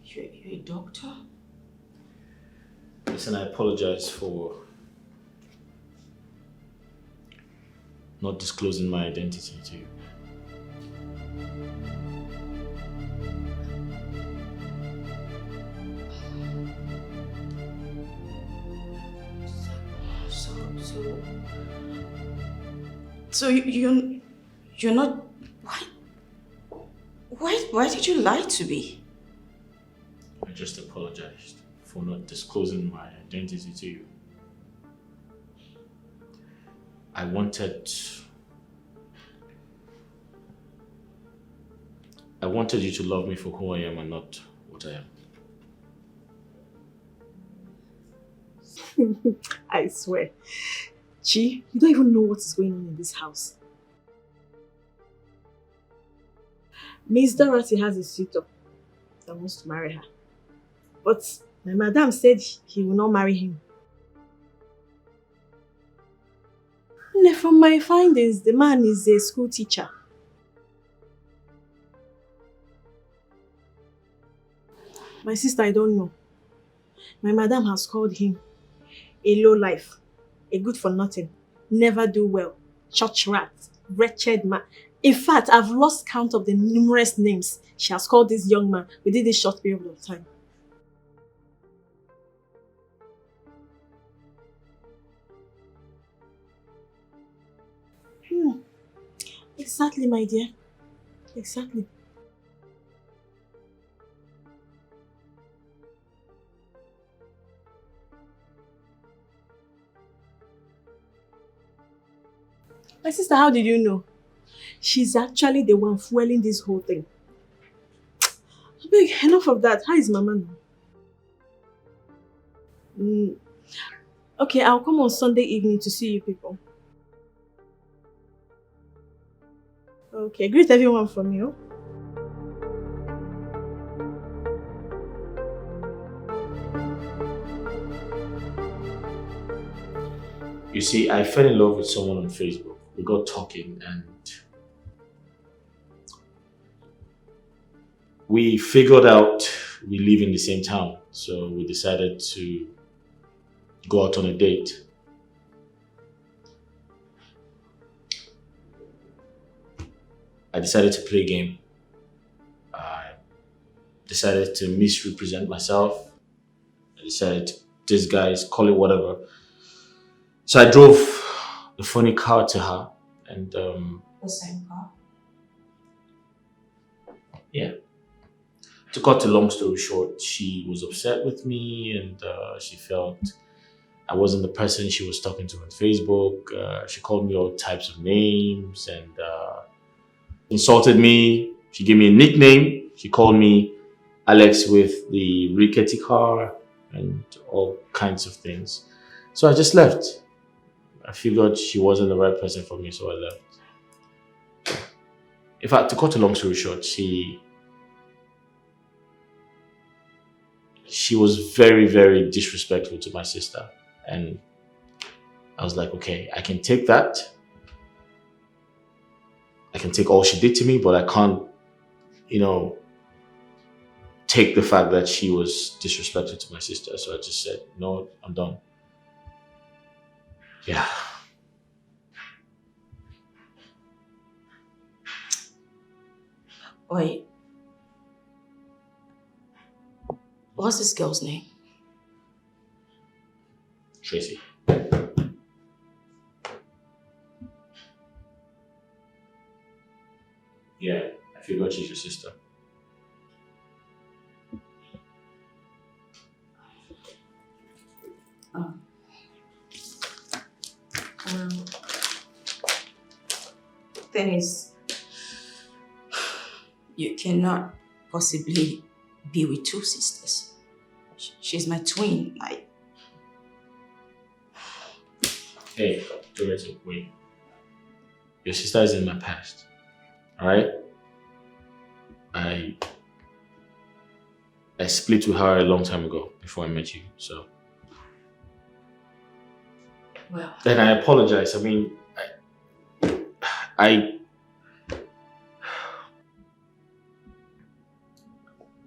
you're a doctor? Listen, I apologize for not disclosing my identity to you. So you're not. Why did you lie to me? I just apologized for not disclosing my identity to you. I wanted you to love me for who I am and not what I am. I swear. Chi, you don't even know what is going on in this house. Miss Dorothy has a suitor that wants to marry her. But my madam said he will not marry him. And from my findings, the man is a school teacher. My sister, I don't know. My madam has called him a lowlife, a good for nothing, never do well, church rat, wretched man. In fact, I've lost count of the numerous names she has called this young man within this short period of time. Exactly, my dear. Exactly. My sister, how did you know? She's actually the one fueling this whole thing. Big, enough of that. How is Mama now? Okay, I'll come on Sunday evening to see you people. Okay, greet everyone from you. You see, I fell in love with someone on Facebook. We got talking and we figured out we live in the same town. So we decided to go out on a date. I decided to play a game. I decided to misrepresent myself. I decided to disguise, call it whatever. So I drove the funny car to her and The same car? yeah. To cut a long story short, she was upset with me and she felt I wasn't the person she was talking to on Facebook. She called me all types of names and insulted me. She gave me a nickname. She called me Alex with the Rickety Car and all kinds of things. So I just left. I figured she wasn't the right person for me, so I left. In fact, to cut a long story short, she was very, very disrespectful to my sister. And I was like, okay, I can take that. I can take all she did to me, but I can't, take the fact that she was disrespectful to my sister. So I just said, no, I'm done. Yeah. Wait. What's this girl's name? Tracy. Yeah, I figured she's your sister. thing is, you cannot possibly be with two sisters. She's my twin. Hey, Dorothy, wait. Your sister is in my past. Alright? I split with her a long time ago before I met you, so. Well. Then I apologize. I mean, I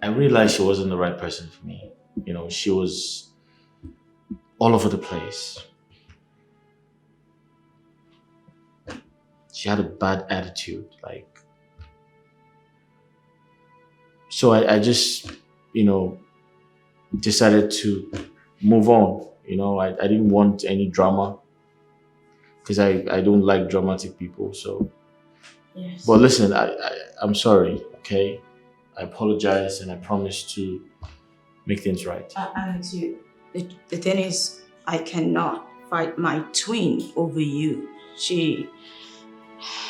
realized she wasn't the right person for me. You know, she was all over the place. She had a bad attitude, like. So I just, you know, decided to move on. You know, I didn't want any drama because I don't like dramatic people. So, yes. But listen, I'm sorry. Okay, I apologize and I promise to make things right. Alex, the thing is, I cannot fight my twin over you.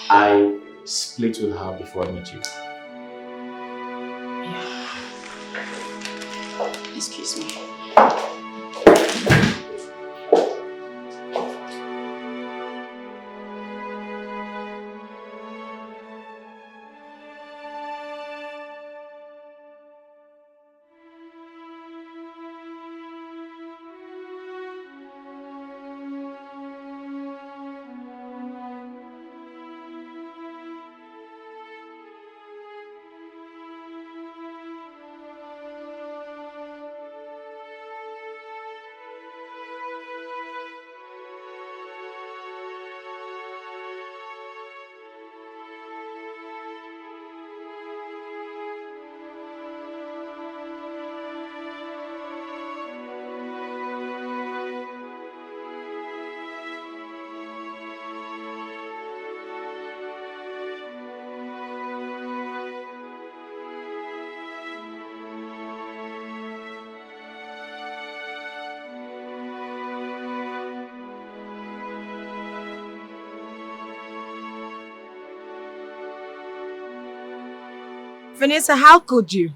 I split with her before I met you. Yeah. Excuse me. Vanessa, how could you?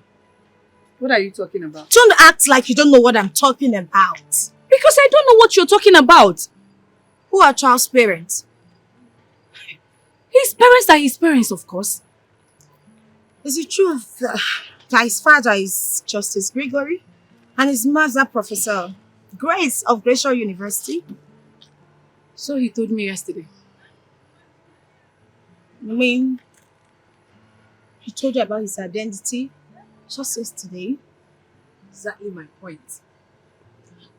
What are you talking about? Don't act like you don't know what I'm talking about. Because I don't know what you're talking about. Who are Charles' parents? His parents are his parents, of course. Is it true that his father is Justice Gregory and his mother Professor Grace of Glacier University? So he told me yesterday. You mean he told you about his identity just yesterday? Exactly my point.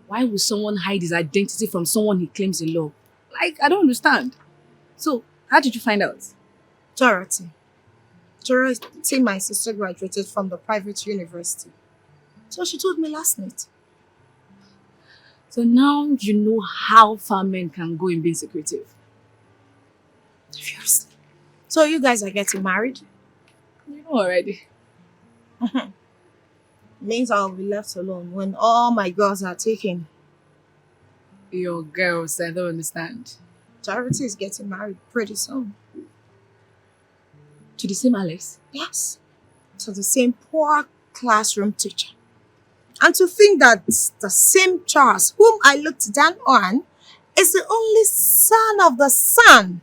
Why would someone hide his identity from someone he claims he loves? Like, I don't understand. So, how did you find out? Dorothy, my sister graduated from the private university. So she told me last night. So now you know how far men can go in being secretive. Seriously. So you guys are getting married? You know already. Means I'll be left alone when all my girls are taken. Your girls, I don't understand. Dorothy is getting married pretty soon. To the same Alex? Yes. To the same poor classroom teacher. And to think that the same Charles, whom I looked down on, is the only son of the sun.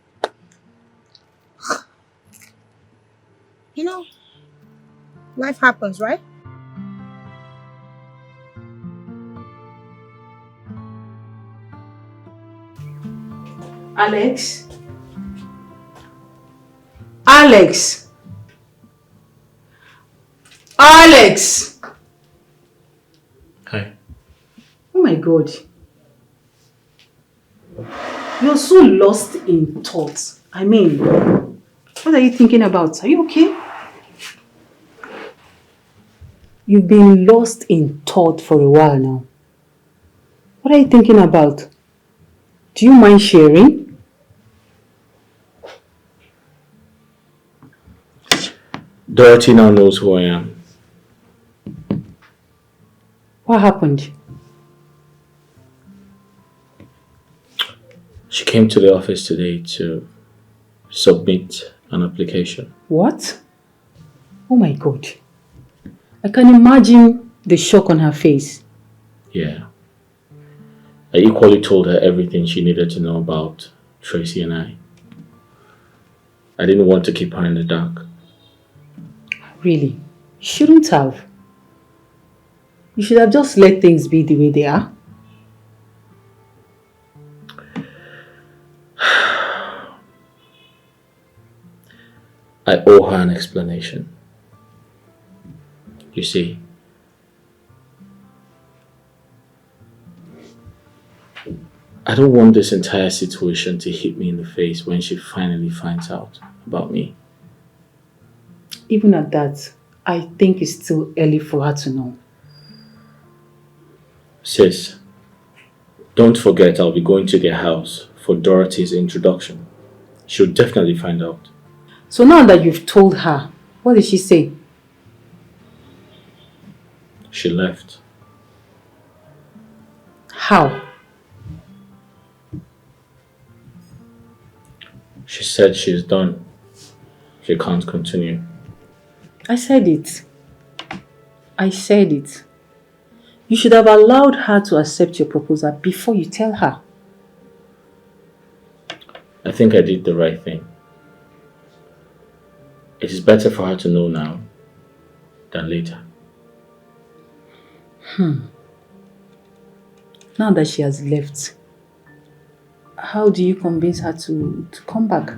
You know, life happens, right? Alex? Alex? Alex! Hi. Oh my God. You're so lost in thoughts. I mean, what are you thinking about? Are you okay? You've been lost in thought for a while now. What are you thinking about? Do you mind sharing? Dorothy now knows who I am. What happened? She came to the office today to submit an application. What? Oh my God. I can imagine the shock on her face. Yeah. I equally told her everything she needed to know about Tracy and I. I didn't want to keep her in the dark. Really? You shouldn't have. You should have just let things be the way they are. I owe her an explanation. You see, I don't want this entire situation to hit me in the face when she finally finds out about me. Even at that, I think it's still early for her to know. Sis, don't forget I'll be going to their house for Dorothy's introduction. She'll definitely find out. So now that you've told her, what did she say? She left. How? She said she's done. She can't continue. I said it. I said it. You should have allowed her to accept your proposal before you tell her. I think I did the right thing. It is better for her to know now than later. Now that she has left, how do you convince her to come back?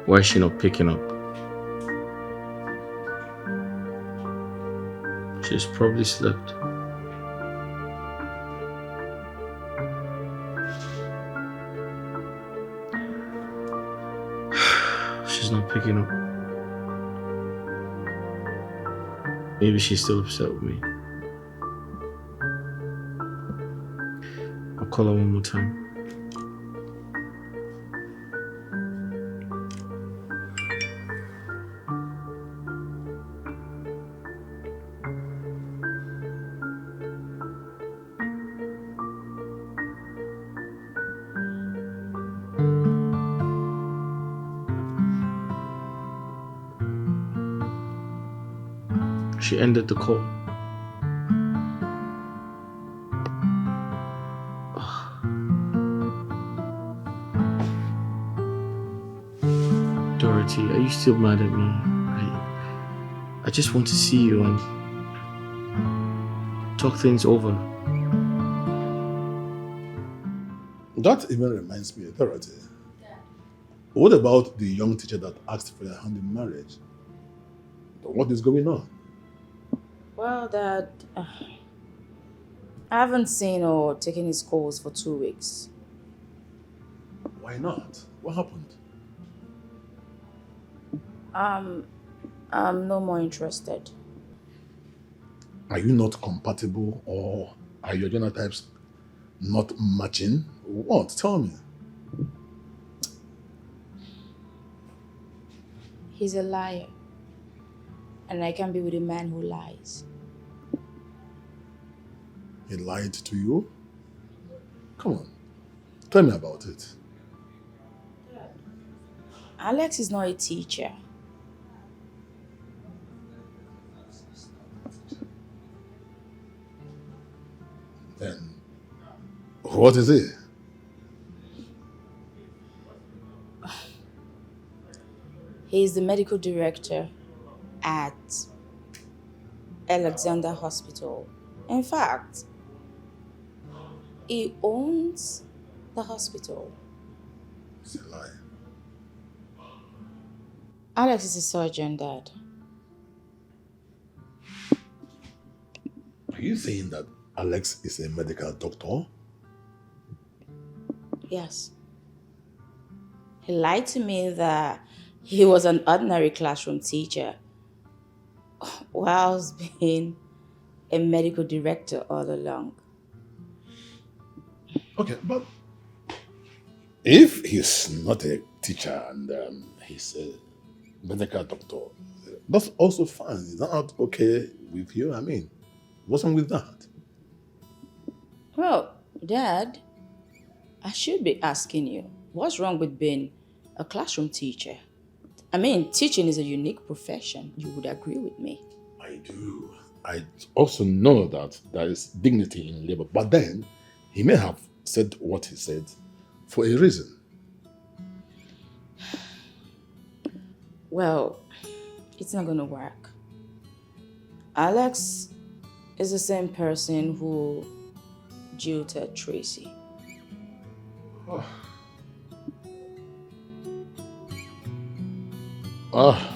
Why is she not picking up? She's probably slept. She's not picking up. Maybe she's still upset with me. I'll call her one more time. She ended the call. Dorothy, are you still mad at me? I just want to see you and talk things over. That even reminds me, Dorothy. What about the young teacher that asked for your hand in marriage? What is going on? Well, Dad, I haven't seen or taken his calls for 2 weeks. Why not? What happened? I'm no more interested. Are you not compatible or are your genotypes not matching? What? Tell me. He's a liar. And I can't be with a man who lies. He lied to you? Come on. Tell me about it. Alex is not a teacher. Then, what is he? He's the medical director at Alexander Hospital. In fact, he owns the hospital. It's a lie. Alex is a surgeon, Dad. Are you saying that Alex is a medical doctor? Yes. He lied to me that he was an ordinary classroom teacher. whilst being a medical director all along. Okay, but if he's not a teacher and he's a medical doctor, that's also fine. Is that okay with you? I mean, what's wrong with that? Well, Dad, I should be asking you, what's wrong with being a classroom teacher? I mean, teaching is a unique profession. You would agree with me. I do. I also know that there is dignity in labor, but then he may have said what he said for a reason. Well, it's not gonna work. Alex is the same person who jilted Tracy. Oh.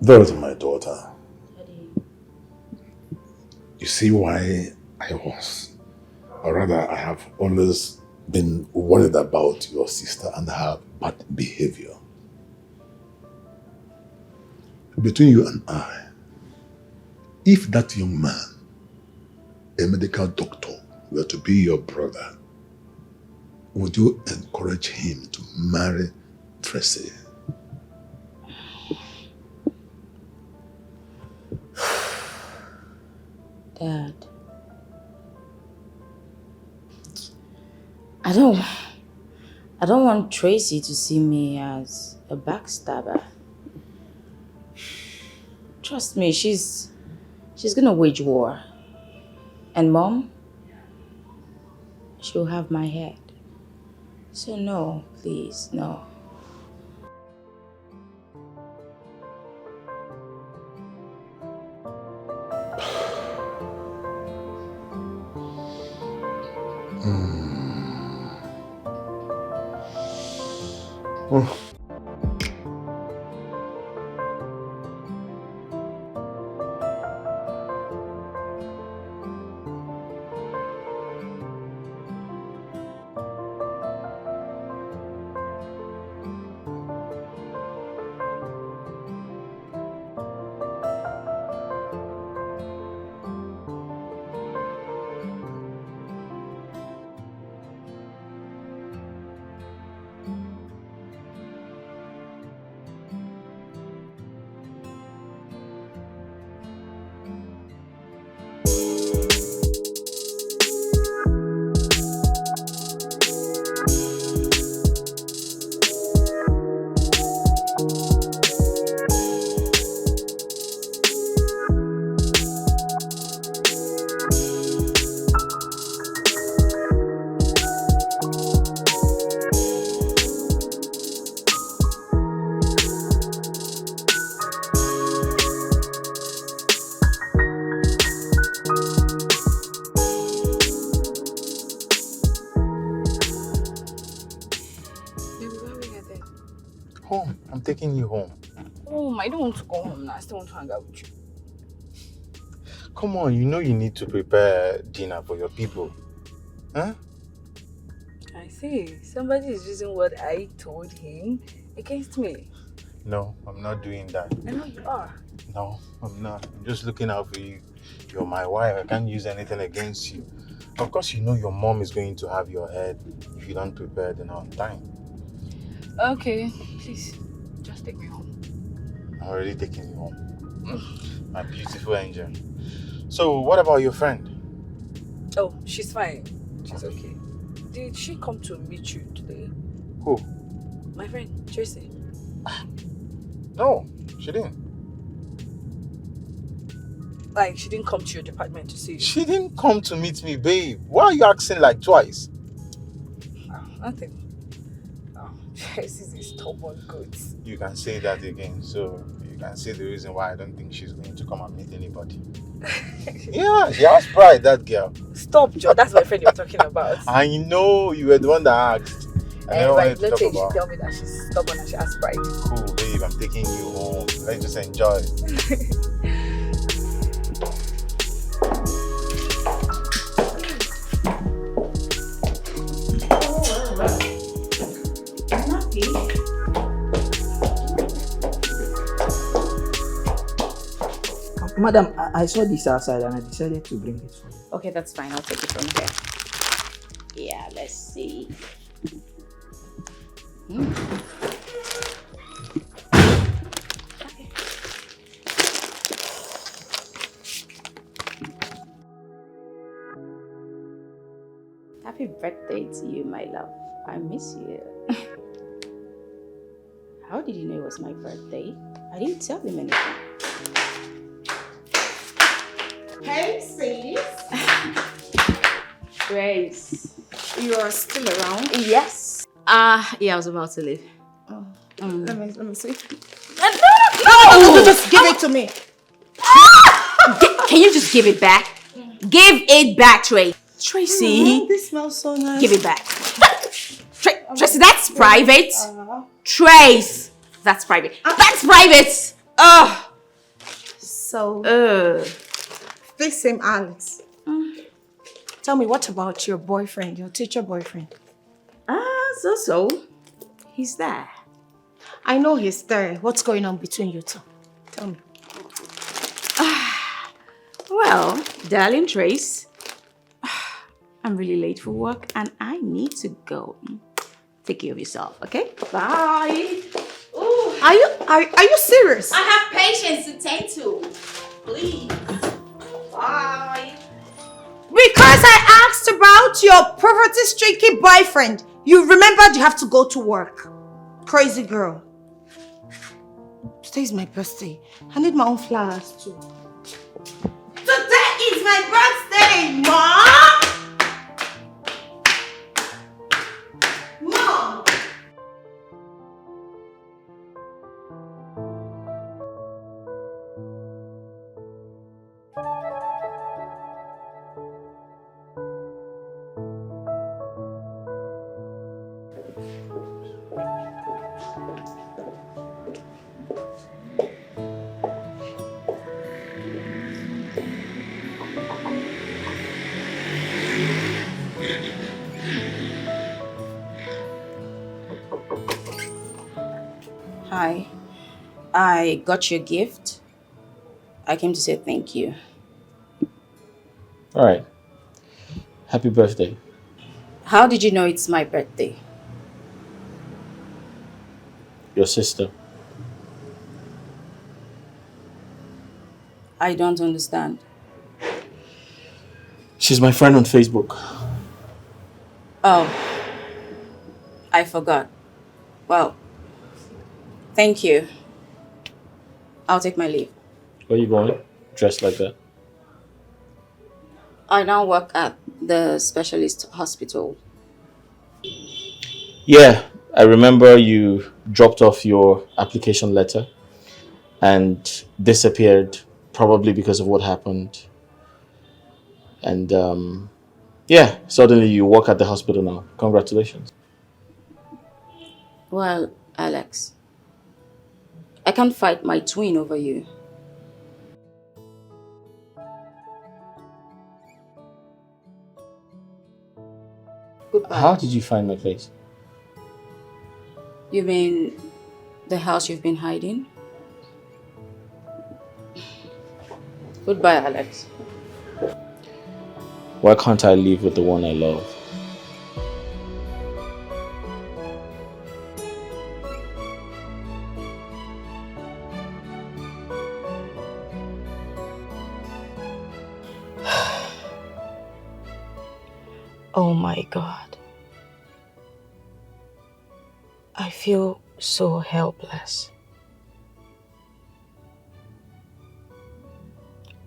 Dorothy, my daughter, you see why I have always been worried about your sister and her bad behavior. Between you and I, if that young man, a medical doctor, were to be your brother, would you encourage him to marry Tracy? Dad, I don't want Tracy to see me as a backstabber. Trust me, she's gonna wage war. And Mom, she'll have my head. So no, please, no. Oh. Home. I'm taking you home. Home. I don't want to go home now. I still want to hang out with you. Come on, you know you need to prepare dinner for your people. Huh? I see. Somebody is using what I told him against me. No, I'm not doing that. I know you are. No, I'm not. I'm just looking out for you. You're my wife. I can't use anything against you. Of course, you know your mom is going to have your head if you don't prepare dinner on time. Okay, please, just take me home. I'm already taking you home. My beautiful angel. So, what about your friend? Oh, she's fine. She's okay. Did she come to meet you today? Who? My friend, Tracy. No, she didn't. Like, she didn't come to your department to see you? She didn't come to meet me, babe. Why are you asking like twice? Nothing. Oh, Tracy's a stubborn goat. You can say that again, so you can see the reason why I don't think she's going to come and meet anybody. Yeah, she has pride, that girl. Stop, Joe. That's my friend you're talking about. I know you were the one that asked. I never wanted to talk You about. tell me that she's stubborn and she has pride. Cool, babe. I'm taking you home. Let's just enjoy. Madam, I saw this outside and I decided to bring it for you. Okay, that's fine. I'll take it from here. Yeah, let's see. Happy birthday to you, my love. I miss you. How did you know it was my birthday? I didn't tell him anything. Hey, sweeties. Grace. You are still around? Yes. Yeah, I was about to leave. Oh. Let me see. No! Just give it to me. Can you just give it back? Give it back, Tracy. This smells so nice. Give it back. Tracy, that's private. Trace, that's private. That's private. So, this same Alex. Tell me, what about your boyfriend, your teacher boyfriend? So. He's there. I know he's there. What's going on between you two? Tell me. Well, darling Trace, I'm really late for work and I need to go. Take care of yourself, okay? Bye. Ooh. Are you serious? I have patience to tend to. Please. Bye. Because I asked about your poverty-stricken boyfriend. You remembered you have to go to work. Crazy girl. Today's my birthday. I need my own flowers too. Today is my birthday, Mom! Mom! Hi. I got your gift. I came to say thank you. All right. Happy birthday. How did you know it's my birthday? Your sister. I don't understand. She's my friend on Facebook. Oh, I forgot. Well, thank you. I'll take my leave. Where are you going? Dressed like that? I now work at the specialist hospital. Yeah, I remember you dropped off your application letter and disappeared, probably because of what happened. And yeah, suddenly you work at the hospital now. Congratulations. Well, Alex, I can't fight my twin over you. Goodbye. How did you find my place? You mean The house you've been hiding? Goodbye, Alex. Why can't I live with the one I love? Oh my God. I feel so helpless.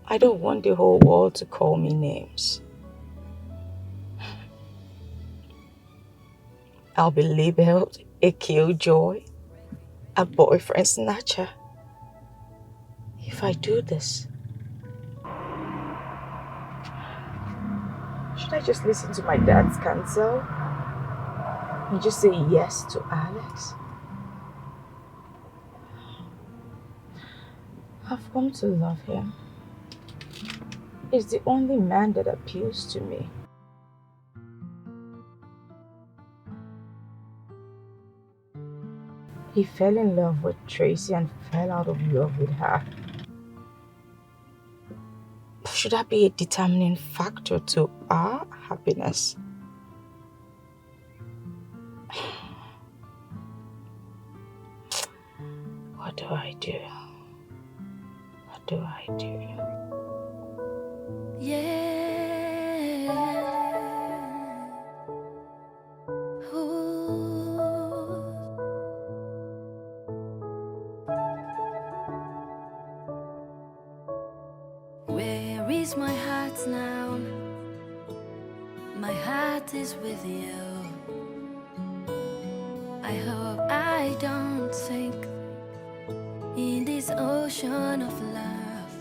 I don't want the whole world to call me names. I'll be labeled a killjoy, a boyfriend snatcher. If I do this, should I just listen to my dad's counsel and just say yes to Alex? I've come to love him. He's the only man that appeals to me. He fell in love with Tracy and fell out of love with her. Should that be a determining factor to our happiness? What do I do? What do I do? Yeah. Ooh. Where is my heart now? My heart is with you. I hope I don't sink in this ocean of love.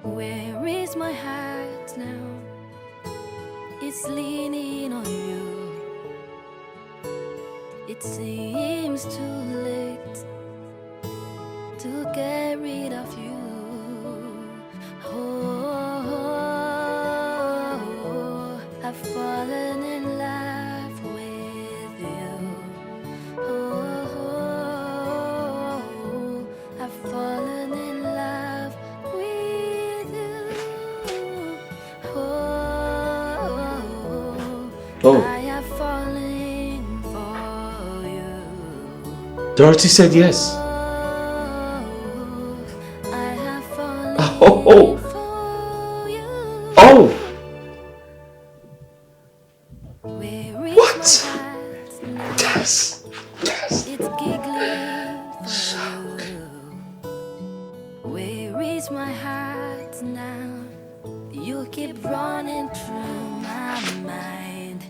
Where is my heart now? It's leaning on you. It seems too late to get rid of you. Oh, I've fallen in love with you. Oh, I've fallen in love with you. Oh. I have fallen for you. Dorothy said yes. I have fallen Oh. Oh. What? Yes. Yes. It's giggling for you. Where is my heart now? You keep running through my mind.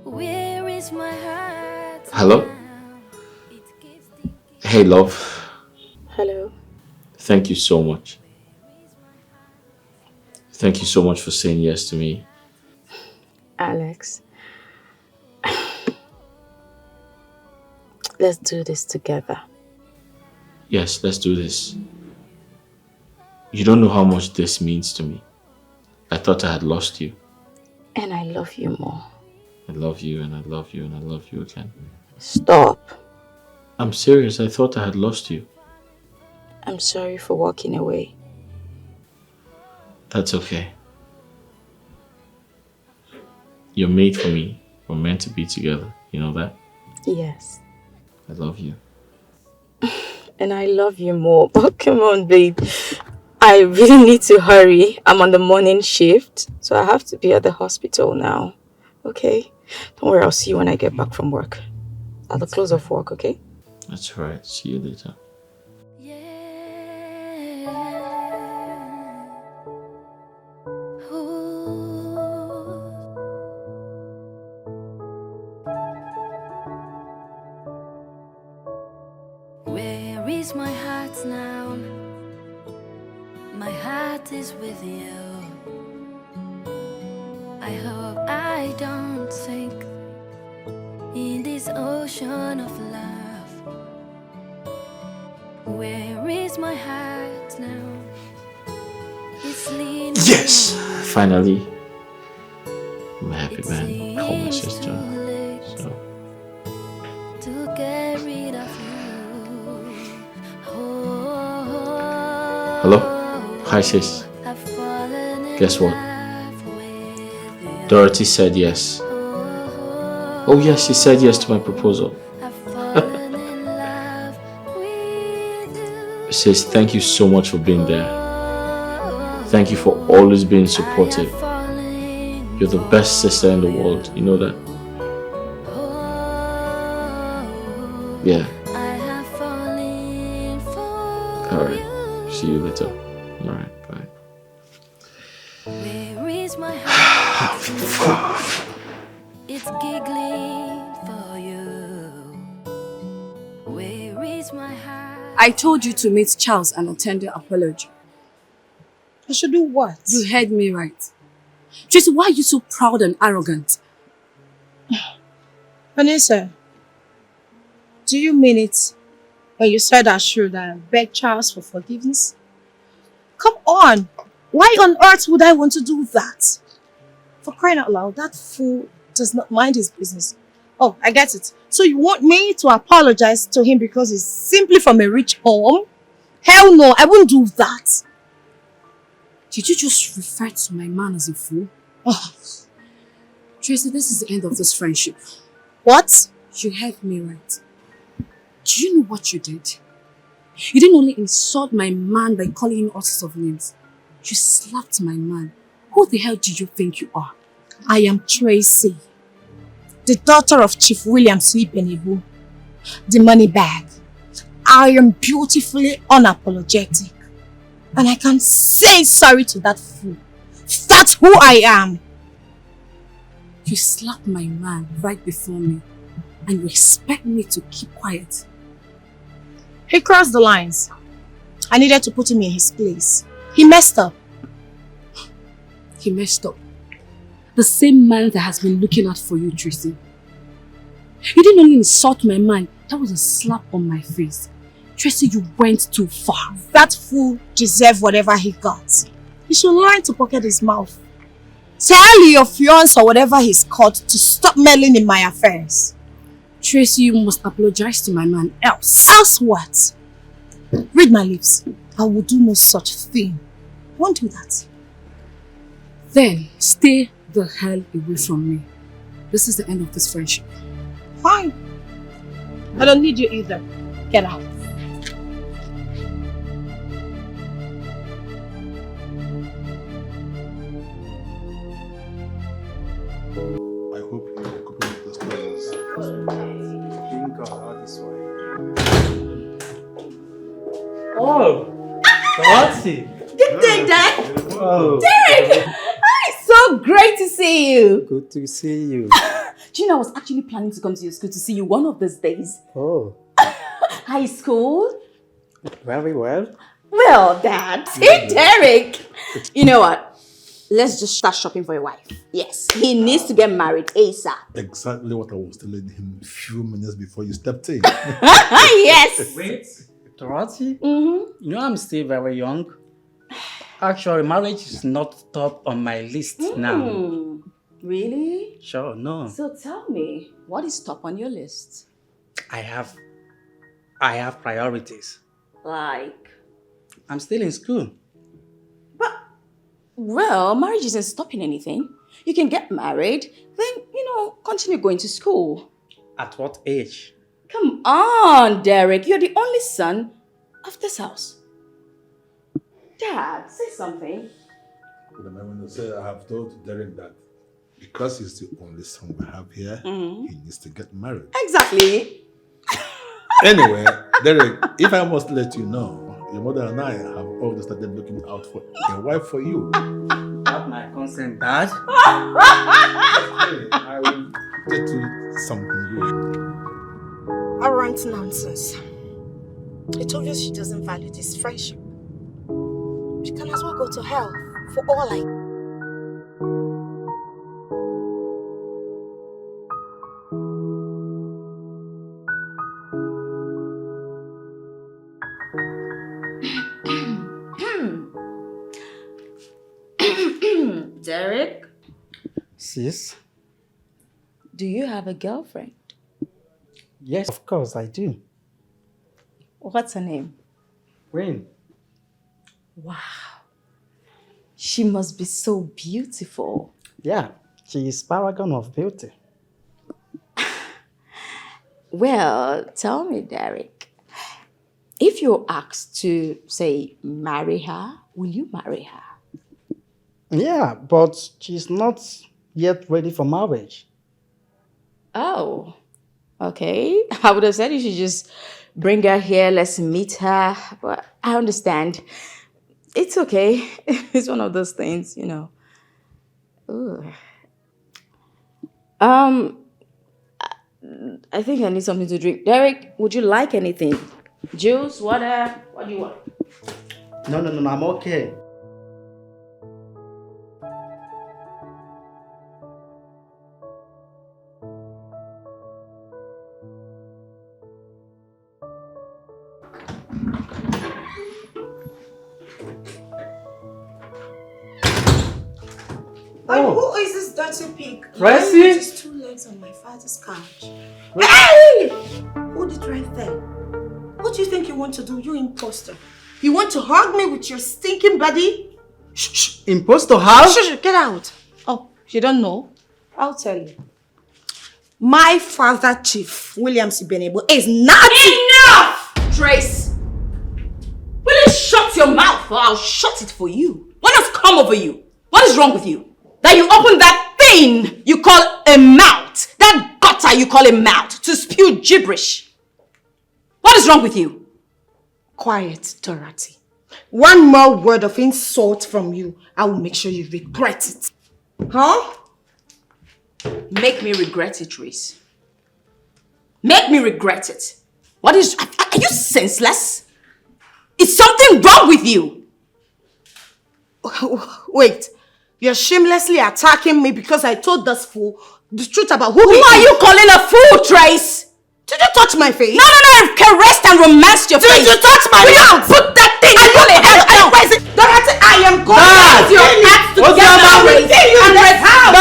Where is my heart? Hello? Hey, love. Hello. Thank you so much. Thank you so much for saying yes to me. Alex, let's do this together. Yes, let's do this. You don't know how much this means to me. I thought I had lost you. And I love you more. I love you and I love you and I love you again. Stop. I'm serious. I thought I had lost you. I'm sorry for walking away. That's okay. You're made for me. We're meant to be together. You know that? Yes. I love you. And I love you more. But come on, babe. I really need to hurry. I'm on the morning shift, so I have to be at the hospital now. Okay? Don't worry, I'll see you when I get back from work. At the close of work, okay? That's right. See you later. Where is my heart now? My heart is with you. I hope I don't sink in this ocean of love. Where is my heart now? It's leaning. Yes! Finally. I'm a happy man. Call my sister. So. To get Hello? Hi sis. Guess what? Dorothy said yes. Oh yes, she said yes to my proposal. Sis, thank you so much for being there. Thank you for always being supportive. You're the best sister in the world, you know that? Yeah. Alright, see you later. Alright, bye. Where is my heart? It's giggling for you. Where is my heart? I told you to meet Charles and attend the apology. I should do what? You heard me right. Tracy, why are you so proud and arrogant? Vanessa, do you mean it when you said I should beg Charles for forgiveness? Come on! Why on earth would I want to do that? For crying out loud, that fool does not mind his business. Oh, I get it. So you want me to apologize to him because he's simply from a rich home? Hell no, I wouldn't do that. Did you just refer to my man as a fool? Oh. Tracy, this is the end of this friendship. What? You heard me right. Do you know what you did? You didn't only insult my man by calling him all sorts of names. You slapped my man. Who the hell do you think you are? I am Tracy, the daughter of Chief William Sleepenibu, the money bag. I am beautifully unapologetic. And I can say sorry to that fool. That's who I am. You slapped my man right before me. And you expect me to keep quiet. He crossed the lines. I needed to put him in his place. He messed up. He messed up. The same man that has been looking out for you, Tracy. You didn't only insult my man, that was a slap on my face. Tracy, you went too far. That fool deserved whatever he got. He should learn to pocket his mouth. Tell your fiancé or whatever he's called to stop meddling in my affairs. Tracy, you must apologize to my man, else. Else what? Read my lips. I will do no such thing. I won't do that. Then, stay the hell away from me. This is the end of this friendship. Fine. I don't need you either. Get out. I hope you are coping with the stories. Thank God, all this way. Oh, Tracy. Good day, Dad. Oh. Derek! Hi, so great to see you. Good to see you. Do you know I was actually planning to come to your school to see you one of these days. Oh. High school? Very well. Well, Dad. Hey, Derek. You know what? Let's just start shopping for your wife. Yes, he needs to get married ASAP. Exactly what I was telling him a few minutes before you stepped in. Yes. Wait, Tracy? Mm-hmm. You know I'm still very young. Actually, marriage is not top on my list now. Really? Sure, no. So tell me, what is top on your list? I have priorities. Like? I'm still in school. Well, marriage isn't stopping anything. You can get married, then, continue going to school. At what age? Come on, Derek. You're the only son of this house. Dad, say something. But I want to say I have told Derek that because he's the only son we have here, he needs to get married. Exactly. Anyway, Derek, if I must let you know, your mother and I have already started looking out for a wife for you. Have my consent, Dad. I will get you something good. Arrant nonsense. I told you she doesn't value this friendship. She can as well go to hell for all I... Derek, Sis? do you have a girlfriend? Yes, of course I do. What's her name? Rain. Wow. She must be so beautiful. Yeah, she is paragon of beauty. Well, tell me, Derek, if you're asked to, say, marry her, will you marry her? Yeah, but she's not yet ready for marriage. Oh, okay. I would have said you should just bring her here, let's meet her. But I understand. It's okay. It's one of those things, you know. Ooh. I think I need something to drink. Derek, would you like anything? Juice, water? What do you want? No, I'm okay. Who is this dirty pig? Tracy? Just 2 legs on my father's couch. Hey! Hold it right there. What do you think you want to do, you imposter? You want to hug me with your stinking body? Shh. Imposter how? Shh, get out. Oh, you don't know? I'll tell you. My father, Chief Williams Ibenebo, is not... Enough! Trace! Will you shut your mouth or I'll shut it for you? What has come over you? What is wrong with you? That you open that thing you call a mouth, that gutter you call a mouth, to spew gibberish. What is wrong with you? Quiet, Dorothy. One more word of insult from you, I will make sure you regret it. Huh? Make me regret it, Trace. Make me regret it. What is... Are you senseless? Is something wrong with you? Wait. You're shamelessly attacking me because I told this fool the truth about who are you calling a fool, Trace? Did you touch my face? No, I've caressed and romanced your face. Did you touch my mouth? Put that thing you call a head down. Dorothy, I am going to your ass together and rest house.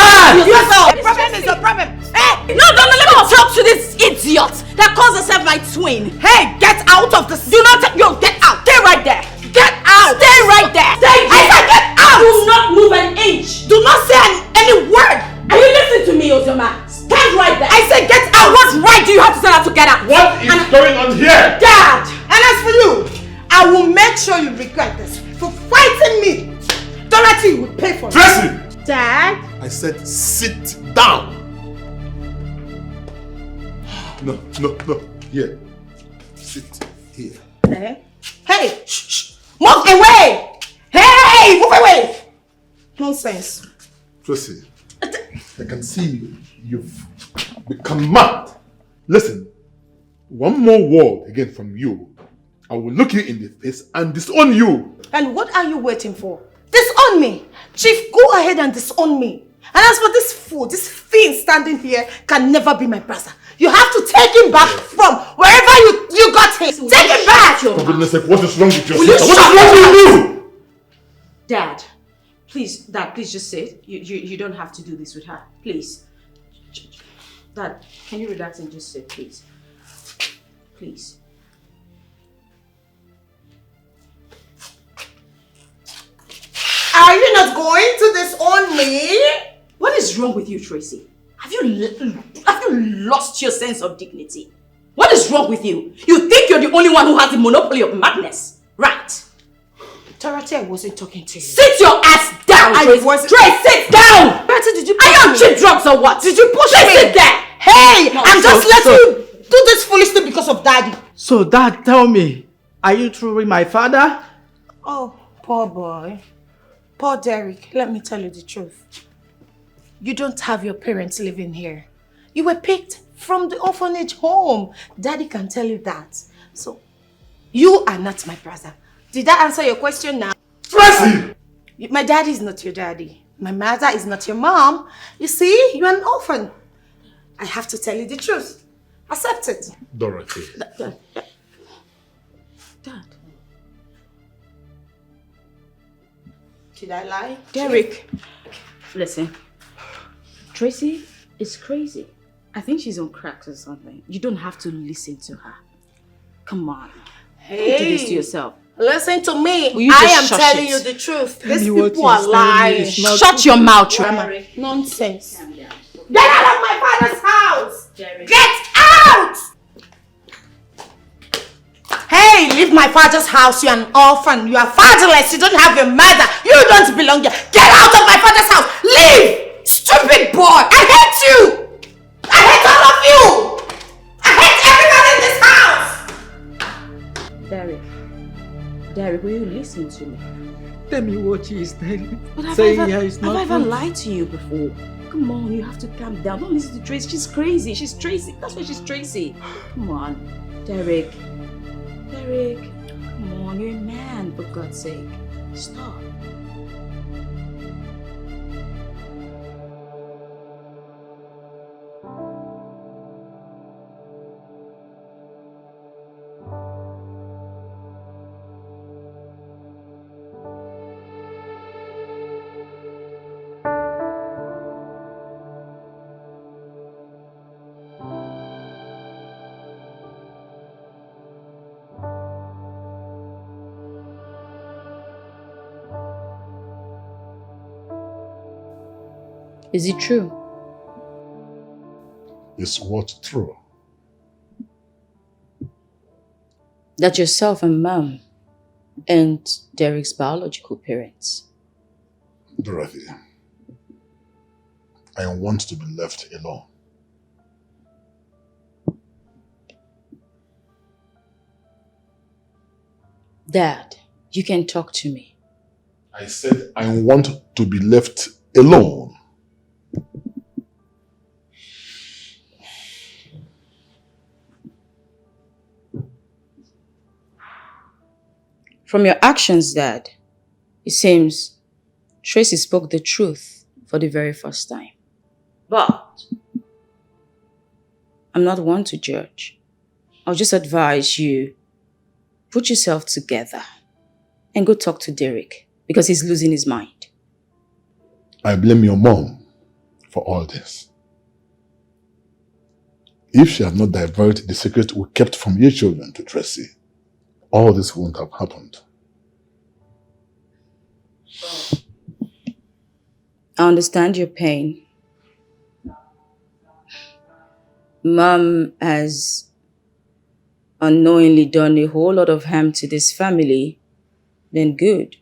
The problem is the problem. Hey! No, let me talk to this idiot that calls herself my twin. Hey, get out of this. Do not get out. Stay right there. Get out. Stay right there. I said get out. Do not move an inch. Do not say any word. Are you listening to me, Ozoma? Stand right there. I said get out. What right do you have to tell her to get out? What is going on here? Dad. And as for you, I will make sure you regret this. For fighting me. Dorothy will pay for it. Tracy! Dad? I said sit down. No. Here. Sit here. Hey! Shh. Move away! Hey! Move away! Nonsense. Tracy, I can see you've become mad. Listen, one more word again from you, I will look you in the face and disown you. And what are you waiting for? Disown me! Chief, go ahead and disown me. And as for this fool, this fiend standing here can never be my brother. You have to take him back from wherever you got him. Take him back! For goodness sake, what is wrong with your Will you sister? What is wrong with you? Dad, please just say it. You don't have to do this with her. Please. Dad, can you relax and just say it, please? Please. Are you not going to disown me? What is wrong with you, Tracy? Have you lost your sense of dignity? What is wrong with you? You think you're the only one who has the monopoly of madness, right? Dorothy, I wasn't talking to you. Sit your ass down, Tracy. Tracy, sit down! Dorothy, did you push me? Are you on cheap drugs or what? Did you push me? Sit there! Hey! I'm just letting you do this foolishly because of Daddy. So Dad, tell me, are you truly my father? Oh, poor boy. Poor Derek, let me tell you the truth. You don't have your parents living here. You were picked from the orphanage home. Daddy can tell you that. So, you are not my brother. Did that answer your question now? Tracy! My daddy is not your daddy. My mother is not your mom. You see, you're an orphan. I have to tell you the truth. Accept it. Dorothy. Dad. Did I lie? Derek, listen. Tracy is crazy. I think she's on cracks or something. You don't have to listen to her. Come on. Hey. Don't do this to yourself. Listen to me. Will you I just am shush telling it? you the truth. Tell These me what people he's are telling me lying. is not Shut your mouth, Trama. Nonsense. Get out of my father's house! Get out! Hey, leave my father's house. You're an orphan. You are fatherless. You don't have your mother. You don't belong here. Get out of my father's house! Leave! Stupid boy! I hate you! I hate all of you! I hate everyone in this house! Derek, will you listen to me? Tell me what she is telling. But have Saying I here ever, is have not I ever true. lied to you before? Come on, you have to calm down. Don't listen to Tracy. She's crazy. She's Tracy. That's why she's Tracy. Come on, Derek. Derek, come on. You're a man, for God's sake. Stop. Is it true? Is what true? That yourself and Mom and Derek's biological parents? Dorothy, I want to be left alone. Dad, you can talk to me. I said I want to be left alone. From your actions, Dad, it seems Tracy spoke the truth for the very first time. But I'm not one to judge. I'll just advise you, put yourself together and go talk to Derek because he's losing his mind. I blame your mom for all this. If she had not diverted the secret we kept from your children to Tracy, all this wouldn't have happened. I understand your pain. Mom has unknowingly done a whole lot of harm to this family, then good.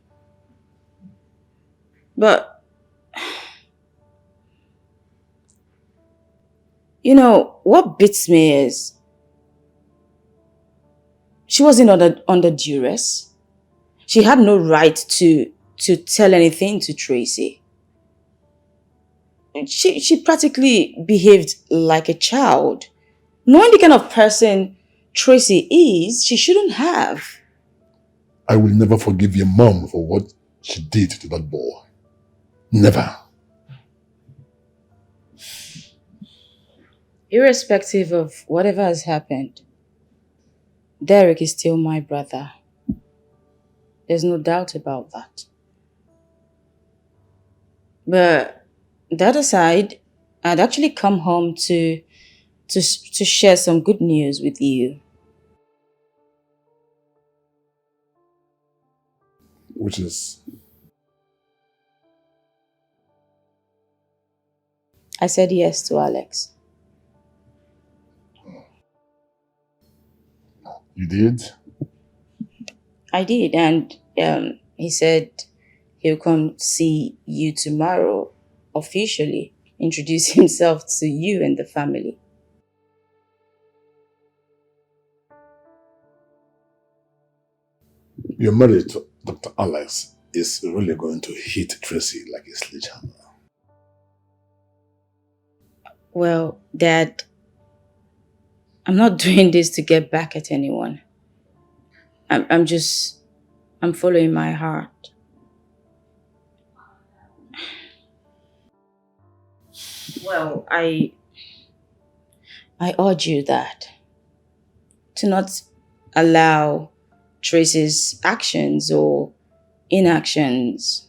But, you know, what beats me is she wasn't under duress. She had no right to tell anything to Tracy. She practically behaved like a child. Knowing the kind of person Tracy is, she shouldn't have. I will never forgive your mom for what she did to that boy. Never. Irrespective of whatever has happened, Derek is still my brother. There's no doubt about that. But that aside, I'd actually come home to share some good news with you. Which is? I said yes to Alex. You did? I did, and he said he'll come see you tomorrow, officially introduce himself to you and the family. Your marriage to Dr. Alex is really going to hit Tracy like a sledgehammer. Well, Dad, I'm not doing this to get back at anyone. I'm following my heart. Well, I urge you that to not allow Tracy's actions or inactions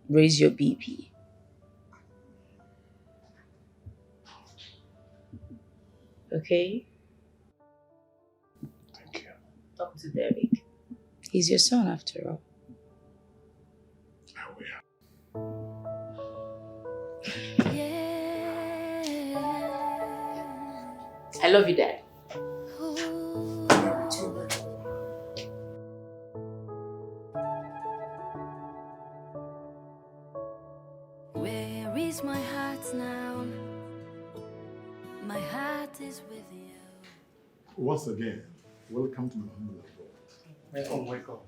raise your BP. Okay? Thank you. Talk to Derek. He's your son after all. I love you, Dad. Where is my heart now? My heart is with you. Once again, welcome to my humble abode. Welcome, welcome.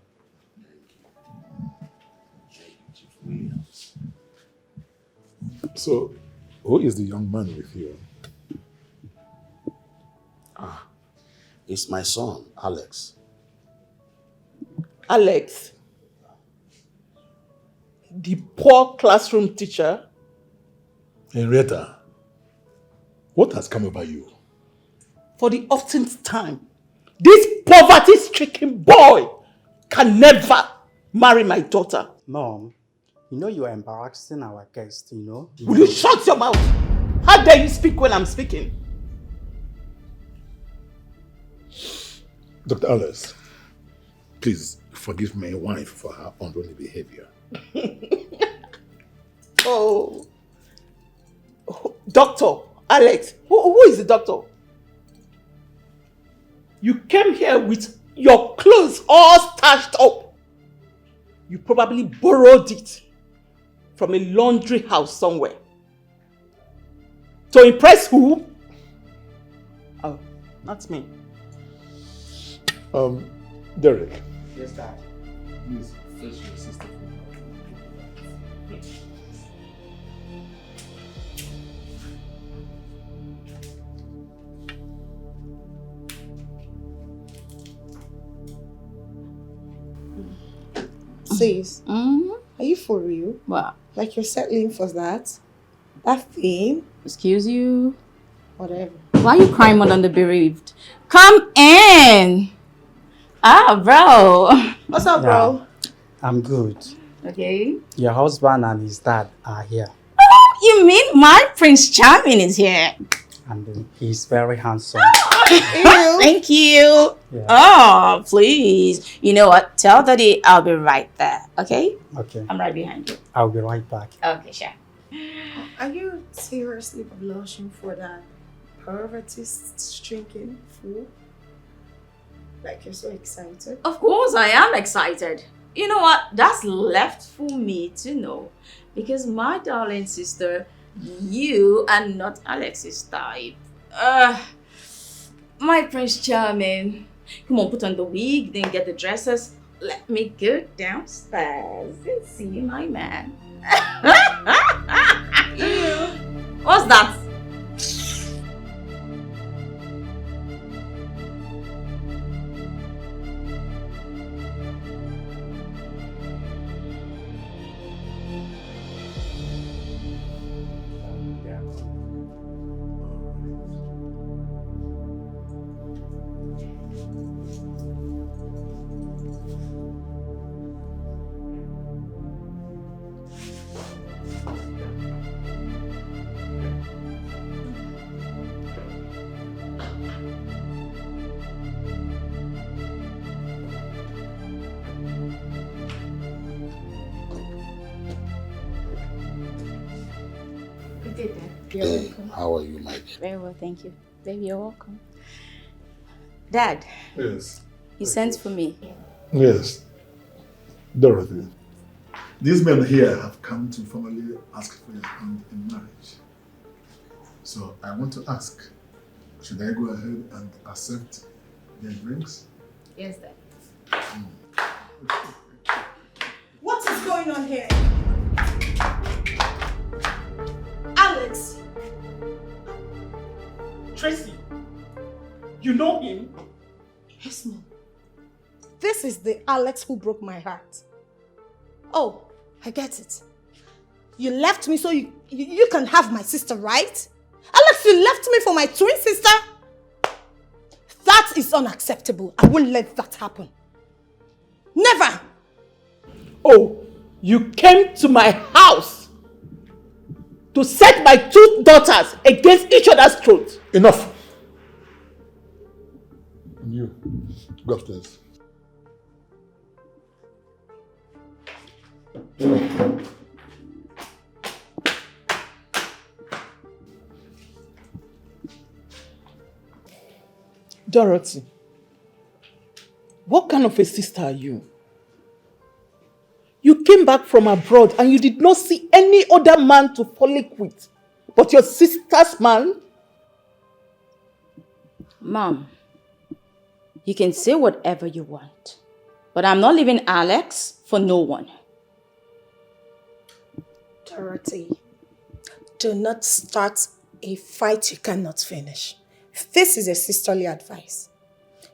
So, who is the young man with you? It's my son, Alex. Alex, the poor classroom teacher. Henrietta, what has come over you? For the oftenth time, this poverty-stricken boy can never marry my daughter. Mom, you know you are embarrassing our guest, you know? Will you shut your mouth? How dare you speak when I'm speaking? Dr. Alice, please forgive my wife for her unruly behavior. Oh, Doctor Alex, who is the doctor? You came here with your clothes all starched up. You probably borrowed it from a laundry house somewhere. To impress who? Oh, not me. Derek. Yes, Dad. Please fetch your sister. Sis, are you for real? What? Like you're settling for that? That thing? Excuse you? Whatever. Why are you crying more than the bereaved? Come in! Ah, bro. What's up, bro? I'm good. Okay. Your husband and his dad are here. Oh, you mean my Prince Charming is here? And he's very handsome. Thank you. Yeah. Oh, please. You know what? Tell Daddy I'll be right there, okay? Okay. I'm right behind you. I'll be right back. Okay, sure. Are you seriously blushing for that pervertist drinking fool? Like you're so excited? Of course I am excited. You know what? That's left for me to know. Because my darling sister, you are not Alex's type. My Prince Charming. Come on, put on the wig, then get the dresses. Let me go downstairs and see my man. What's that? Hey, how are you, my dear? Very well, thank you. Baby, you're welcome. Dad. Yes. You sent for me. Yes. Dorothy, these men here have come to formally ask for your hand in marriage. So I want to ask, should I go ahead and accept their drinks? Yes, Dad. What is going on here? Alex! Tracy, you know him? Yes, Mom. This is the Alex who broke my heart. Oh, I get it. You left me so you can have my sister, right? Alex, you left me for my twin sister? That is unacceptable. I won't let that happen. Never! Oh, you came to my house to set my two daughters against each other's throat. Enough! And you, Go upstairs. Dorothy, what kind of a sister are you? You came back from abroad and you did not see any other man to frolic with, but your sister's man? Mom, you can say whatever you want, but I'm not leaving Alex for no one. Dorothy, do not start a fight you cannot finish. This is a sisterly advice.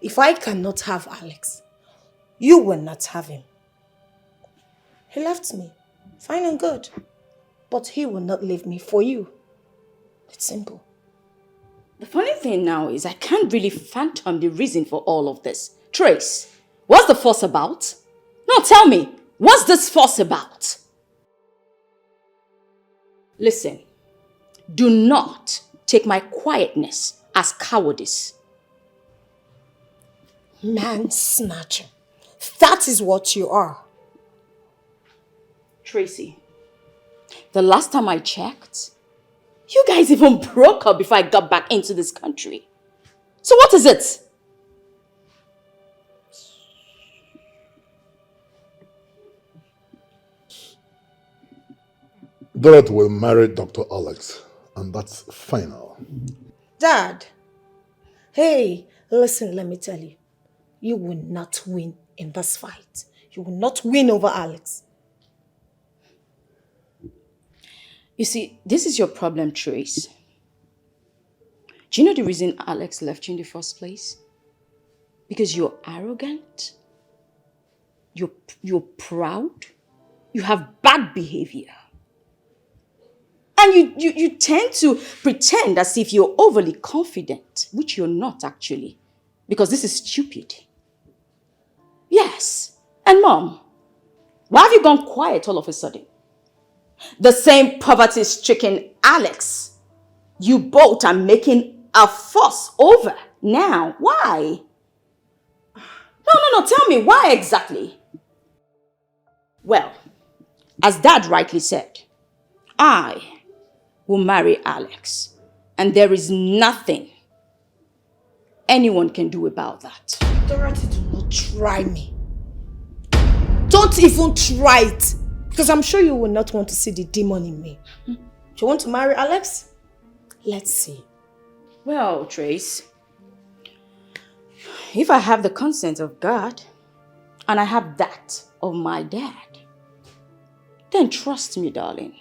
If I cannot have Alex, you will not have him. He left me, fine and good, but he will not leave me for you. It's simple. The funny thing now is I can't really fathom the reason for all of this. Trace, what's the fuss about? No, tell me, what's this fuss about? Listen, do not take my quietness as cowardice. Man snatcher. That is what you are. Tracy, the last time I checked, you guys even broke up before I got back into this country. So what is it? Dorothy will marry Dr. Alex, and that's final. Dad, hey, listen, let me tell you. You will not win in this fight. You will not win over Alex. You see, this is your problem, Trace. Do you know the reason Alex left you in the first place? Because you're arrogant, you're proud, you have bad behavior. And you tend to pretend as if you're overly confident, which you're not actually, because this is stupid. Yes. And Mom, why have you gone quiet all of a sudden? The same poverty-stricken Alex you both are making a fuss over now. Why? No, tell me, why exactly? Well, as Dad rightly said, I will marry Alex, and there is nothing anyone can do about that. Dorothy, do not try me. Don't even try it, because I'm sure you will not want to see the demon in me. Do you want to marry Alex? Let's see. Well, Trace, if I have the consent of God, and I have that of my dad, then trust me, darling,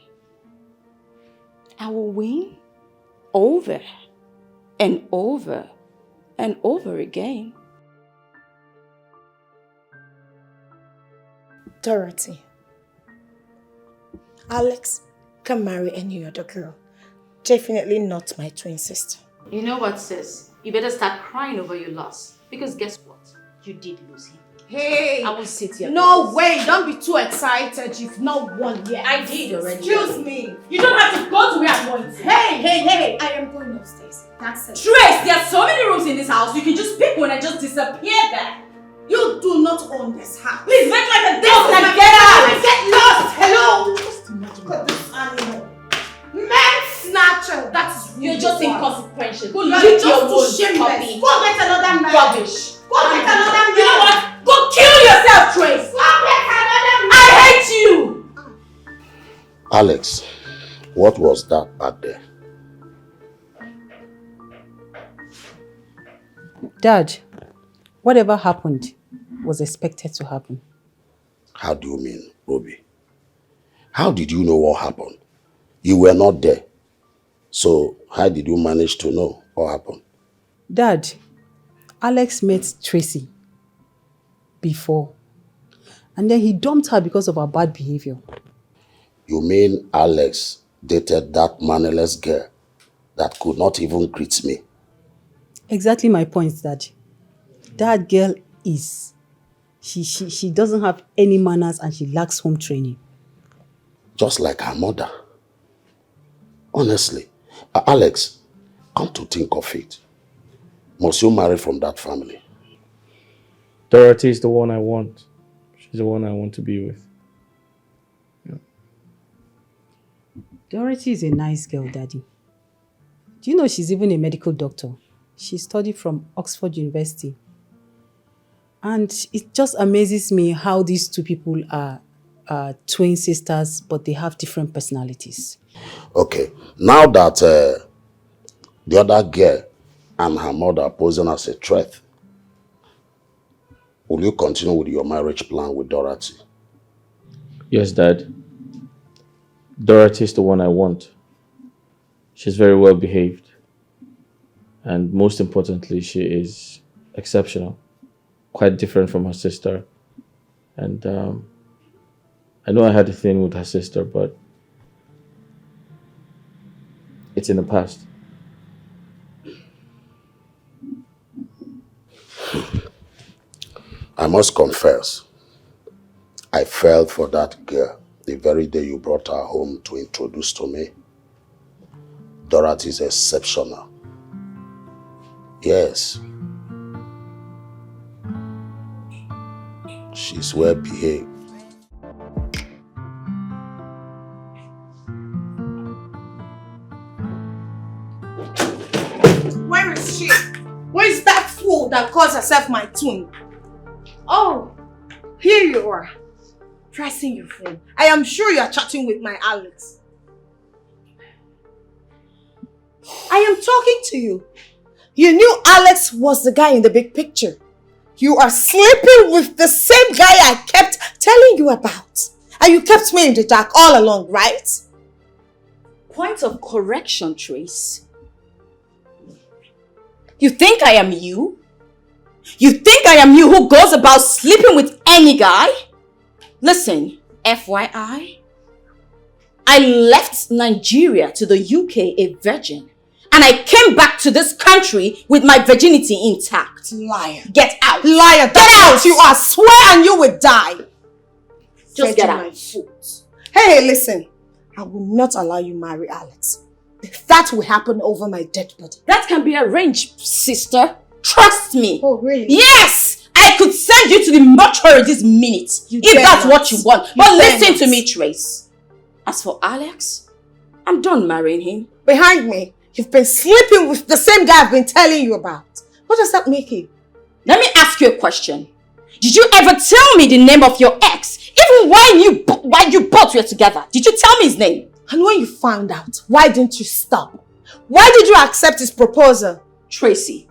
I will win over and over and over again. Dorothy, Alex can marry any other girl. Definitely not my twin sister. You know what, sis? You better start crying over your loss. Because guess what? You did lose him. Hey! I will sit here. No way! Don't be too excited. You've not won yet. I did already. Excuse me. You don't have to go to where I'm going to. Hey! I am going upstairs. That's it. Trace, there are so many rooms in this house. You can just pick one and just disappear there. You do not own this house. Please make like a dog and get out. Get lost. Hello. Just imagine. Look at this animal. Man snatcher. That's You're just inconsequential. Go You're lick just your too wounds, shameless. puppy. Go get another man. Rubbish. Go get another man. You know what? Go kill yourself, Trace. Go get another man. I hate you. Alex, what was that back there? Dad, whatever happened was expected to happen. How do you mean, Ruby? How did you know what happened? You were not there. So how did you manage to know what happened? Dad, Alex met Tracy before. And then he dumped her because of her bad behavior. You mean Alex dated that mannerless girl that could not even greet me? Exactly my point, Dad. That girl is. She doesn't have any manners and she lacks home training. Just like her mother. Honestly, Alex, come to think of it, must you marry from that family? Dorothy is the one I want. She's the one I want to be with. Yeah. Dorothy is a nice girl, Daddy. Do you know she's even a medical doctor? She studied from Oxford University. And it just amazes me how these two people are twin sisters, but they have different personalities. Okay, now that the other girl and her mother are posing as a threat, will you continue with your marriage plan with Dorothy? Yes, Dad. Dorothy is the one I want. She's very well behaved. And most importantly, she is exceptional. Quite different from her sister. And I know I had a thing with her sister, but it's in the past. I must confess, I fell for that girl the very day you brought her home to introduce to me. Dorothy is exceptional. Yes. She's well behaved. Where is she? Where is that fool that calls herself my twin? Oh, here you are. Pressing your phone. I am sure you are chatting with my Alex. I am talking to you. You knew Alex was the guy in the big picture. You are sleeping with the same guy I kept telling you about. And you kept me in the dark all along, right? Point of correction, Trace. You think I am you? You think I am you who goes about sleeping with any guy? Listen, FYI, I left Nigeria to the UK a virgin. And I came back to this country with my virginity intact. Liar. Get out. Liar. Get out. You are. Swear and you will die. Just get out. My foot. Hey, listen. I will not allow you marry Alex. That will happen over my dead body. That can be arranged, sister. Trust me. Oh, really? Yes. I could send you to the mortuary this minute. If that's what you want. But listen to me, Trace. As for Alex, I'm done marrying him. Behind me. You've been sleeping with the same guy I've been telling you about. What does that make you? Let me ask you a question. Did you ever tell me the name of your ex? Even while you both were together. Did you tell me his name? And when you found out, why didn't you stop? Why did you accept his proposal? Tracy,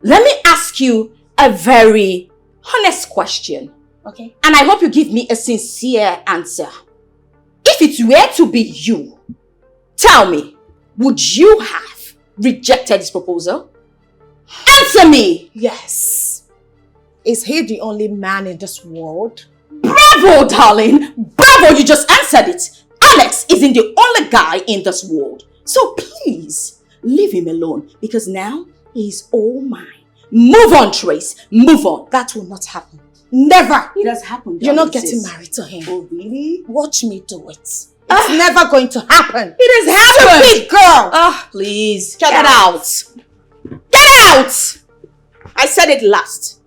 let me ask you a very honest question. Okay. And I hope you give me a sincere answer. If it were to be you, tell me, would you have rejected his proposal? Answer me! Yes. Is he the only man in this world? Bravo, darling! Bravo, you just answered it! Alex isn't the only guy in this world. So please, leave him alone because now he's all mine. Move on, Trace. Move on. That will not happen. Never! It has happened. You're not getting married to him. Oh, really? Watch me do it. It's never going to happen. It has happened. Stupid girl. Please. Get out. Get out. I said it last.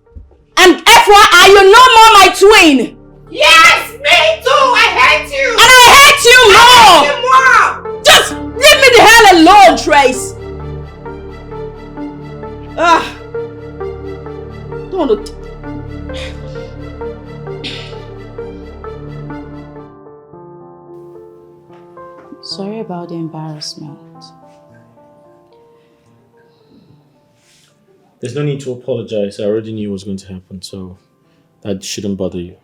And FYI, you're no more my twin. Yes, me too. I hate you. And I hate you more. I hate you more. Just leave me the hell alone, Trace. Don't want to... Sorry about the embarrassment. There's no need to apologize. I already knew what was going to happen, so that shouldn't bother you.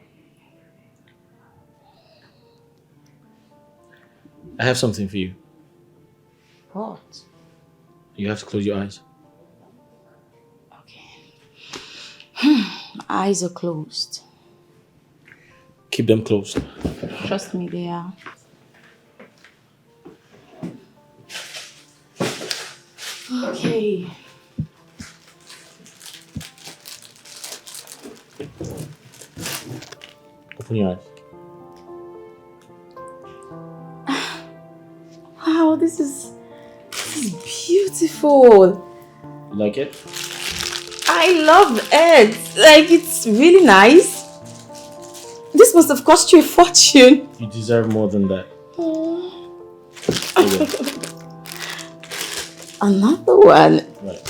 I have something for you. What? You have to close your eyes. My eyes are closed. Keep them closed. Trust me, they are. Okay. Open your eyes. Wow, this is beautiful. You like it? I love it. Like, it's really nice. This must have cost you a fortune. You deserve more than that. Another one. Right.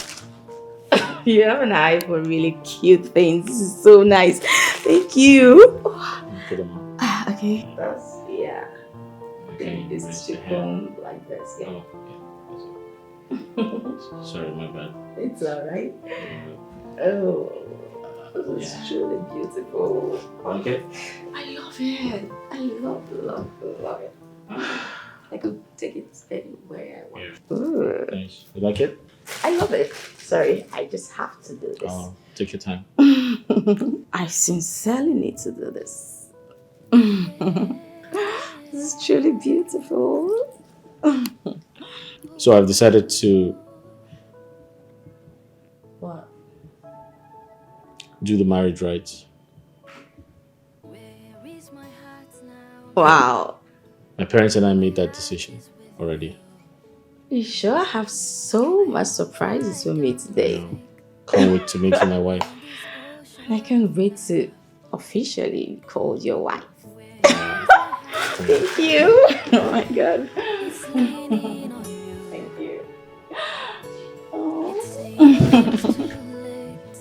You have an eye for really cute things. This is so nice. Thank you. Put them on. Okay. That's, yeah. Okay. This chicken like this, yeah. Sorry, my bad. It's alright. Oh, this is truly beautiful. Okay. I love it. I love it. I could take it anywhere I want. Ooh. Nice. You like it? I love it. Sorry, I just have to do this. Take your time. I sincerely need to do this. This is truly beautiful. So I've decided to What? do the marriage rites. Wow. My parents and I made that decision already. You sure have so much surprises for me today. Can't wait to make you my wife. I can't wait to officially call your wife. Thank you. Oh my god. Thank you. Oh.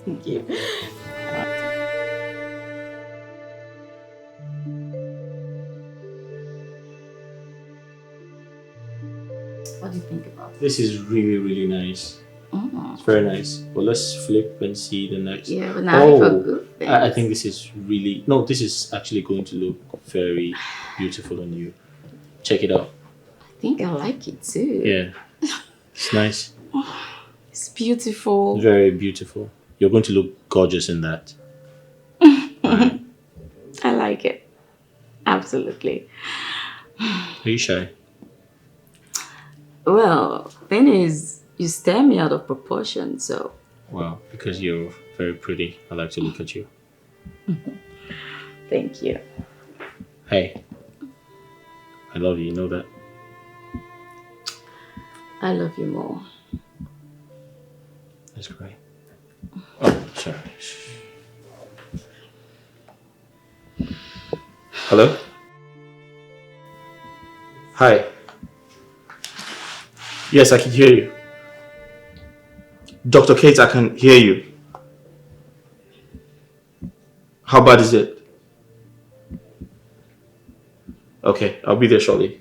Thank you. What do you think about This is really, really nice. It's very nice. But let's flip and see the next. Yeah, but now for good I think this is really... No, this is actually going to look very beautiful on you. Check it out. I think I like it too. Yeah. It's nice. It's beautiful. Very beautiful. You're going to look gorgeous in that. I like it. Absolutely. Are you shy? Well, thing is, you stare me out of proportion, so... Wow, because you're very pretty. I like to look at you. Thank you. Hey. I love you, you know that? I love you more. That's great. Oh, sorry. Hello? Hi. Yes, I can hear you. Dr. Kate, I can hear you. How bad is it? Okay, I'll be there shortly.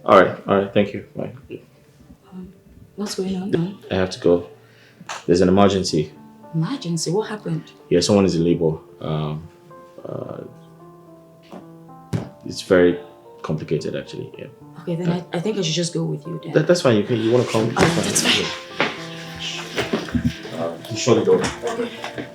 Alright, thank you. Bye. What's going on now? I have to go. There's an emergency. Emergency? What happened? Yeah, someone is in labor. It's very complicated, actually. Yeah. Okay, then I think I should just go with you then. That's fine. You want to come? That's fine. You shut the door. Okay.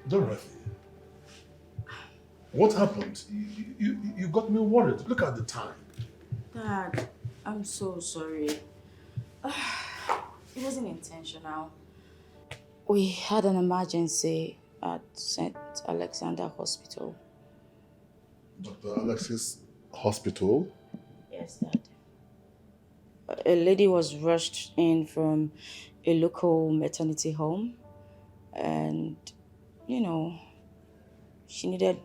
Dorothy, what happened? You got me worried. Look at the time. Dad, I'm so sorry. It wasn't intentional. We had an emergency at St. Alexander Hospital. Dr. Alexis Hospital? Yes, Dad. A lady was rushed in from a local maternity home and, you know, she needed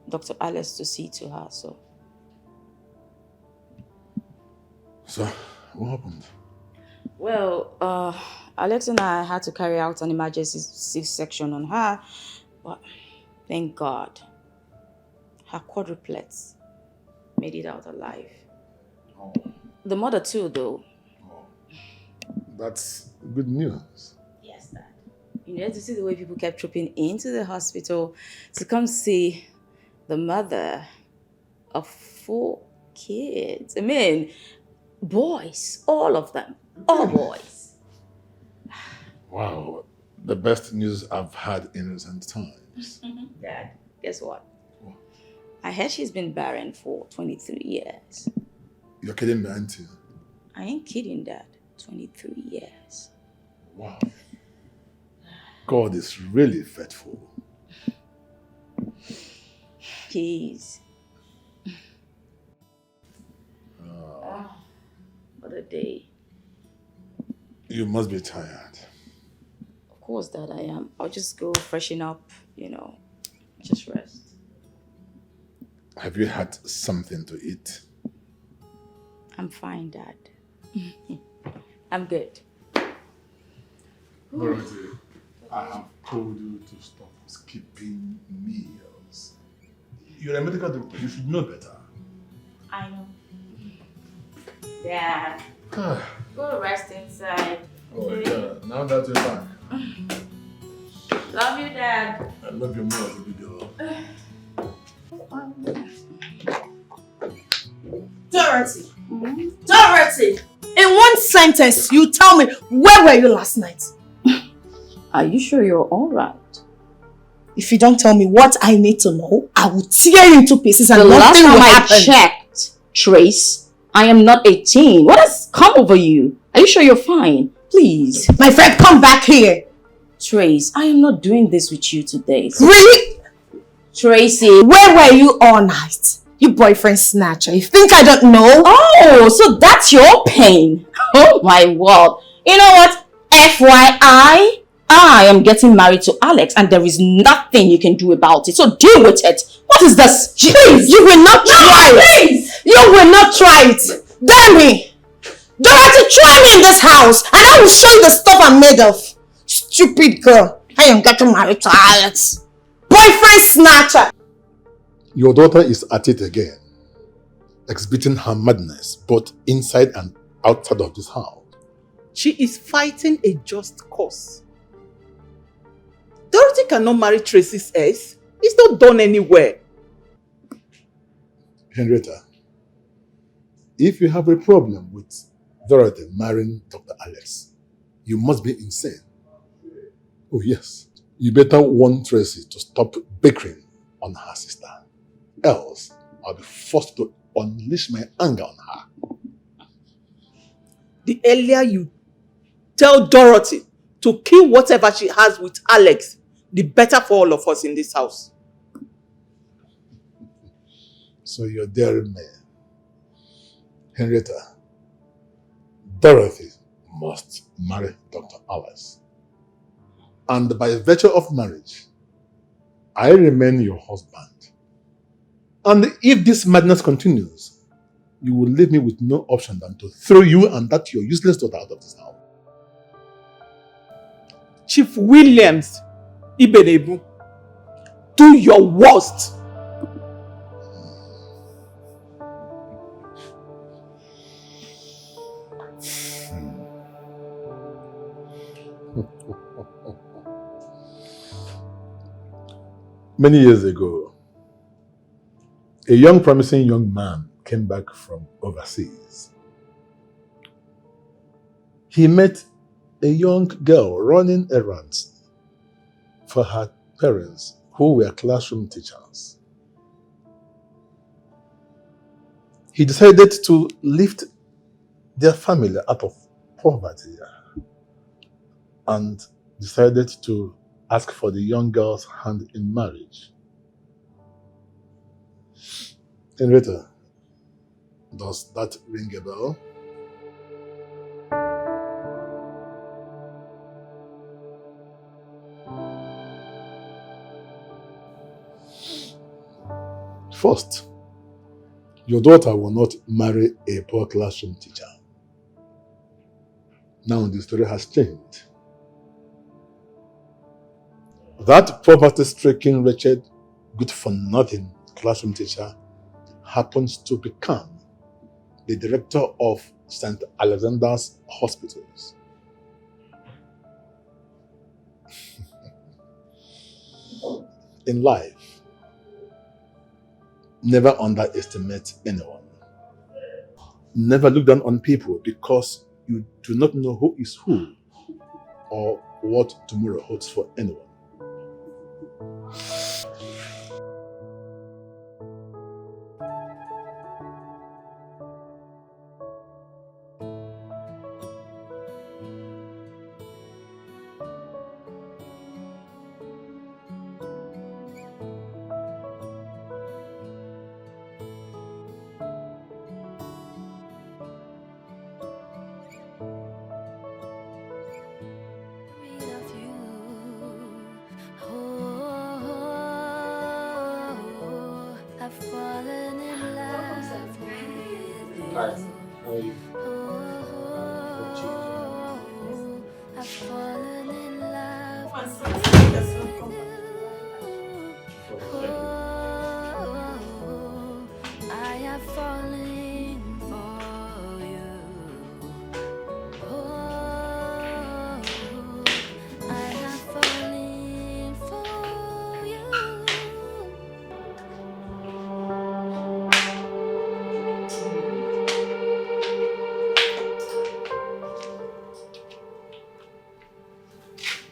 Dr. Alex to see to her, so. So, what happened? Well, Alex and I had to carry out an emergency C-section on her, but Thank God. Her quadruplets made it out alive. Oh. The mother too, though. That's good news. Yes, Dad. You need to see the way people kept trooping into the hospital to come see the mother of 4 kids. I mean, boys, all of them, all boys. Wow, the best news I've had in recent times. Dad, guess what? I heard she's been barren for 23 years. You're kidding me, auntie? I ain't kidding, Dad. 23 years. Wow. God is really faithful. He is. What a day. You must be tired. Of course, Dad, I am. I'll just go freshen up, just rest. Have you had something to eat? I'm fine, Dad. I'm good. Dorothy, I have told you to stop skipping meals. You're a medical doctor. You should know better. I know. Dad, go rest inside. Oh, yeah. Now that you're back. Love you, Dad. I love you more as a video. Dorothy! Dorothy! In one sentence, you tell me, where were you last night? Are you sure you're alright? If you don't tell me what I need to know, I will tear you into pieces and the last nothing time will I happen. checked, Trace, I am not 18. What has come over you? Are you sure you're fine? Please. My friend, come back here. Trace, I am not doing this with you today. Really? Tracy. Where were you all night? You boyfriend snatcher. You think I don't know? Oh, so that's your pain. Oh my word. You know what? FYI, I am getting married to Alex and there is nothing you can do about it. So deal with it. What is this? Please, you will not try it. Please. You will not try it. Dare me. Dorothy, try me in this house and I will show you the stuff I'm made of. Stupid girl. I am getting married to Alex. Boyfriend snatcher. Your daughter is at it again, exhibiting her madness both inside and outside of this house. She is fighting a just cause. Dorothy cannot marry Tracy's ex. It's not done anywhere. Henrietta, if you have a problem with Dorothy marrying Dr. Alex, you must be insane. Oh yes, you better warn Tracy to stop bickering on her sister. Else, I'll be forced to unleash my anger on her. The earlier you tell Dorothy to kill whatever she has with Alex, the better for all of us in this house. So you're daring me. Henrietta, Dorothy must marry Dr. Alex. And by virtue of marriage, I remain your husband. And if this madness continues, you will leave me with no option than to throw you and that your useless daughter out of this house. Chief Williams, Ibenebu, do your worst. Many years ago, a promising young man came back from overseas. He met a young girl running errands for her parents who were classroom teachers. He decided to lift their family out of poverty and decided to ask for the young girl's hand in marriage. Henrietta, does that ring a bell? First, your daughter will not marry a poor classroom teacher. Now the story has changed. That poverty-stricken wretched good-for-nothing classroom teacher happens to become the director of St. Alexander's Hospitals. In life, never underestimate anyone. Never look down on people because you do not know who is who or what tomorrow holds for anyone.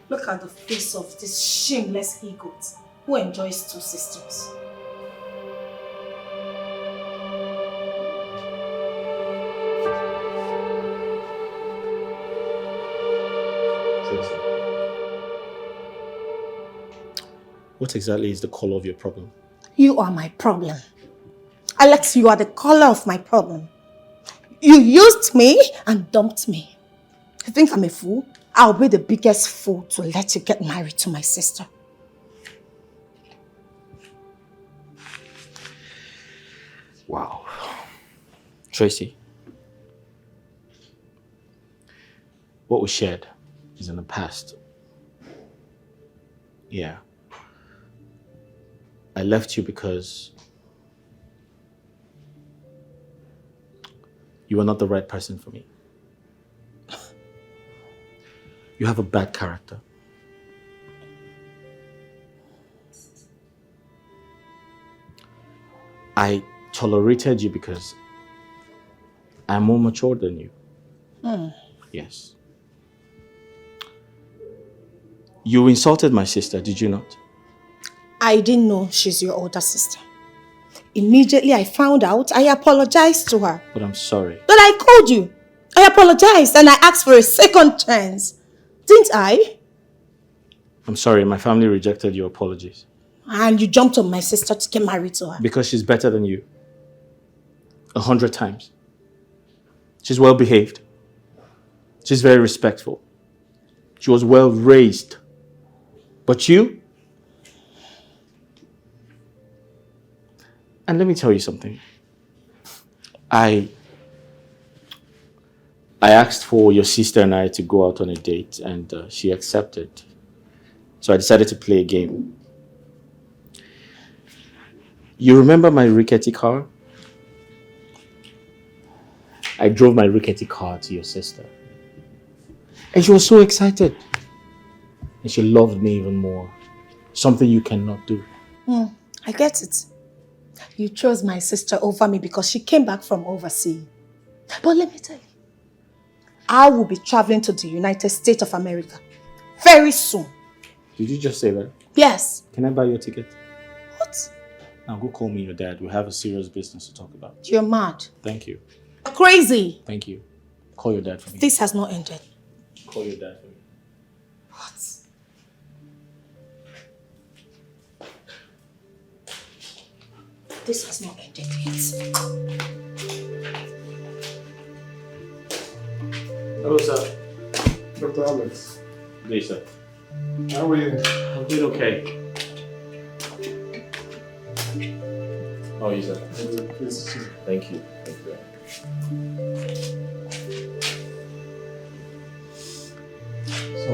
Look at the face of this shameless egot who enjoys two sisters. Tracy, what exactly is the color of your problem? You are my problem. Alex, you are the color of my problem. You used me and dumped me. You think I'm a fool? I'll be the biggest fool to let you get married to my sister. Wow. Tracy, what we shared is in the past. Yeah. I left you because you are not the right person for me. You have a bad character. I tolerated you because I'm more mature than you. Yes. You insulted my sister, did you not? I didn't know she's your older sister. Immediately I found out, I apologized to her. But I'm sorry. But I called you. I apologized and I asked for a second chance. Didn't I? I'm sorry, my family rejected your apologies. And you jumped on my sister to get married to her. Because she's better than you. 100 times. She's well behaved. She's very respectful. She was well raised. But you? And let me tell you something. I asked for your sister and I to go out on a date and she accepted. So I decided to play a game. You remember my Rickety Car? I drove my Rickety Car to your sister. And she was so excited. And she loved me even more. Something you cannot do. I get it. You chose my sister over me because she came back from overseas. But let me tell you, I will be traveling to the United States of America very soon. Did you just say that? Yes. Can I buy your ticket? What? Now go call me your dad. We have a serious business to talk about. You're mad. Thank you. You're crazy. Thank you. Call your dad for me. This has not ended. Call your dad for me. What? This has not ended yet. Hello, sir. Dr. Alex. Hey, sir. How are you? I'm doing okay. How are you, sir? Thank you. Thank you. So,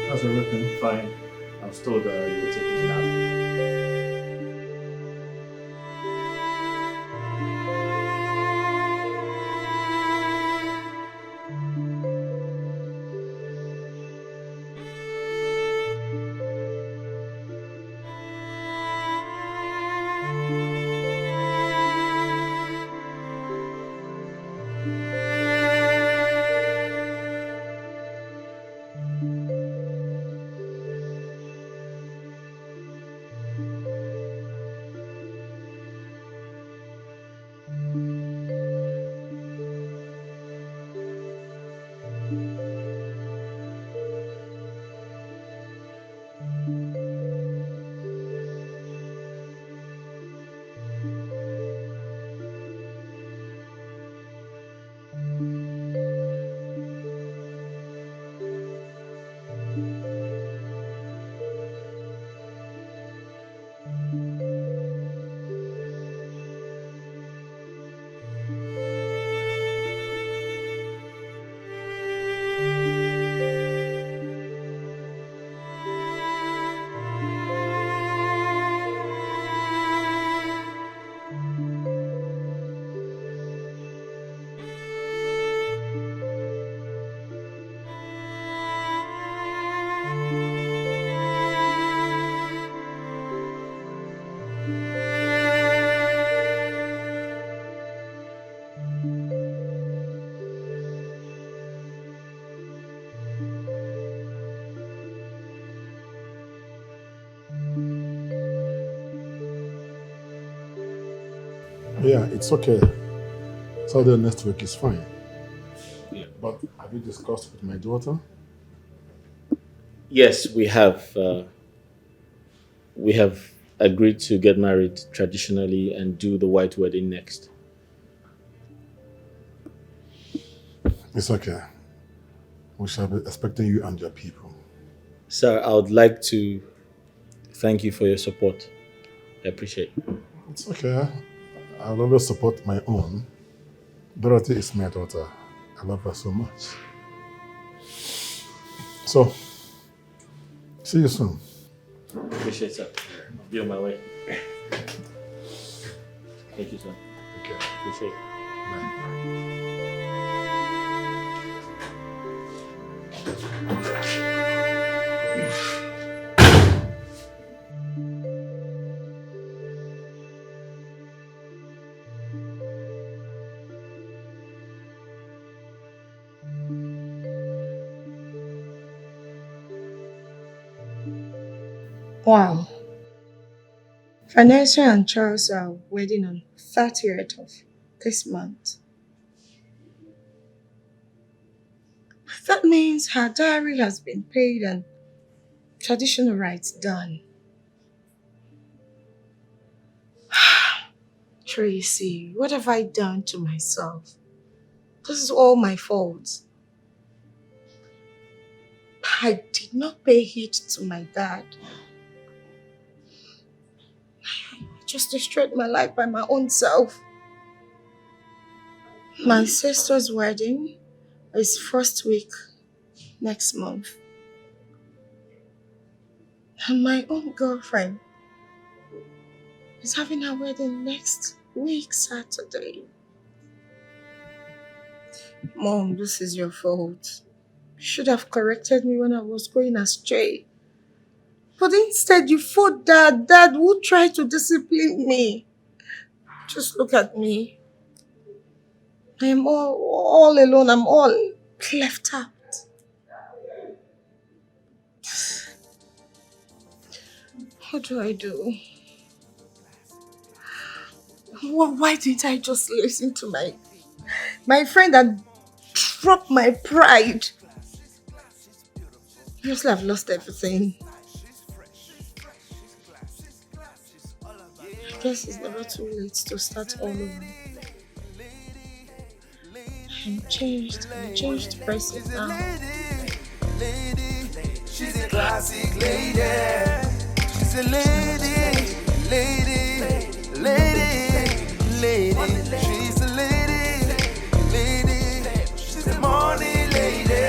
how's everything? Fine. I was told you were taking a nap. Yeah, it's okay. Saturday next week is fine. Yeah. But have you discussed with my daughter? Yes, we have. We have agreed to get married traditionally and do the white wedding next. It's okay. We shall be expecting you and your people. Sir, I would like to thank you for your support. I appreciate it. It's okay. I'll always support my own. Dorothy is my daughter. I love her so much. So, see you soon. Appreciate it, sir. I'll be on my way. Thank you, sir. Okay. Appreciate it. Wow. Vanessa and Charles are wedding on 30th of this month. That means her dowry has been paid and traditional rites done. Tracy, what have I done to myself? This is all my fault. I did not pay heed to my dad. I just destroyed my life by my own self. My sister's wedding is first week next month. And my own girlfriend is having her wedding next week, Saturday. Mom, this is your fault. You should have corrected me when I was going astray. But instead, you fought Dad. Dad would try to discipline me. Just look at me. I am all alone. I'm all left out. What do I do? Why didn't I just listen to my friend and drop my pride? Obviously, I've lost everything. I guess it's never too late to start all over. I'm changed person now. She's a classic lady. She's a lady. She's a lady. She's a money lady.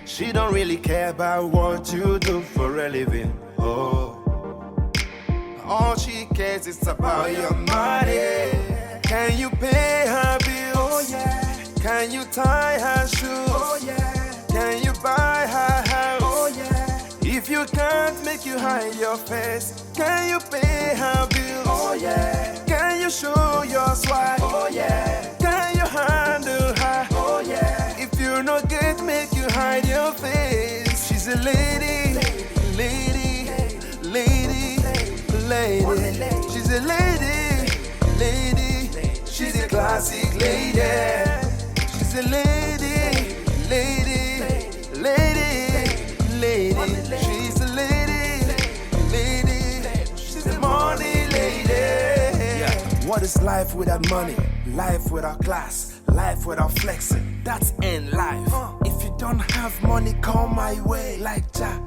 She don't really care about what you do for a living. Oh, all she cares is about your money. Can you pay her bills? Oh, yeah. Can you tie her shoes? Oh, yeah. Can you buy her house? Oh, yeah. If you can't, make you hide your face. Can you pay her bills? Oh, yeah. Can you show your swag? Oh, yeah. Can you handle her? Oh, yeah. If you're not good, make you hide your face. She's a lady. She's a lady. She's a classic lady. She's a lady. She's a lady. She's a money lady. Yeah. What is life without money? Life without class. Life without flexing. That's in life. If you don't have money, come my way. Like ta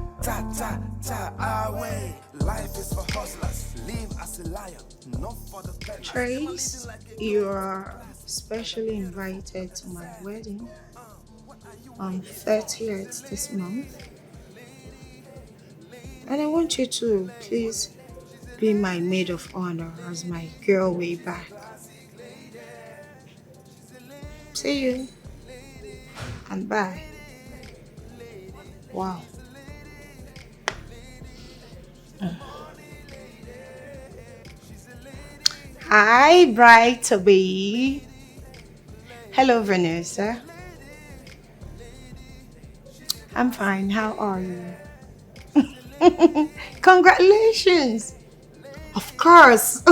our way. Life is for hustlers. Live as a lion. Not for the Trace, you are specially invited to my wedding on 30th this month. And I want you to please be my maid of honor as my girl way back. See you and bye. Wow. Hi, bride to be. Hello, Vanessa. I'm fine. How are you? Congratulations. Of course.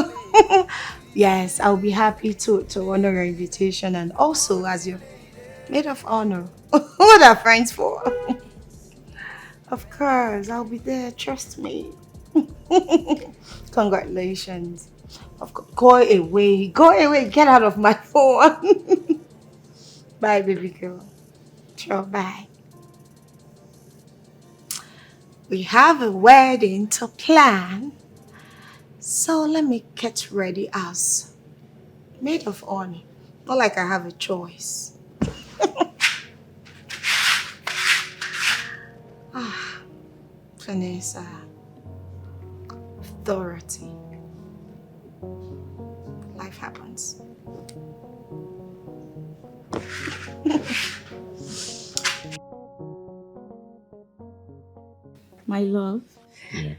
Yes, I'll be happy to honor your invitation, and also as your maid of honor. What are friends for? Of course, I'll be there, trust me. Congratulations. Of course, go away, get out of my phone. Bye, baby girl. Sure, bye. We have a wedding to plan, so let me get ready as maid of honor. Not like I have a choice. Vanessa, Dorothy. Life happens. My love. Yeah.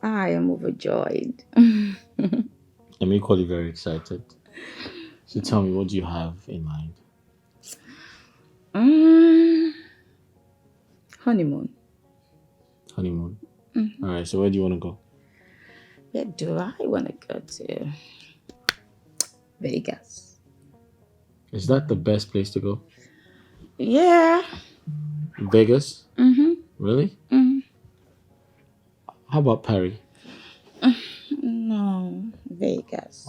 I am overjoyed. I'm equally very excited. So tell me, what do you have in mind? Honeymoon. Honeymoon. All right. So where do you want to go? Where do I want to go to? Vegas. Is that the best place to go? Yeah. Vegas? Mm-hmm. Really? Mm-hmm. How about Paris? No, Vegas.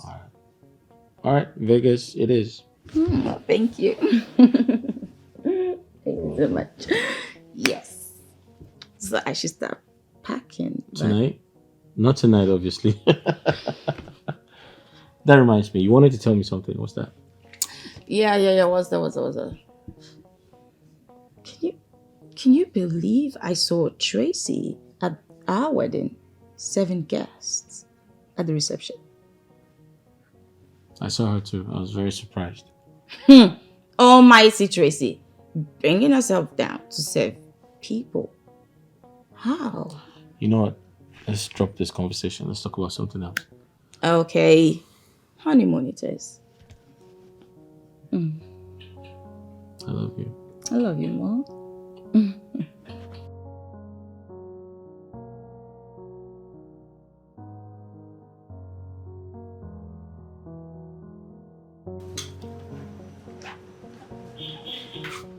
All right, Vegas it is. Thank you. Thank you so much. Yes. So I should start packing. Tonight? Not tonight, obviously. That reminds me. You wanted to tell me something. What's that? Yeah. What's that? Can you believe I saw Tracy at our wedding? 7 guests at the reception. I saw her too. I was very surprised. Almighty Tracy, bringing herself down to serve people. How? You know what? Let's drop this conversation. Let's talk about something else. Okay. Honeymoon it is. I love you. I love you more.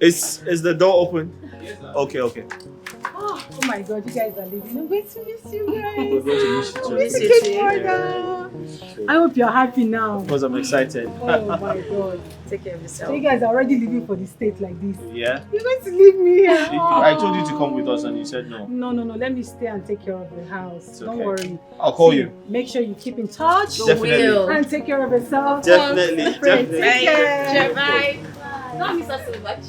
Is the door open? Okay. Oh my God, you guys are leaving. I'm going to miss you guys. We're going to miss you too. Miss you too. I hope you're happy now. Because I'm excited. Oh my God. Take care of yourself. So you guys are already leaving for the state like this. Yeah. You're going to leave me here. I told you to come with us and you said no. No. Let me stay and take care of the house. Don't okay. worry. I'll call you. Make sure you keep in touch. Definitely. And take care of yourself. Definitely. Take care. Bye. Don't miss us so much.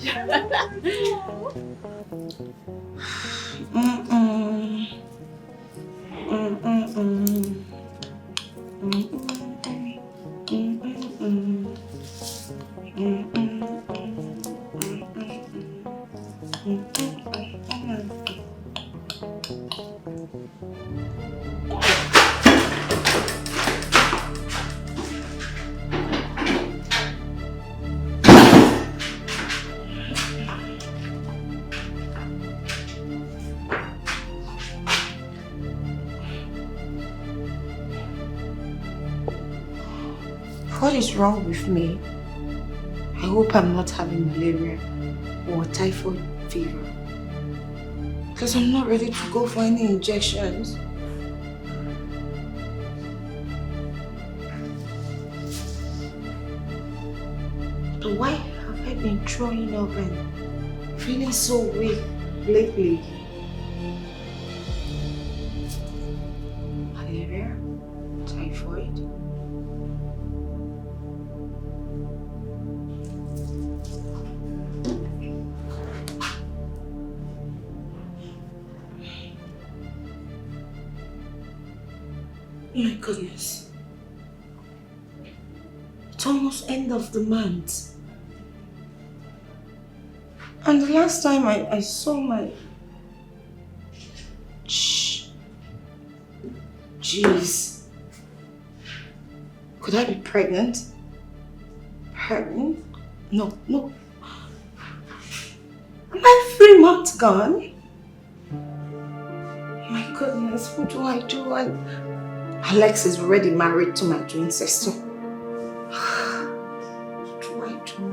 What is wrong with me? I hope I'm not having malaria or typhoid fever. Because I'm not ready to go for any injections. But why have I been throwing up and feeling so weak lately? Malaria? Typhoid? My goodness. It's almost end of the month. And the last time I saw my... Jeez. Could I be pregnant? Pregnant? No. Am I 3 months gone? My goodness, what do I do? I Alex is already married to my twin sister. What do I do?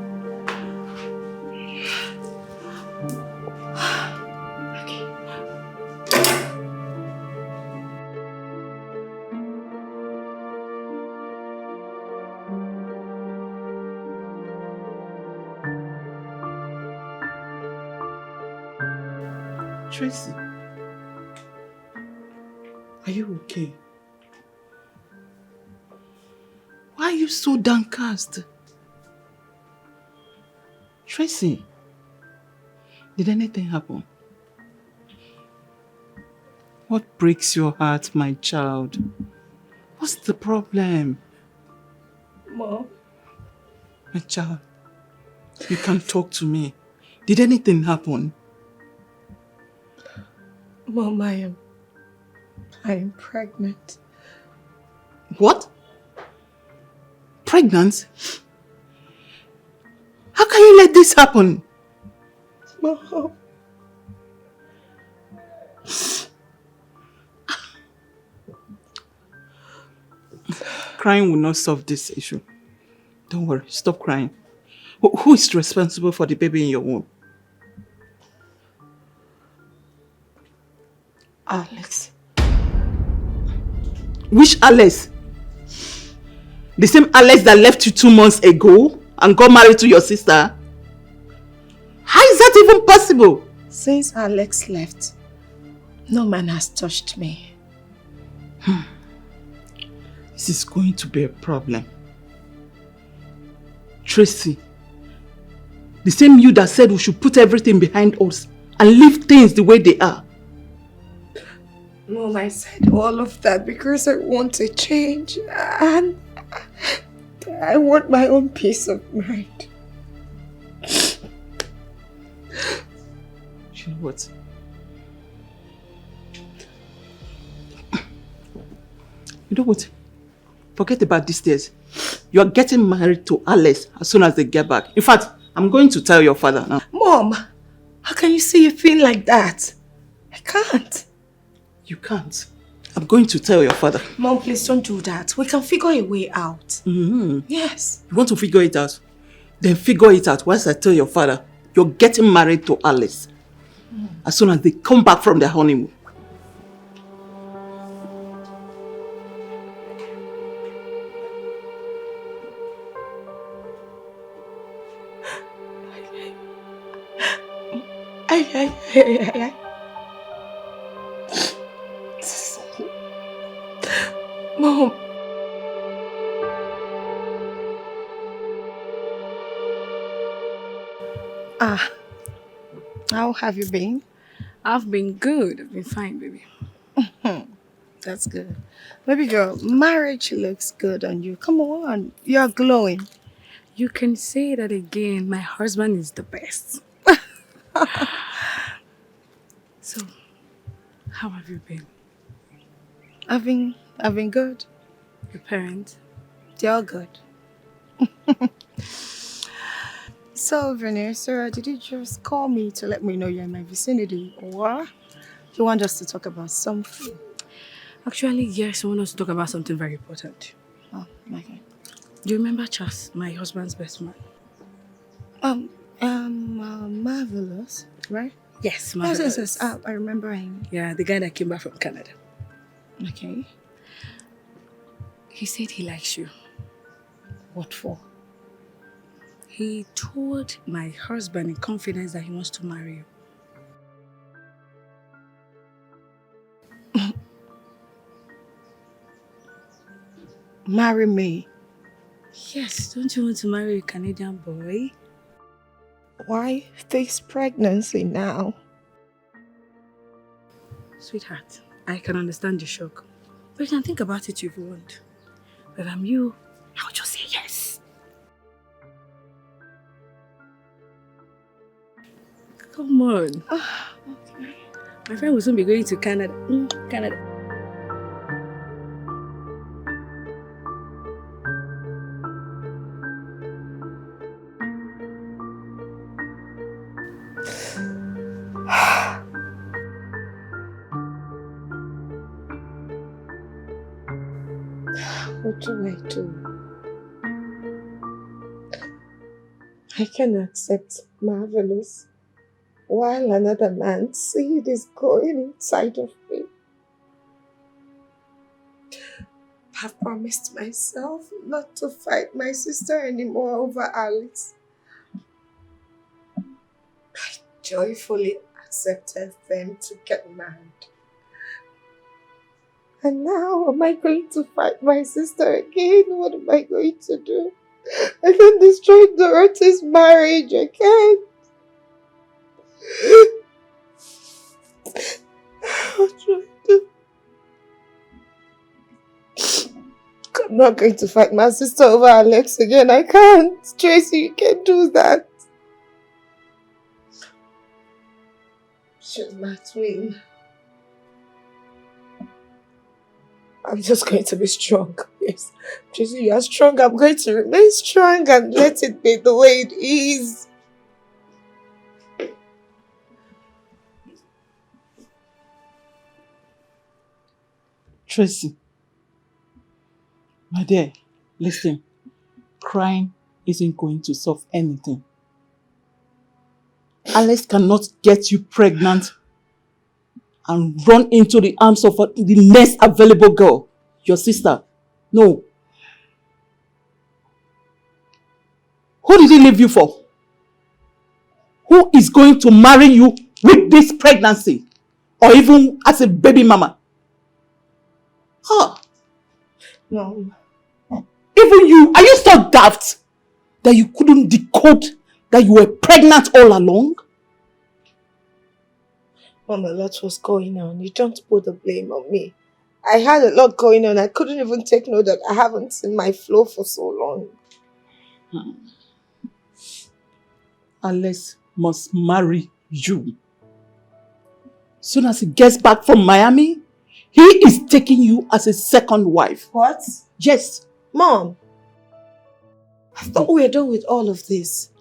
Tracy, are you okay? Why are you so downcast? Tracy, did anything happen? What breaks your heart, my child? What's the problem? Mom. My child, you can talk to me. Did anything happen? Mom, I am pregnant. What? Pregnant? How can you let this happen? Mom. Crying will not solve this issue. Don't worry, stop crying. Who is responsible for the baby in your womb? Alex. Which Alex? The same Alex that left you 2 months ago and got married to your sister? How is that even possible? Since Alex left, no man has touched me. This is going to be a problem. Tracy, the same you that said we should put everything behind us and leave things the way they are. Mom, I said all of that because I want a change and I want my own peace of mind. You know what? You know what? Forget about these days. You are getting married to Alice as soon as they get back. In fact, I'm going to tell your father now. Mom, how can you say a thing like that? I can't. You can't. I'm going to tell your father. Mom, please don't do that. We can figure a way out. Yes. You want to figure it out? Then figure it out once I tell your father you're getting married to Alice. As soon as they come back from their honeymoon. Mom. How have you been? I've been good. I've been fine, baby. That's good. Baby girl, marriage looks good on you. Come on, you're glowing. You can say that again. My husband is the best. So, how have you been? I've been good. Your parents? They're all good. So, Vanessa, did you just call me to let me know you're in my vicinity, or you want us to talk about something? Actually, yes, I want us to talk about something very important. Oh, okay. Do you remember Chas, my husband's best man? Marvelous, right? Yes, Marvelous. Yes. I remember him. Yeah, the guy that came back from Canada. Okay. He said he likes you. What for? He told my husband in confidence that he wants to marry you. Marry me? Yes, don't you want to marry a Canadian boy? Why this pregnancy now? Sweetheart, I can understand the shock. But you can think about it if you want. But I'm you, I would just say yes. Come on. Okay. My friend will soon be going to Canada. Canada. What do I do? I can accept marvelous while another man's seed is growing inside of me. I've promised myself not to fight my sister anymore over Alice. I joyfully accepted them to get married. And now am I going to fight my sister again? What am I going to do? I can destroy Dorothy's marriage. I can't. What do I do? I'm not going to fight my sister over Alex again. I can't. Tracy, you can't do that. She's my twin. I'm just going to be strong. Yes. Tracy, you are strong. I'm going to remain strong and let it be the way it is. Tracy, my dear, listen. Crying isn't going to solve anything. Alex cannot get you pregnant and run into the arms of the next available girl, your sister. No. Who did he leave you for? Who is going to marry you with this pregnancy? Or even as a baby mama? Huh. Mom. Even you, are you so daft that you couldn't decode that you were pregnant all along? Mom, a lot was going on. You don't put the blame on me. I had a lot going on. I couldn't even take note that I haven't seen my flow for so long. Alex must marry you. Soon as he gets back from Miami, he is taking you as a second wife. What? Yes. Mom, I thought we were done with all of this.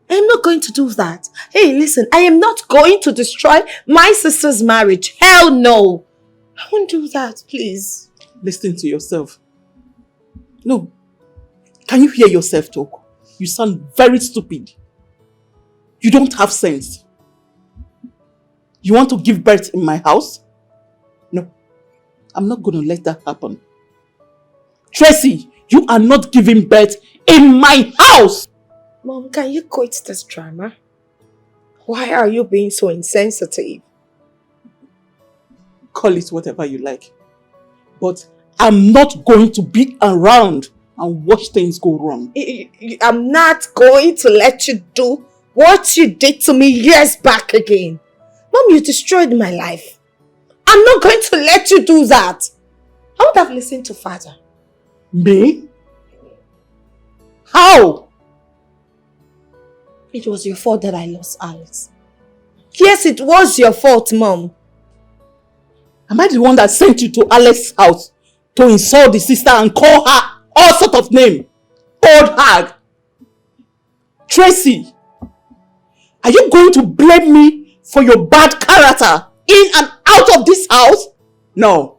I am not going to do that. Hey, listen, I am not going to destroy my sister's marriage. Hell no. I won't do that, please. Listen to yourself. No. Can you hear yourself talk? You sound very stupid. You don't have sense. You want to give birth in my house? No. I'm not going to let that happen. Tracy, you are not giving birth in my house! Mom, can you quit this drama? Why are you being so insensitive? Call it whatever you like. But I'm not going to be around and watch things go wrong. I'm not going to let you do what you did to me years back again. Mom, you destroyed my life. I'm not going to let you do that. I would have listened to Father. Me? How? It was your fault that I lost Alex. Yes, it was your fault, Mom. Am I the one that sent you to Alex's house to insult the sister and call her all sort of name? Old hag. Tracy, are you going to blame me for your bad character in and out of this house? No.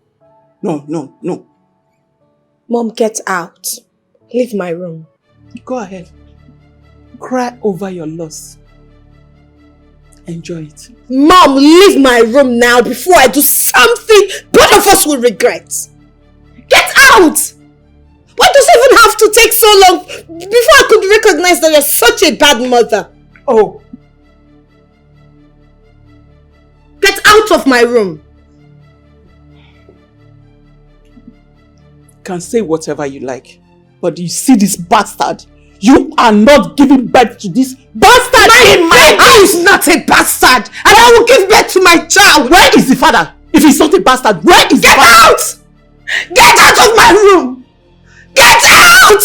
No, no, no. Mom, get out. Leave my room. Go ahead. Cry over your loss. Enjoy it. Mom, leave my room now before I do something both of us will regret. Get out! Why does it even have to take so long before I could recognize that you're such a bad mother? Oh. Get out of my room. You can say whatever you like, but you see this bastard? You are not giving birth to this bastard in my house! He is not a bastard! And I will give birth to my child! Where is the father? If he's not a bastard, where is the father? Get out! Get out of my room! Get out!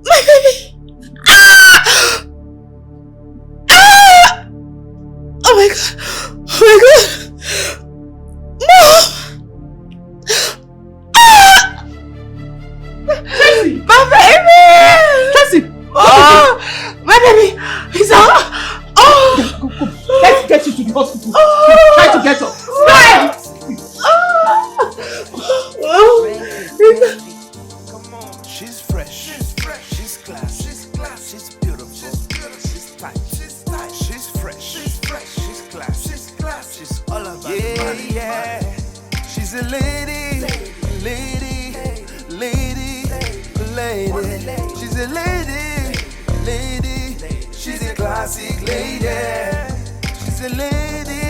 My baby! Ah! Ah! Oh my god! Oh my god! Mom! Ah! Tracy! My baby! Tracy! Oh! My baby! He's out! Oh! Go. Let's get you to the hospital. Oh! Try to get up. Oh! Come on, she's fresh, she's classy, she's beautiful, she's tight, she's fresh, she's classy, she's all about the money. Yeah, she's a lady. She's a lady. She's a classic lady. She's a lady.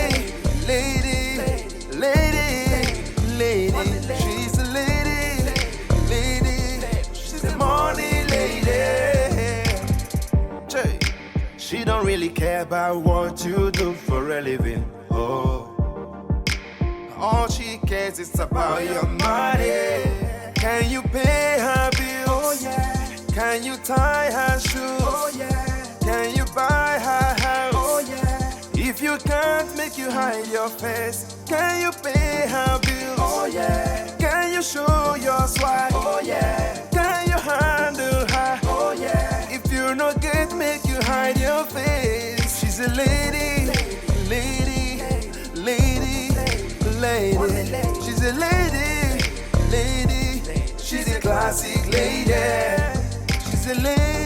She's a lady. She's a money lady. She don't really care about what you do for a living. Oh, all she cares is about your money. Can you pay her bills? Oh yeah. Can you tie her shoes? Oh yeah. Can you buy her house? Oh yeah. If you can't, make you hide your face. Can you pay her bills? Oh yeah. Can you show your swag? Oh yeah. Can you handle her? Oh yeah. If you not get, make you hide your face. She's a lady. She's a lady. She's a classic lady. She's a lady.